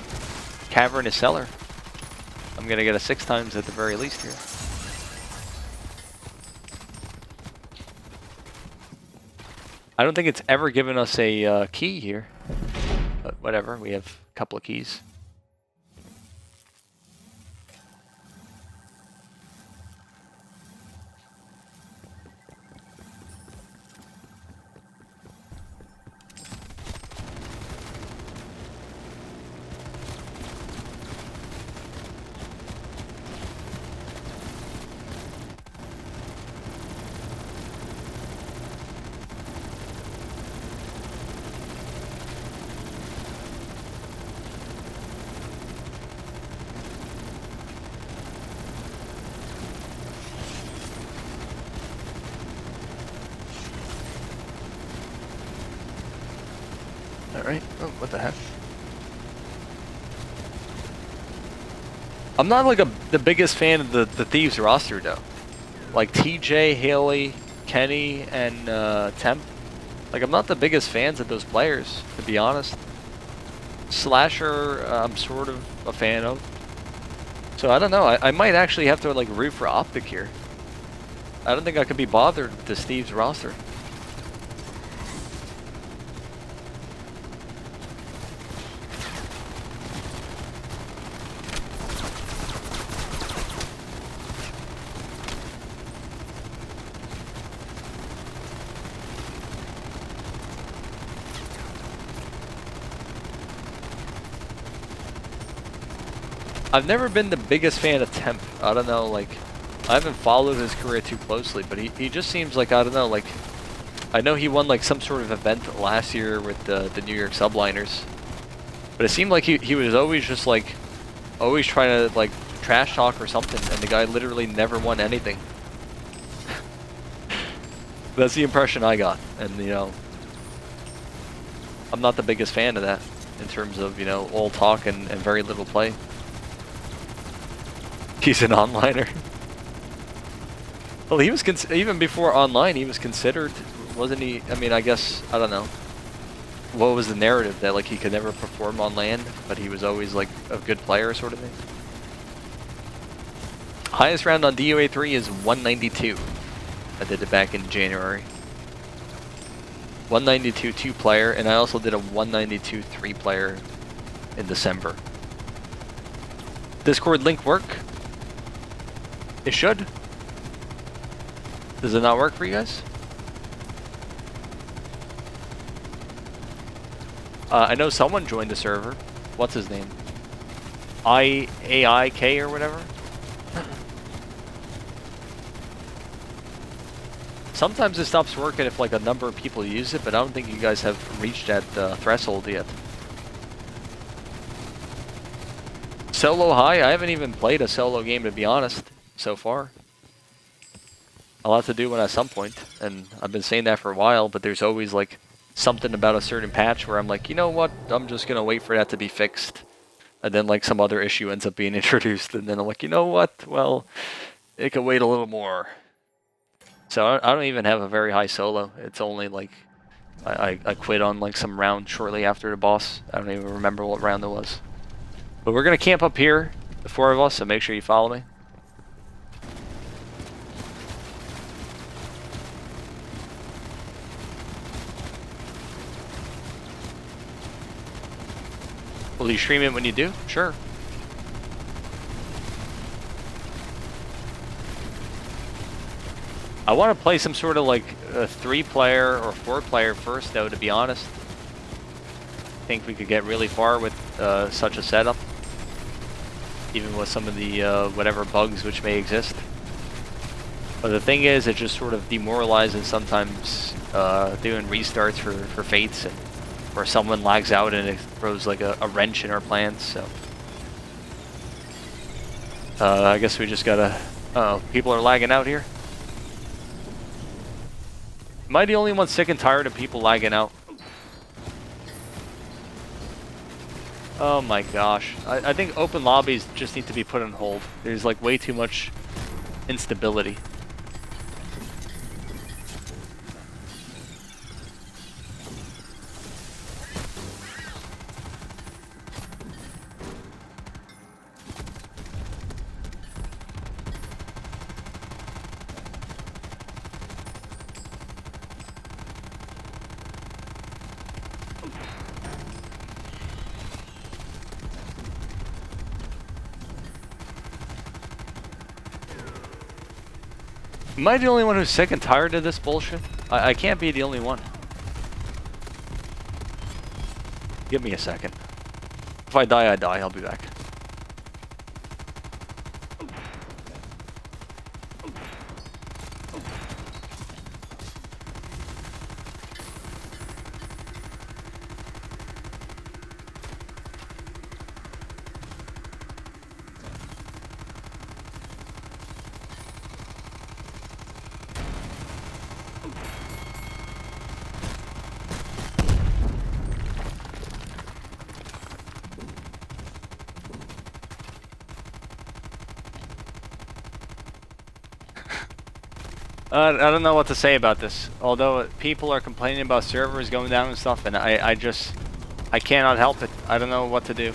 cavernous cellar. I'm gonna get a 6 times at the very least here. I don't think it's ever given us a key here, but whatever. We have a couple of keys. Alright. Oh, what the heck? I'm not like the biggest fan of the Thieves roster though. Like TJ, Haley, Kenny, and Temp. Like I'm not the biggest fans of those players, to be honest. Slasher, I'm sort of a fan of. So I don't know. I might actually have to like root for Optic here. I don't think I could be bothered with the Thieves roster. I've never been the biggest fan of Temp. I don't know, like, I haven't followed his career too closely, but he just seems like, I don't know, like, I know he won like some sort of event last year with the New York Subliners, but it seemed like he was always just like, always trying to like trash talk or something, and the guy literally never won anything. That's the impression I got, and you know, I'm not the biggest fan of that in terms of, you know, all talk and very little play. He's an onliner. Well, he was even before online, he was considered, wasn't he? I mean, I guess, I don't know. What was the narrative? That like he could never perform on land, but he was always like a good player sort of thing? Highest round on DOA3 is 192. I did it back in January. 192 2-player, and I also did a 192 3-player in December. Discord link work? It should. Does it not work for you guys? I know someone joined the server. What's his name? AIK or whatever? Sometimes it stops working if like a number of people use it, but I don't think you guys have reached that threshold yet. Solo high? I haven't even played a solo game, to be honest, so far. I'll have to do one at some point, and I've been saying that for a while, but there's always like something about a certain patch where I'm like, you know what, I'm just gonna wait for that to be fixed, and then like some other issue ends up being introduced, and then I'm like, you know what, well, it could wait a little more. So I don't even have a very high solo. It's only like I quit on like some round shortly after the boss. I don't even remember what round it was. But we're gonna camp up here, the 4 of us, so make sure you follow me. Will you stream it when you do? Sure. I want to play some sort of like a 3-player or 4-player first, though, to be honest. I think we could get really far with such a setup, even with some of the whatever bugs which may exist. But the thing is, it just sort of demoralizes sometimes doing restarts for Fates, and where someone lags out and it throws like a wrench in our plans. So I guess we just gotta. People are lagging out here. Am I the only one sick and tired of people lagging out? Oh my gosh. I think open lobbies just need to be put on hold. There's like way too much instability. Am I the only one who's sick and tired of this bullshit? I can't be the only one. Give me a second. If I die, I die. I'll be back. I don't know what to say about this. Although people are complaining about servers going down and stuff, and I cannot help it. I don't know what to do.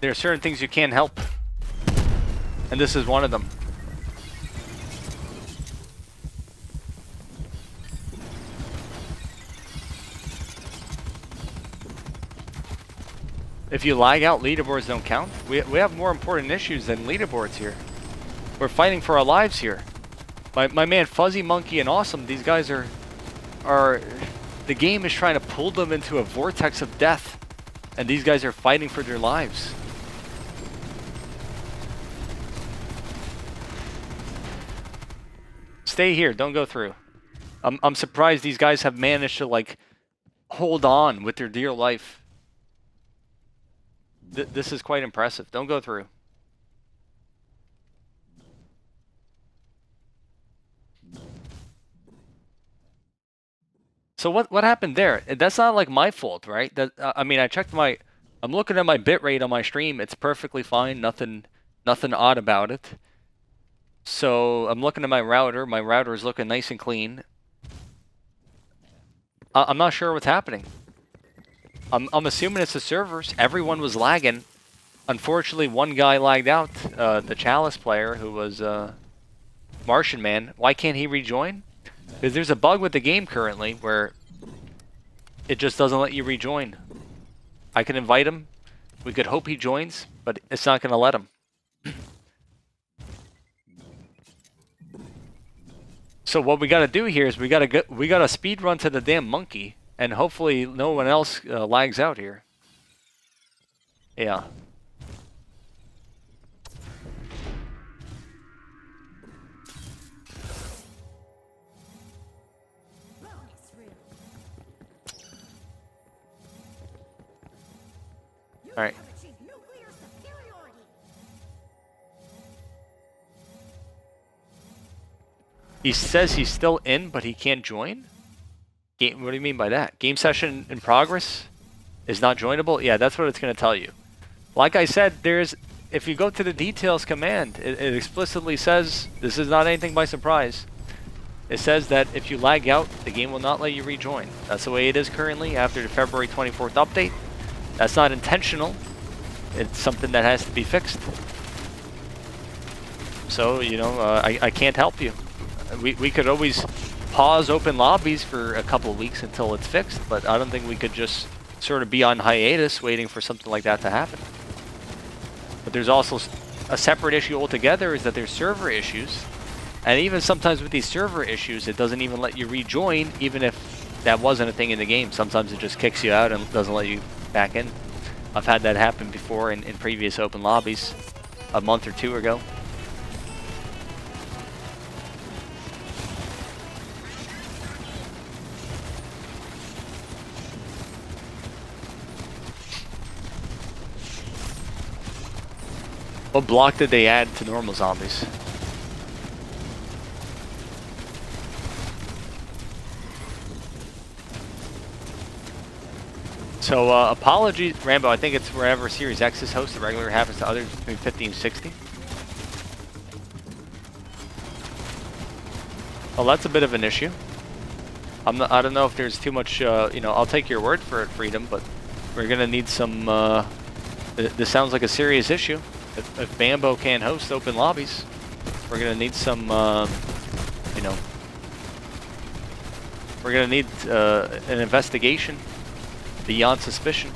There are certain things you can't help, and this is one of them. If you lag out, leaderboards don't count. We have more important issues than leaderboards here. We're fighting for our lives here. My man Fuzzy Monkey and Awesome, these guys are the game is trying to pull them into a vortex of death. And these guys are fighting for their lives. Stay here, don't go through. I'm surprised these guys have managed to like hold on with their dear life. This is quite impressive. Don't go through. So what happened there? That's not like my fault, right? That I mean, I checked my. I'm looking at my bitrate on my stream. It's perfectly fine. Nothing odd about it. So I'm looking at my router. My router is looking nice and clean. I'm not sure what's happening. I'm assuming it's the servers. Everyone was lagging. Unfortunately, one guy lagged out. The Chalice player, who was Martian Man. Why can't he rejoin? Because there's a bug with the game currently where it just doesn't let you rejoin. I can invite him. We could hope he joins, but it's not going to let him. So what we got to do here is we got to speed run to the damn monkey, and hopefully no one else lags out here. Yeah. All right. He says he's still in, but he can't join? Game, what do you mean by that? Game session in progress is not joinable? Yeah, that's what it's going to tell you. Like I said, if you go to the details command, it explicitly says, this is not anything by surprise. It says that if you lag out, the game will not let you rejoin. That's the way it is currently after the February 24th update. That's not intentional. It's something that has to be fixed. So, you know, I can't help you. We could always pause open lobbies for a couple of weeks until it's fixed, but I don't think we could just sort of be on hiatus waiting for something like that to happen. But there's also a separate issue altogether, is that there's server issues. And even sometimes with these server issues, it doesn't even let you rejoin, even if that wasn't a thing in the game. Sometimes it just kicks you out and doesn't let you back in. I've had that happen before in previous open lobbies a month or two ago. What block did they add to normal zombies? So, apologies, Rambo, I think it's wherever Series X is hosted, regular happens to others between 50 and 60. Well, that's a bit of an issue. I don't know if there's too much, you know, I'll take your word for it, Freedom, but we're gonna need some, this sounds like a serious issue. If Bambo can't host open lobbies, we're gonna need some, you know, we're gonna need an investigation beyond suspicion.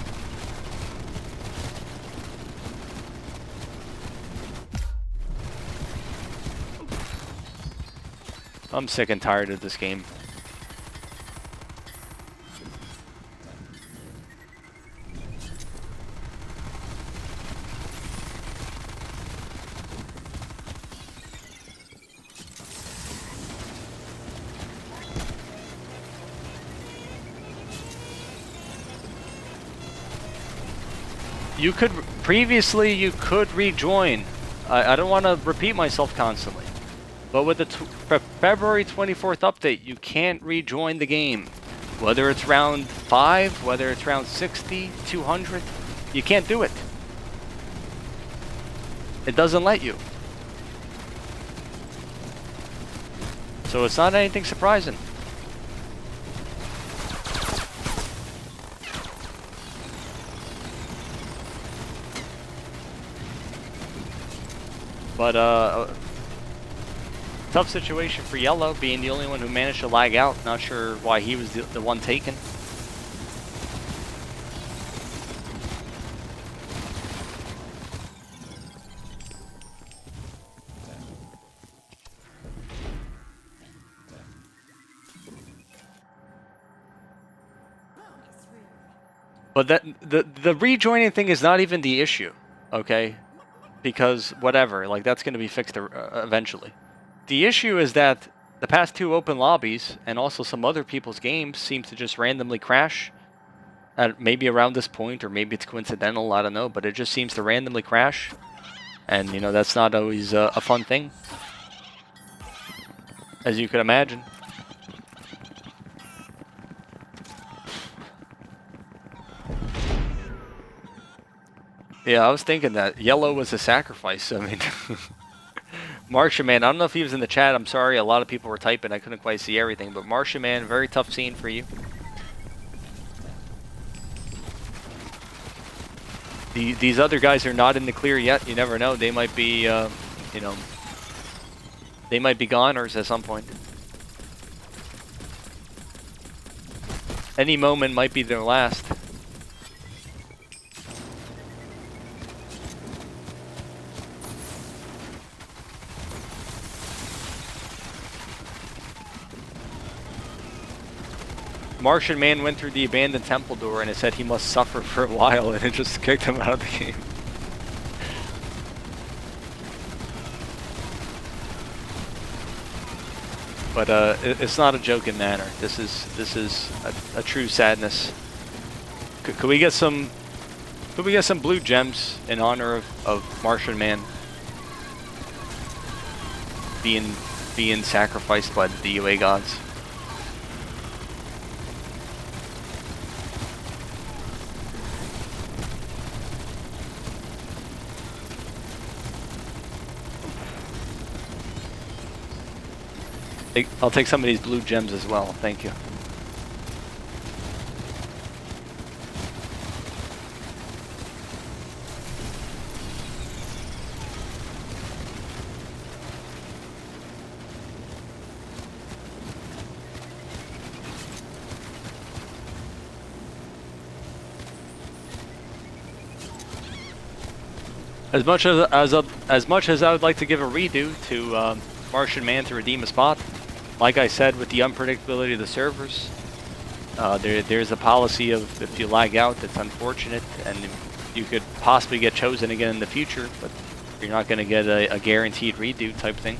I'm sick and tired of this game. You could, previously you could rejoin. I don't want to repeat myself constantly. But with the February 24th update, you can't rejoin the game. Whether it's round 5, whether it's round 60, 200, you can't do it. It doesn't let you. So it's not anything surprising. But, tough situation for Yellow, being the only one who managed to lag out. Not sure why he was the one taken. But the rejoining thing is not even the issue, okay? Because whatever, like that's going to be fixed eventually. The issue is that the past 2 open lobbies and also some other people's games seem to just randomly crash at maybe around this point, or maybe it's coincidental, I don't know, but it just seems to randomly crash. And, you know, that's not always a fun thing, as you could imagine. Yeah, I was thinking that yellow was a sacrifice. I mean, Martian Man, I don't know if he was in the chat. I'm sorry, a lot of people were typing. I couldn't quite see everything. But Martian Man, very tough scene for you. These other guys are not in the clear yet. You never know. They might be, you know, they might be goners at some point. Any moment might be their last. Martian Man went through the abandoned temple door and it said he must suffer for a while, and it just kicked him out of the game. But it's not a joking manner. This is a true sadness. Could we get some? Could we get some blue gems in honor of Martian Man being sacrificed by the DOA gods? I'll take some of these blue gems as well. Thank you. As much as I would like to give a redo to Martian Man to redeem a spot, like I said, with the unpredictability of the servers, there's a policy of if you lag out, it's unfortunate, and you could possibly get chosen again in the future, but you're not going to get a guaranteed redo type thing.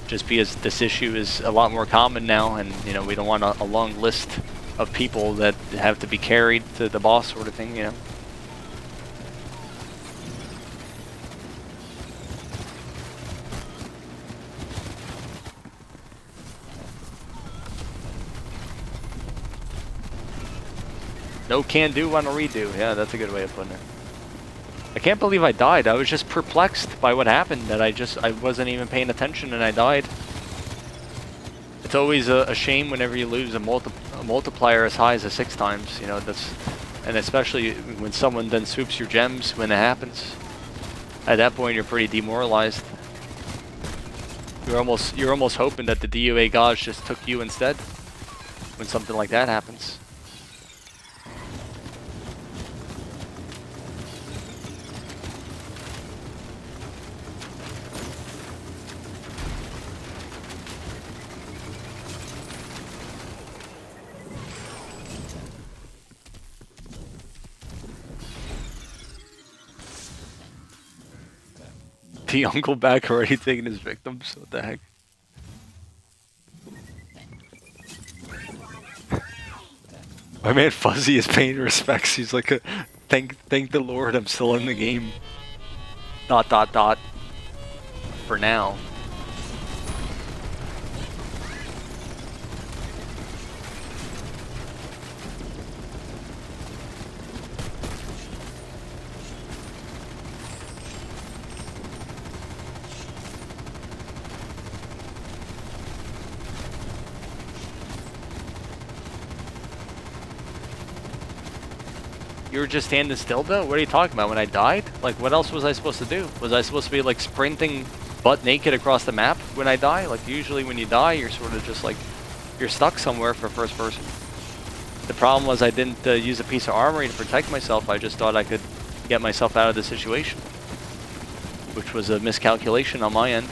Just because this issue is a lot more common now, and you know we don't want a long list of people that have to be carried to the boss sort of thing, you know. No can do on a redo. Yeah, that's a good way of putting it. I can't believe I died. I was just perplexed by what happened, that I wasn't even paying attention and I died. It's always a shame whenever you lose a multiplier as high as 6 times, you know, and especially when someone then swoops your gems when it happens. At that point you're pretty demoralized. You're almost hoping that the DOA gods just took you instead when something like that happens. The uncle back already taking his victims. What the heck? My man Fuzzy is paying respects. He's like, thank the Lord I'm still in the game. ... For now. You were just standing still though? What are you talking about? When I died? Like, what else was I supposed to do? Was I supposed to be like sprinting butt naked across the map when I die? Like, usually when you die, you're sort of just like, you're stuck somewhere for first person. The problem was I didn't use a piece of armory to protect myself. I just thought I could get myself out of the situation, which was a miscalculation on my end.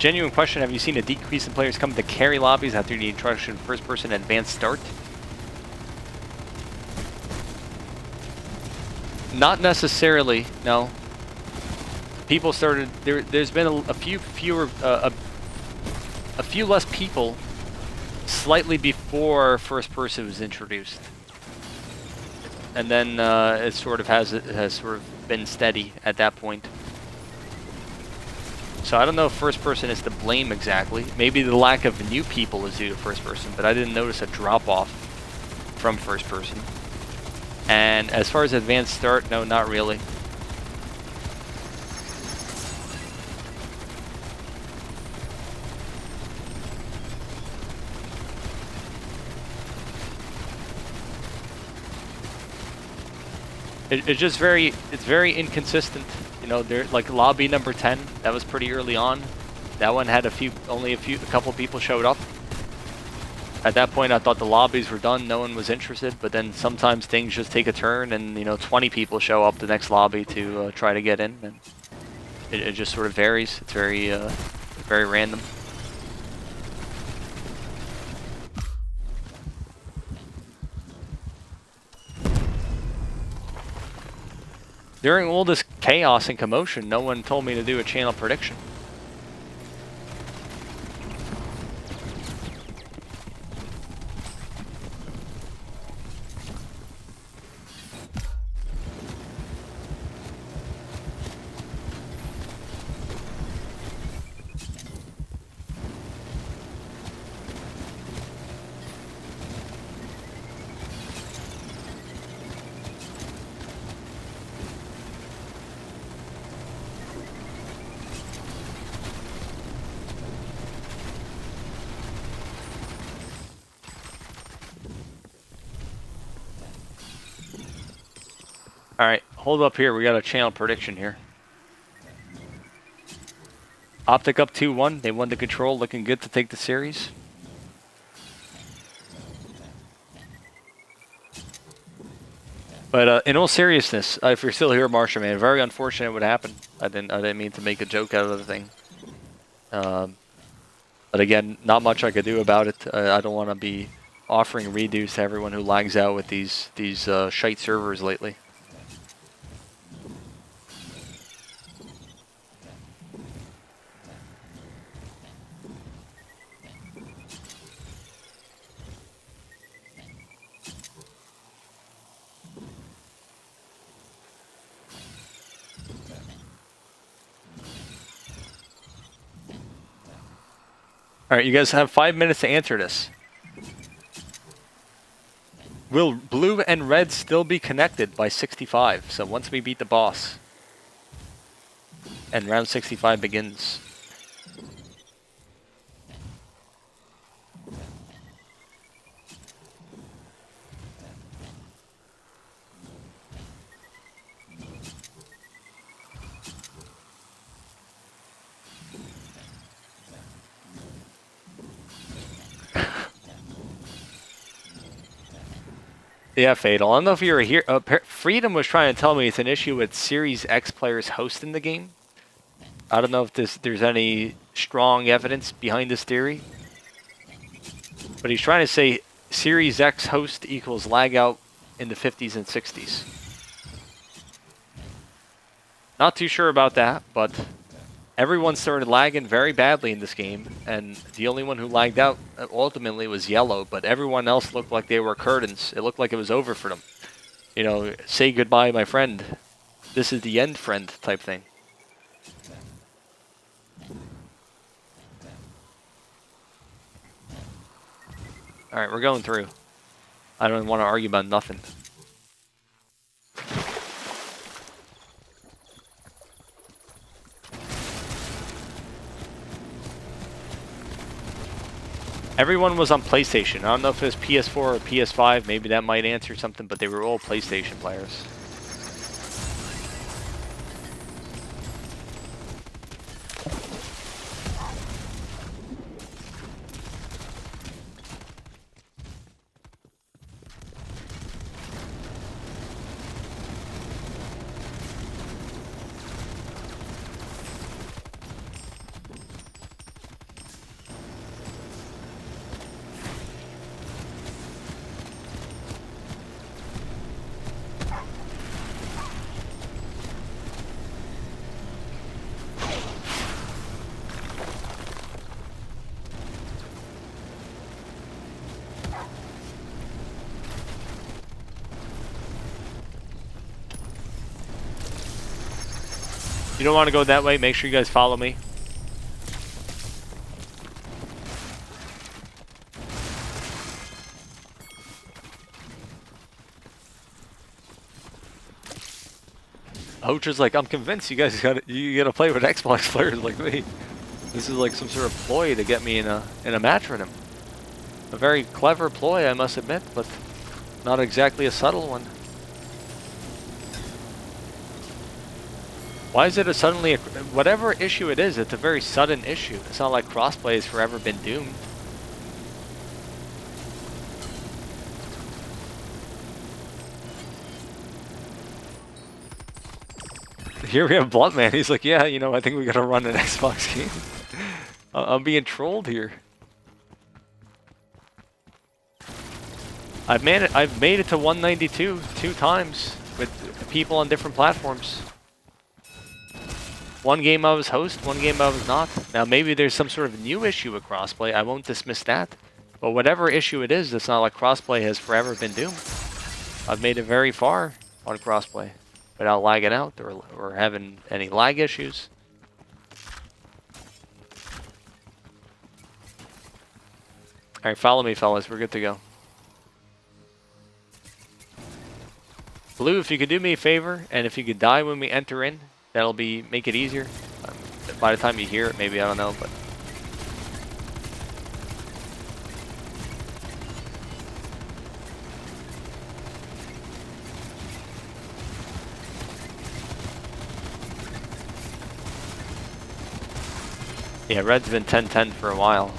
Genuine question, have you seen a decrease in players coming to carry lobbies after the introduction of first-person advanced start? Not necessarily, no. People started, there's been a few fewer, a few less people slightly before first-person was introduced. And then it has sort of been steady at that point. So I don't know if first person is to blame exactly. Maybe the lack of new people is due to first person, but I didn't notice a drop off from first person. And as far as advanced start, no, not really. It's just very inconsistent. You know, there like lobby number 10, that was pretty early on. That one had a couple people showed up. At that point, I thought the lobbies were done, no one was interested, but then sometimes things just take a turn and, you know, 20 people show up the next lobby to try to get in, and it just sort of varies. It's very random. During all this chaos and commotion, no one told me to do a channel prediction. Alright, hold up here. We got a channel prediction here. Optic up 2-1. They won the control. Looking good to take the series. But in all seriousness, if you're still here, Marsha, man, very unfortunate what happened. I didn't mean to make a joke out of the thing. But again, not much I could do about it. I don't want to be offering redos to everyone who lags out with these shite servers lately. Alright, you guys have 5 minutes to answer this. Will blue and red still be connected by 65? So once we beat the boss and round 65 begins. Yeah, Fatal. I don't know if you were here. Freedom was trying to tell me it's an issue with Series X players hosting the game. I don't know if there's any strong evidence behind this theory. But he's trying to say Series X host equals lag out in the 50s and 60s. Not too sure about that, but everyone started lagging very badly in this game, and the only one who lagged out ultimately was yellow, but everyone else looked like they were curtains. It looked like it was over for them. You know, say goodbye, my friend. This is the end, friend, type thing. Alright, we're going through. I don't want to argue about nothing. Everyone was on PlayStation. I don't know if it was PS4 or PS5. Maybe that might answer something, but they were all PlayStation players. you don't want to go that way, make sure you guys follow me. Hocher's like, I'm convinced you guys gotta play with Xbox players like me. This is like some sort of ploy to get me in a match with him. A very clever ploy, I must admit, but not exactly a subtle one. Why is it a suddenly whatever issue it is? It's a very sudden issue. It's not like crossplay has forever been doomed. Here we have Bluntman. He's like, yeah, you know, I think we gotta run an Xbox game. I'm being trolled here. I've made it to 192 2 times with people on different platforms. One game I was host, one game I was not. Now maybe there's some sort of new issue with crossplay. I won't dismiss that. But whatever issue it is, it's not like crossplay has forever been doomed. I've made it very far on crossplay without lagging out or having any lag issues. Alright, follow me, fellas. We're good to go. Blue, if you could do me a favor, and if you could die when we enter in, that'll make it easier. By the time you hear it, maybe, I don't know, but... Yeah, red's been 10-10 for a while.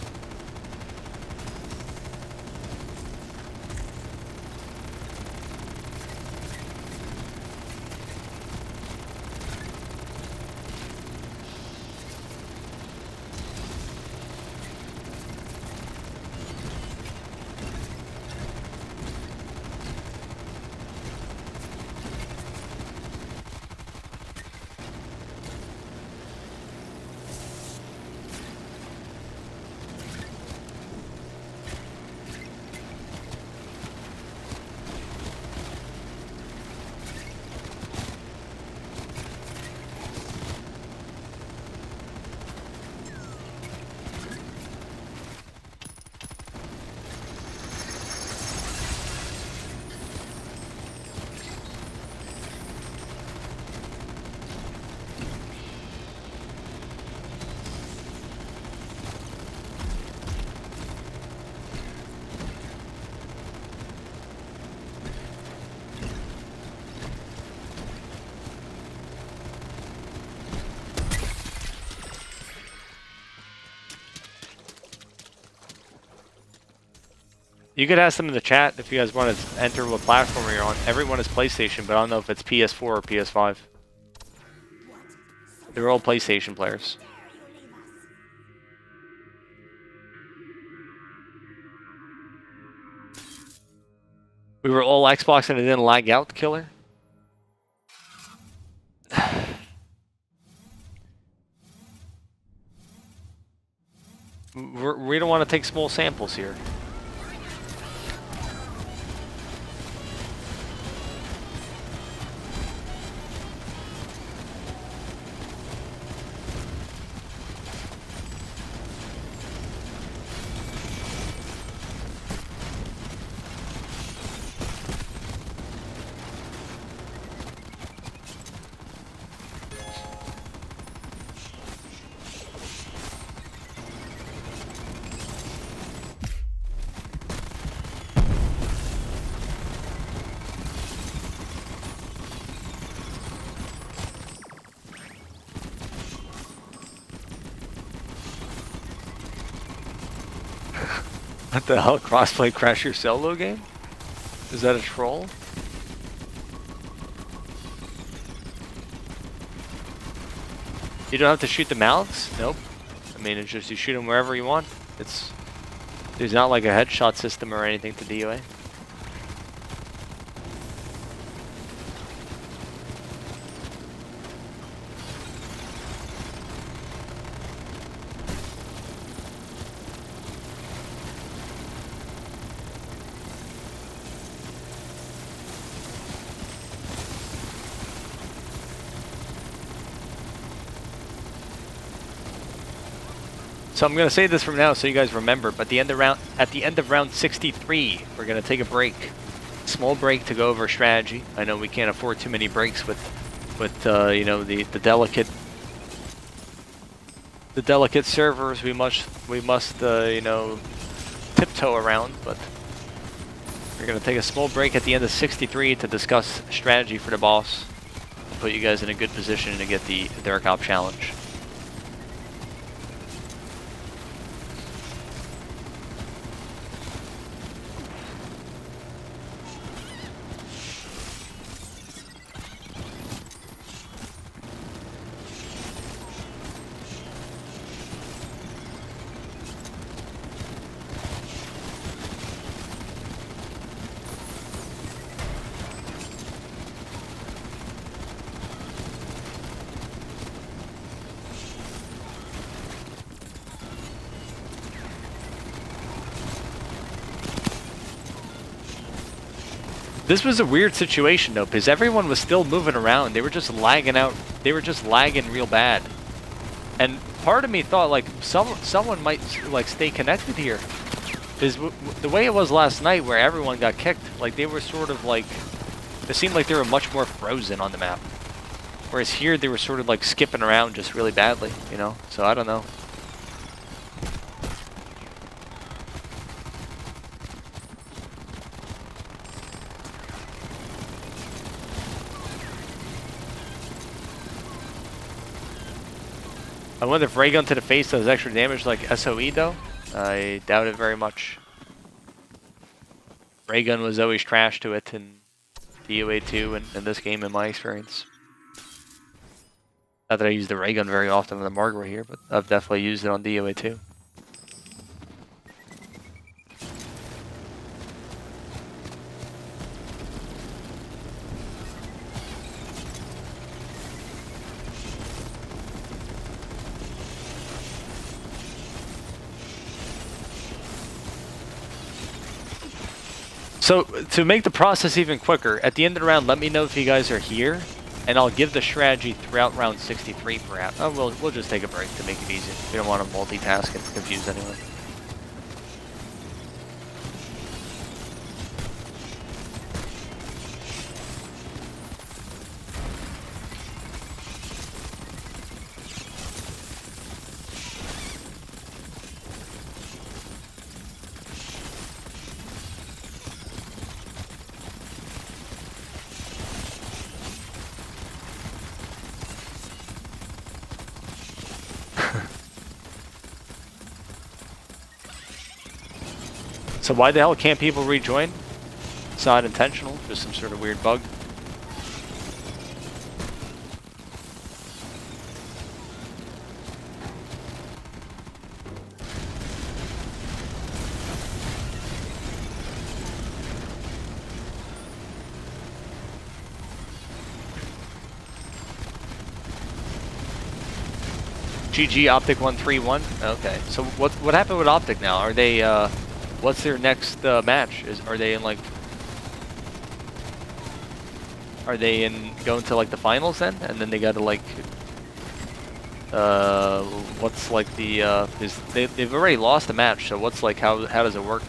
You could ask them in the chat if you guys want to enter what platform you're on. Everyone is PlayStation, but I don't know if it's PS4 or PS5. They're all PlayStation players. We were all Xbox and it didn't lag out, killer? We don't want to take small samples here. What the hell? Crossplay crash your solo game? Is that a troll? You don't have to shoot the mouths? Nope. I mean, it's just you shoot them wherever you want. There's not like a headshot system or anything to DOA. So I'm gonna say this from now, so you guys remember. But at the end of round 63, we're gonna take a break, small break to go over strategy. I know we can't afford too many breaks with you know, the delicate servers. We must you know, tiptoe around. But we're gonna take a small break at the end of 63 to discuss strategy for the boss, and put you guys in a good position to get the Dark Op challenge. This was a weird situation though, because everyone was still moving around. They were just lagging out. They were just lagging real bad. And part of me thought like someone might like stay connected here. Because the way it was last night, where everyone got kicked, like they were sort of like, it seemed like they were much more frozen on the map. Whereas here they were sort of like skipping around just really badly, you know. So I don't know. I wonder if ray gun to the face does extra damage like SOE though. I doubt it very much. Ray gun was always trash to it in DOA2 and in this game in my experience. Not that I use the ray gun very often on the Margaret here, but I've definitely used it on DOA2. So, to make the process even quicker, at the end of the round, let me know if you guys are here, and I'll give the strategy throughout round 63 perhaps. Oh, we'll just take a break to make it easy. We don't want to multitask and confuse anyone. So why the hell can't people rejoin? It's not intentional, just some sort of weird bug. GG Optic 131. Okay, so what happened with Optic now? Are they what's their next match? Are they in like? Are they in going to like the finals then? And then they got to like what's like the they've already lost a match. So what's like how does it work?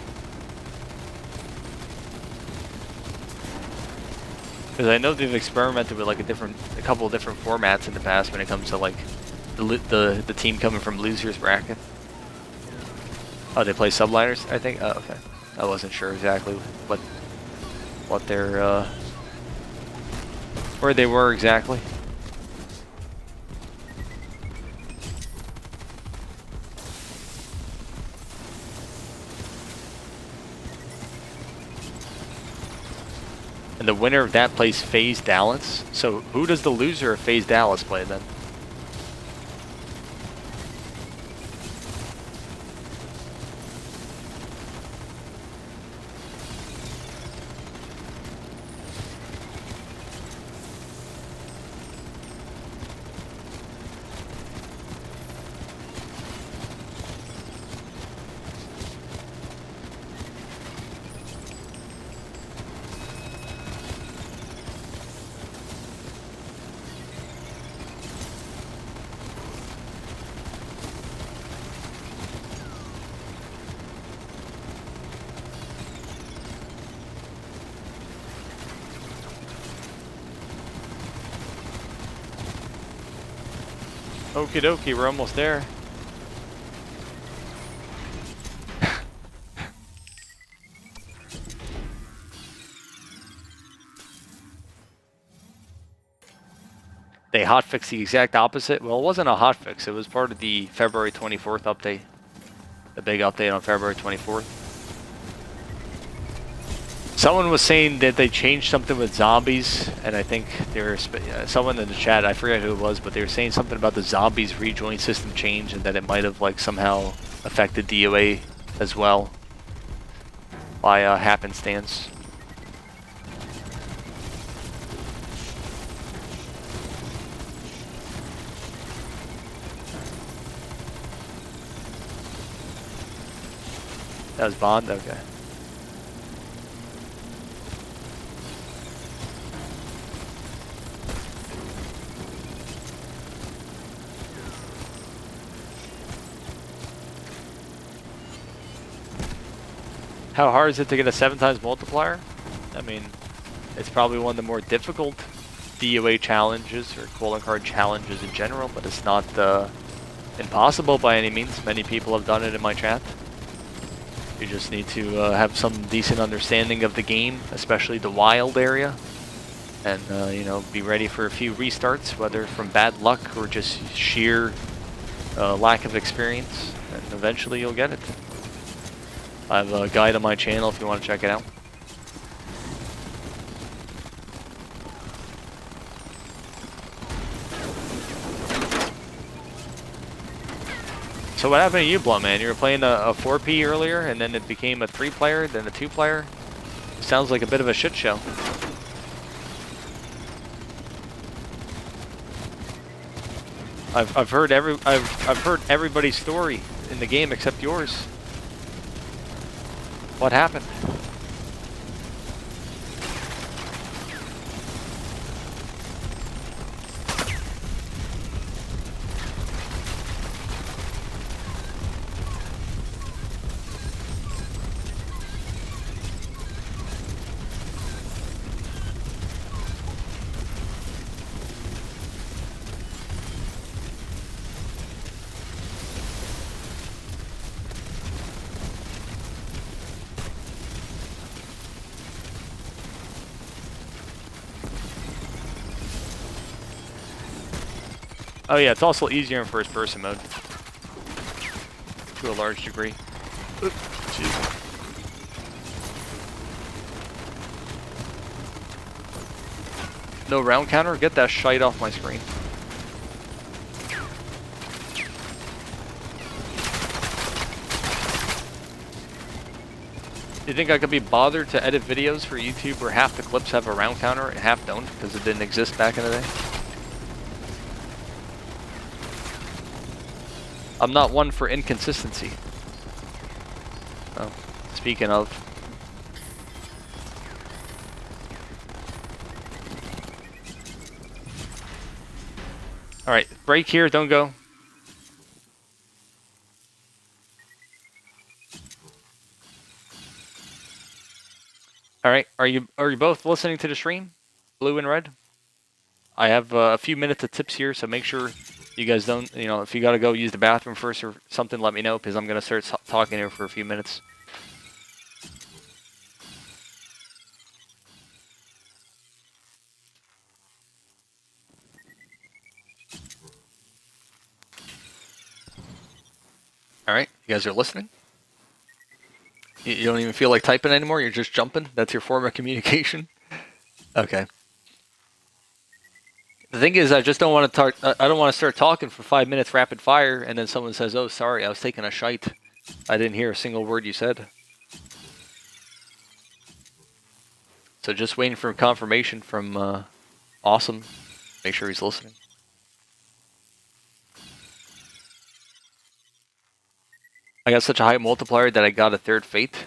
Because I know they've experimented with like a couple of different formats in the past when it comes to like the team coming from losers bracket. Oh, they play subliners, I think. Oh, okay. I wasn't sure exactly what their where they were exactly. And the winner of that plays FaZe Dallas. So who does the loser of FaZe Dallas play then? Okie dokie, we're almost there. They hotfixed the exact opposite. Well, it wasn't a hotfix. It was part of the February 24th update. The big update on February 24th. Someone was saying that they changed something with zombies, and I think they were someone in the chat. I forget who it was, but they were saying something about the zombies rejoin system change, and that it might have like somehow affected DOA as well by happenstance. That was Bond? Okay. How hard is it to get a 7 times multiplier? I mean, it's probably one of the more difficult DOA challenges, or calling card challenges in general, but it's not impossible by any means. Many people have done it in my chat. You just need to have some decent understanding of the game, especially the wild area, and you know, be ready for a few restarts, whether from bad luck or just sheer lack of experience, and eventually you'll get it. I have a guide on my channel if you want to check it out. So what happened to you, Blunt Man? You were playing a 4P earlier, and then it became a 3-player, then a 2-player? Sounds like a bit of a shit show. I've heard everybody's story in the game except yours. What happened? Oh yeah, it's also easier in first person mode. To a large degree. Oops, excuse me. No round counter? Get that shite off my screen. You think I could be bothered to edit videos for YouTube where half the clips have a round counter and half don't because it didn't exist back in the day? I'm not one for inconsistency. Oh, speaking of. Alright, break here, don't go. Alright, are you both listening to the stream? Blue and red? I have a few minutes of tips here, so make sure you guys don't, you know, if you gotta go use the bathroom first or something, let me know, because I'm gonna start talking here for a few minutes. Alright, you guys are listening? You don't even feel like typing anymore, you're just jumping? That's your form of communication? Okay. The thing is, I just don't want to talk. I don't want to start talking for 5 minutes rapid fire, and then someone says, "Oh, sorry, I was taking a shite. I didn't hear a single word you said." So just waiting for confirmation from Awesome. Make sure he's listening. I got such a high multiplier that I got a third fate.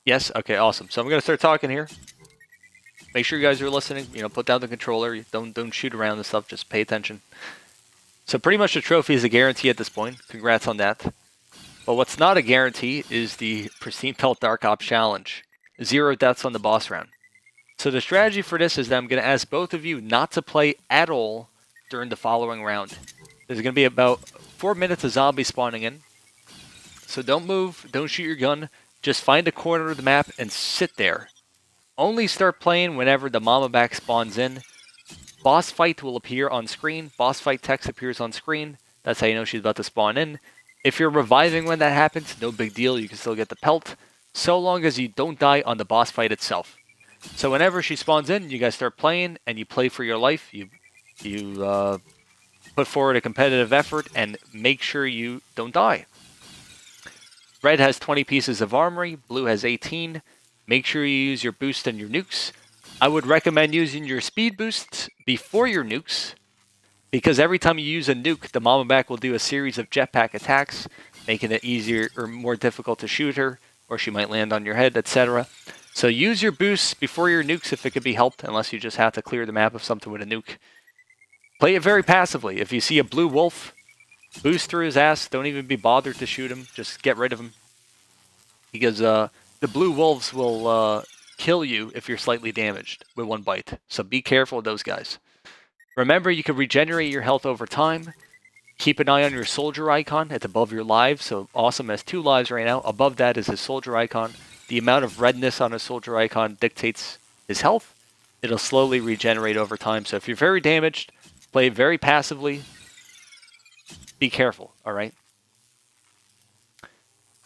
Yes? Okay, awesome. So I'm going to start talking here. Make sure you guys are listening. You know, put down the controller. Don't shoot around and stuff. Just pay attention. So pretty much the trophy is a guarantee at this point. Congrats on that. But what's not a guarantee is the Pristine Pelt Dark Ops Challenge. 0 deaths on the boss round. So the strategy for this is that I'm going to ask both of you not to play at all during the following round. There's going to be about 4 minutes of zombies spawning in. So don't move, don't shoot your gun, just find a corner of the map and sit there. Only start playing whenever the mama back spawns in. Boss fight will appear on screen. Boss fight text appears on screen. That's how you know she's about to spawn in. If you're reviving when that happens, no big deal, you can still get the pelt, so long as you don't die on the boss fight itself. So whenever she spawns in, you guys start playing, and you play for your life. You put forward a competitive effort, and make sure you don't die. Red has 20 pieces of armory, blue has 18. Make sure you use your boost and your nukes. I would recommend using your speed boosts before your nukes, because every time you use a nuke, the mama back will do a series of jetpack attacks, making it easier or more difficult to shoot her, or she might land on your head, etc. So use your boosts before your nukes if it could be helped, unless you just have to clear the map of something with a nuke. Play it very passively. If you see a blue wolf, boost through his ass. Don't even be bothered to shoot him. Just get rid of him. Because the blue wolves will kill you if you're slightly damaged with one bite. So be careful of those guys. Remember, you can regenerate your health over time. Keep an eye on your soldier icon. It's above your lives. So Awesome has 2 lives right now. Above that is his soldier icon. The amount of redness on a soldier icon dictates his health. It'll slowly regenerate over time. So if you're very damaged, play very passively. Be careful, all right?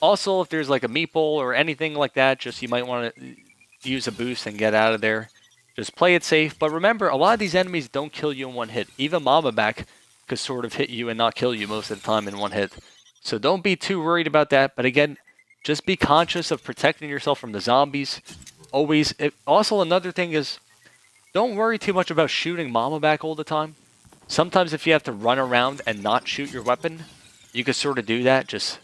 Also, if there's like a meeple or anything like that, just you might want to use a boost and get out of there. Just play it safe. But remember, a lot of these enemies don't kill you in one hit. Even Mama Back could sort of hit you and not kill you most of the time in one hit. So don't be too worried about that. But again, just be conscious of protecting yourself from the zombies. Always. Also, another thing is, don't worry too much about shooting Mama Back all the time. Sometimes if you have to run around and not shoot your weapon, you could sort of do that. Just,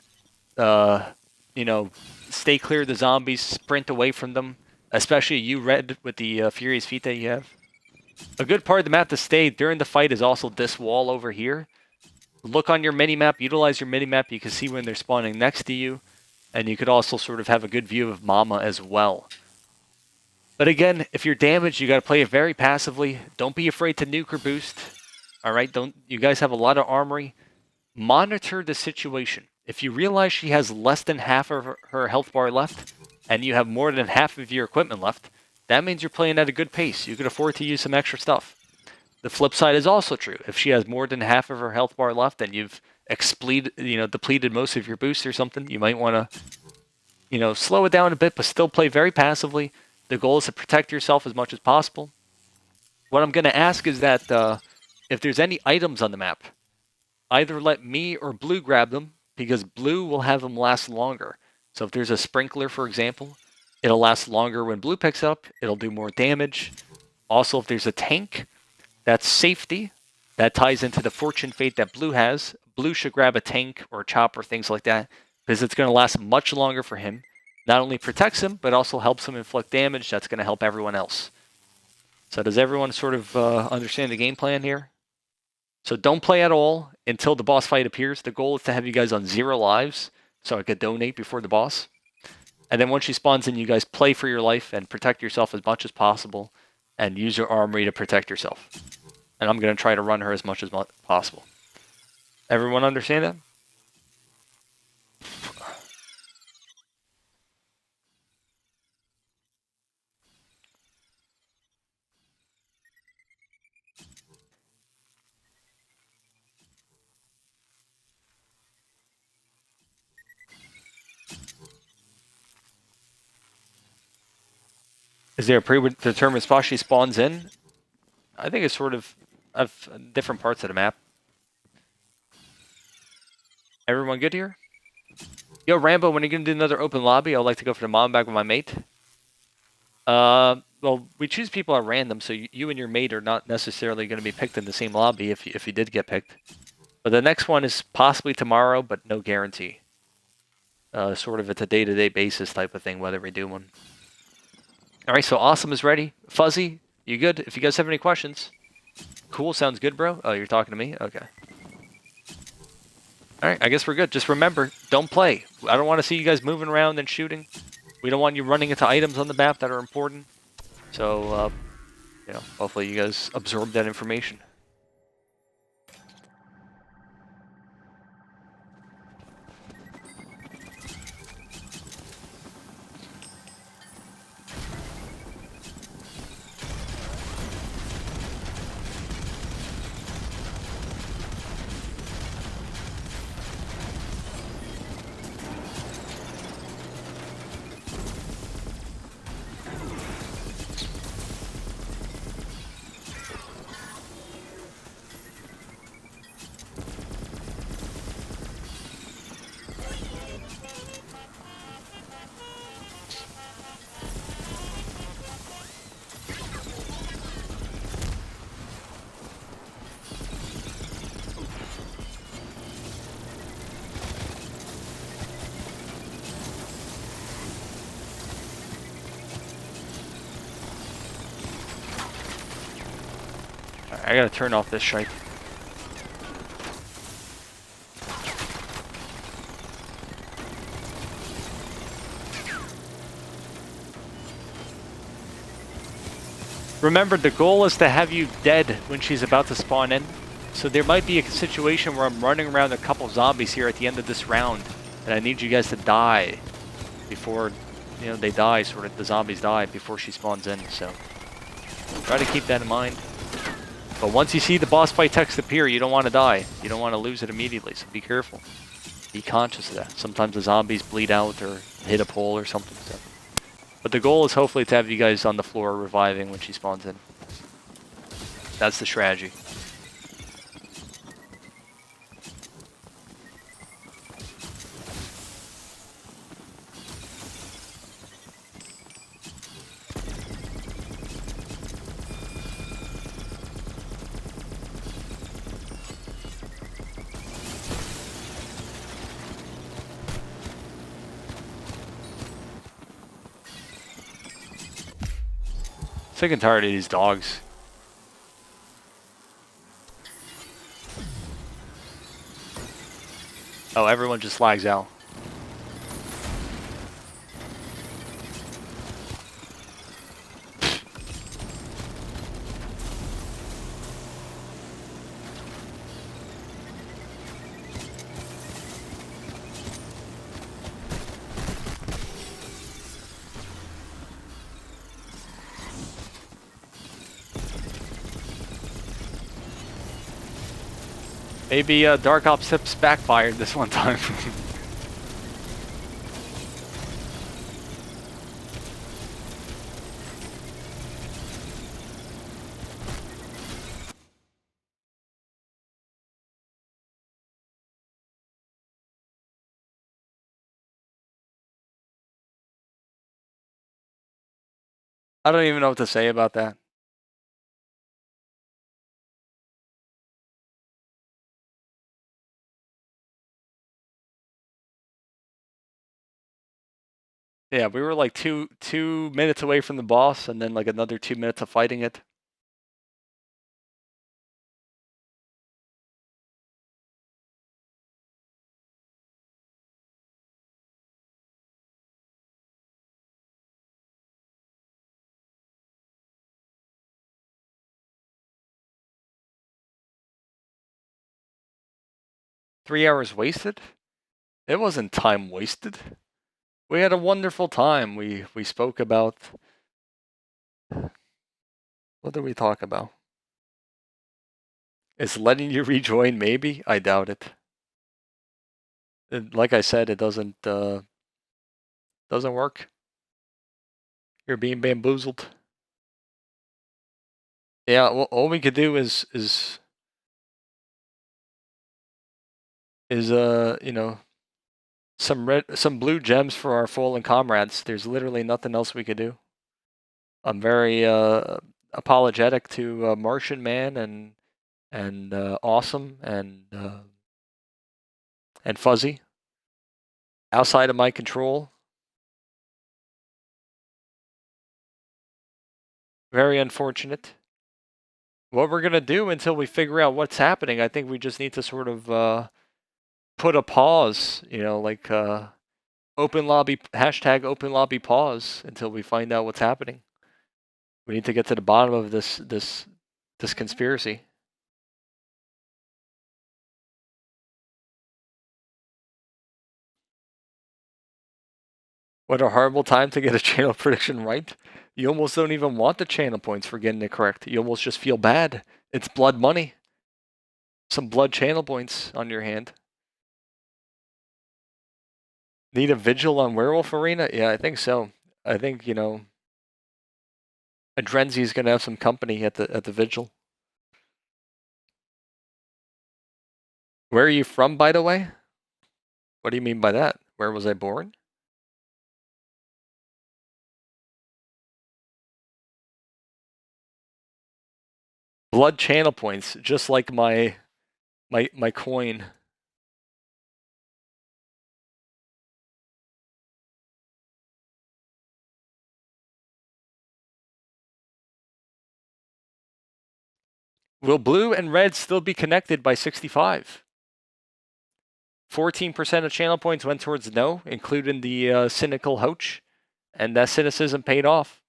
stay clear of the zombies, sprint away from them. Especially you, Red, with the Furious Feet that you have. A good part of the map to stay during the fight is also this wall over here. Look on your mini-map, utilize your mini-map. You can see when they're spawning next to you. And you could also sort of have a good view of Mama as well. But again, if you're damaged, you got to play it very passively. Don't be afraid to nuke or boost. All right, you guys have a lot of armory. Monitor the situation. If you realize she has less than half of her health bar left, and you have more than half of your equipment left, that means you're playing at a good pace. You can afford to use some extra stuff. The flip side is also true. If she has more than half of her health bar left, and you've depleted most of your boost or something, you might want to, slow it down a bit, but still play very passively. The goal is to protect yourself as much as possible. What I'm going to ask is that if there's any items on the map, either let me or Blue grab them, because Blue will have them last longer. So if there's a sprinkler, for example, it'll last longer when Blue picks up. It'll do more damage. Also, if there's a tank, that's safety. That ties into the fortune fate that Blue has. Blue should grab a tank or a chopper, things like that, because it's going to last much longer for him. Not only protects him, but also helps him inflict damage. That's going to help everyone else. So does everyone sort of understand the game plan here? So don't play at all until the boss fight appears. The goal is to have you guys on 0 lives, so I could donate before the boss. And then once she spawns in, you guys play for your life and protect yourself as much as possible, and use your armory to protect yourself. And I'm going to try to run her as much as possible. Everyone understand that? Is there a predetermined spot she spawns in? I think it's sort of different parts of the map. Everyone good here? Yo, Rambo, when are you going to do another open lobby? I would like to go for the mom back with my mate. Well, we choose people at random, so you and your mate are not necessarily going to be picked in the same lobby if you did get picked. But the next one is possibly tomorrow, but no guarantee. Sort of it's a day-to-day basis type of thing, whether we do one. All right, so Awesome is ready. Fuzzy, you good? If you guys have any questions. Cool, sounds good, bro. Oh, you're talking to me? Okay. All right, I guess we're good. Just remember, don't play. I don't want to see you guys moving around and shooting. We don't want you running into items on the map that are important. So, hopefully you guys absorb that information. I gotta turn off this shite. Remember, the goal is to have you dead when she's about to spawn in. So there might be a situation where I'm running around a couple zombies here at the end of this round, and I need you guys to die before, they die, sort of, the zombies die before she spawns in, so try to keep that in mind. But once you see the boss fight text appear, you don't want to die. You don't want to lose it immediately, so be careful. Be conscious of that. Sometimes the zombies bleed out or hit a pole or something, so. But the goal is hopefully to have you guys on the floor reviving when she spawns in. That's the strategy. Sick and tired of these dogs. Oh, everyone just lags out. Maybe Dark Ops tips backfired this one time. I don't even know what to say about that. Yeah, we were like two minutes away from the boss, and then like another 2 minutes of fighting it. Three hours wasted? It wasn't time wasted. We had a wonderful time. We spoke about... What did we talk about? Is letting you rejoin maybe? I doubt it. Like I said, it doesn't work. You're being bamboozled. Yeah, well, all we could do is some blue gems for our fallen comrades. There's literally nothing else we could do. I'm very apologetic to Martian Man and Awesome and Fuzzy. Outside of my control. Very unfortunate. What we're gonna do until we figure out what's happening, I think we just need to sort of put a pause, you know, like open lobby, hashtag open lobby pause until we find out what's happening. We need to get to the bottom of this conspiracy. What a horrible time to get a channel prediction right. You almost don't even want the channel points for getting it correct. You almost just feel bad. It's blood money. Some blood channel points on your hand. Need a vigil on Werewolf Arena? Yeah, I think so. I think, you know, Adrenzi's gonna have some company at the vigil. Where are you from, by the way? What do you mean by that? Where was I born? Blood channel points, just like my coin. Will blue and red still be connected by 65? 14% of channel points went towards no, including the cynical Hoach, and that cynicism paid off.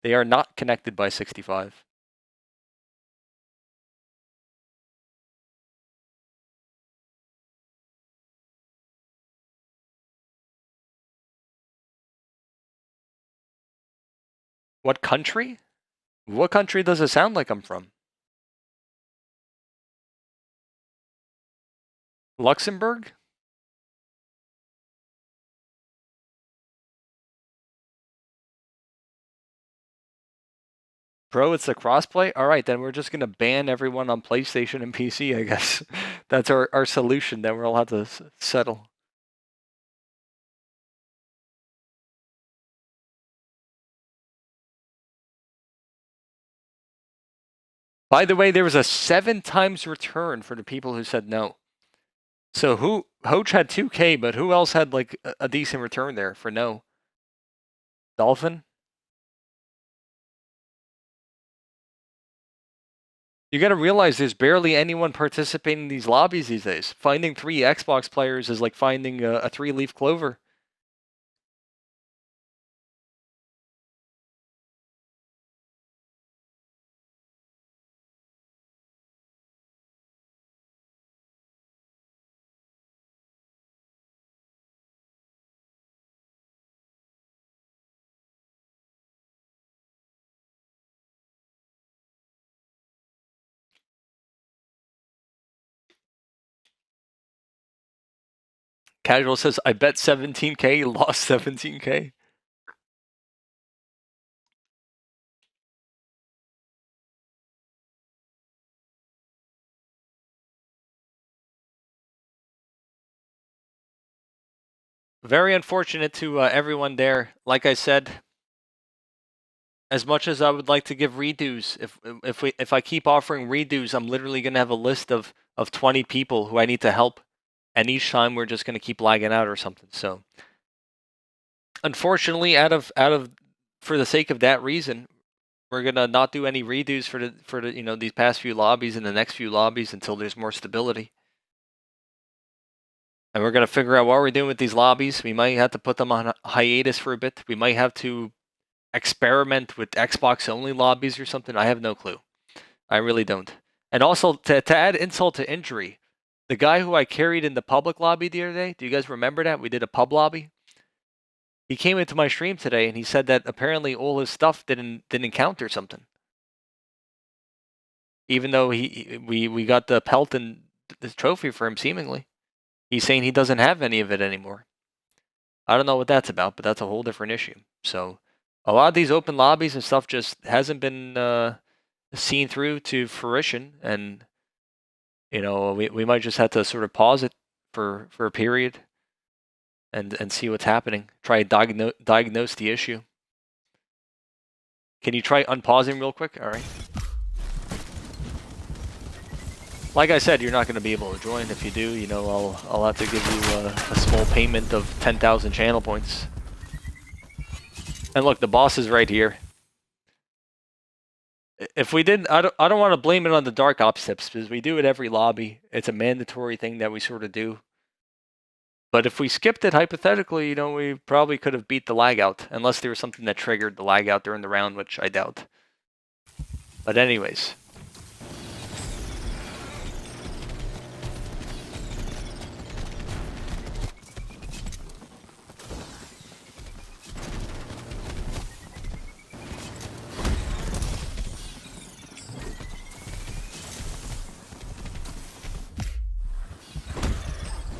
They are not connected by 65. What country? What country does it sound like I'm from? Luxembourg? Bro, it's a crossplay? Alright, then we're just gonna ban everyone on PlayStation and PC, I guess. That's our solution that we'll have to settle. By the way, there was a 7 times return for the people who said no. So Hoach had 2K, but who else had like a decent return there for no? Dolphin? You gotta realize there's barely anyone participating in these lobbies these days. Finding 3 Xbox players is like finding a 3-leaf clover. Casual says, I bet 17K, lost 17K. Very unfortunate to everyone there. Like I said, as much as I would like to give redos, if I keep offering redos, I'm literally gonna have a list of 20 people who I need to help, and each time we're just gonna keep lagging out or something. So, unfortunately, for the sake of that reason, we're gonna not do any redos for the you know these past few lobbies and the next few lobbies until there's more stability. And we're gonna figure out what we're doing with these lobbies. We might have to put them on hiatus for a bit. We might have to experiment with Xbox only lobbies or something. I have no clue. I really don't. And also to add insult to injury, the guy who I carried in the public lobby the other day, do you guys remember that? We did a pub lobby. He came into my stream today and he said that apparently all his stuff didn't count or something. Even though we got the pelt and the trophy for him seemingly. He's saying he doesn't have any of it anymore. I don't know what that's about, but that's a whole different issue. So a lot of these open lobbies and stuff just hasn't been seen through to fruition, and you know we might just have to sort of pause it for a period and see what's happening. Try to diagnose the issue. Can you try unpausing real quick? All right. Like I said, you're not going to be able to join. If you do, you know, I'll have to give you a small payment of 10,000 channel points. And look, the boss is right here. If we didn't, I don't want to blame it on the Dark Ops tips because we do it every lobby. It's a mandatory thing that we sort of do. But if we skipped it, hypothetically, you know, we probably could have beat the lag out, unless there was something that triggered the lag out during the round, which I doubt. But anyways.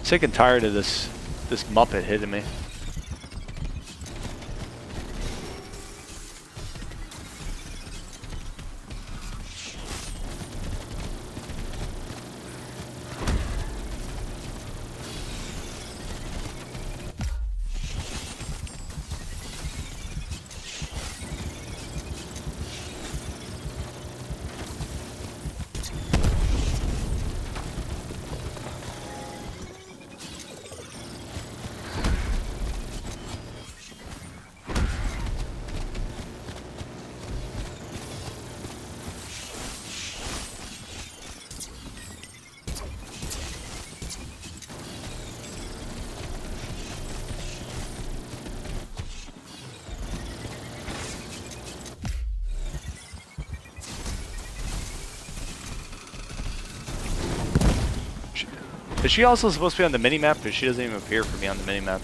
Sick and tired of this Muppet hitting me. Is she also supposed to be on the minimap? Because she doesn't even appear for me on the minimap.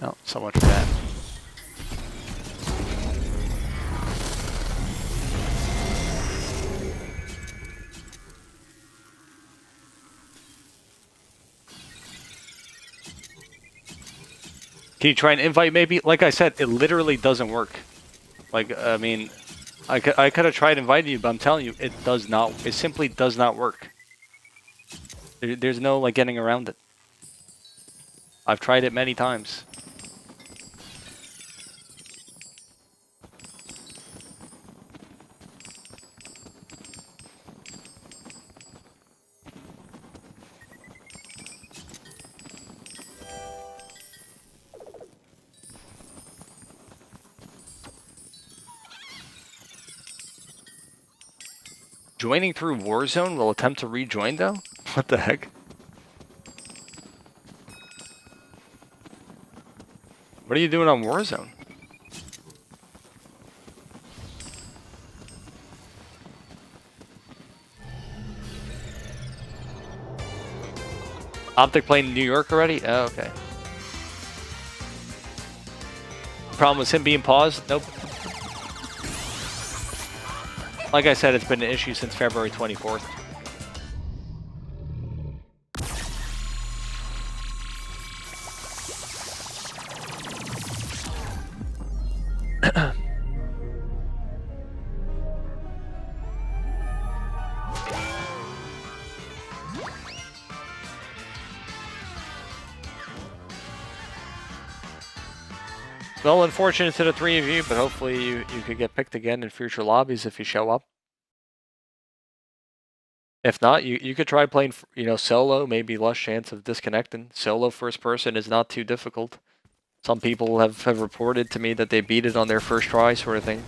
Oh, so much for that. Can you try and invite maybe? Like I said, it literally doesn't work. Like, I mean, I could have tried inviting you, but I'm telling you, it does not. It simply does not work. There's no, like, getting around it. I've tried it many times. Joining through Warzone will attempt to rejoin, though? What the heck? What are you doing on Warzone? Optic playing in New York already? Oh, okay. Problem with him being paused? Nope. Like I said, it's been an issue since February 24th. Well, unfortunate to the three of you, but hopefully you could get picked again in future lobbies if you show up. If not, you could try playing, you know, solo, maybe less chance of disconnecting. Solo first person is not too difficult. Some people have reported to me that they beat it on their first try, sort of thing.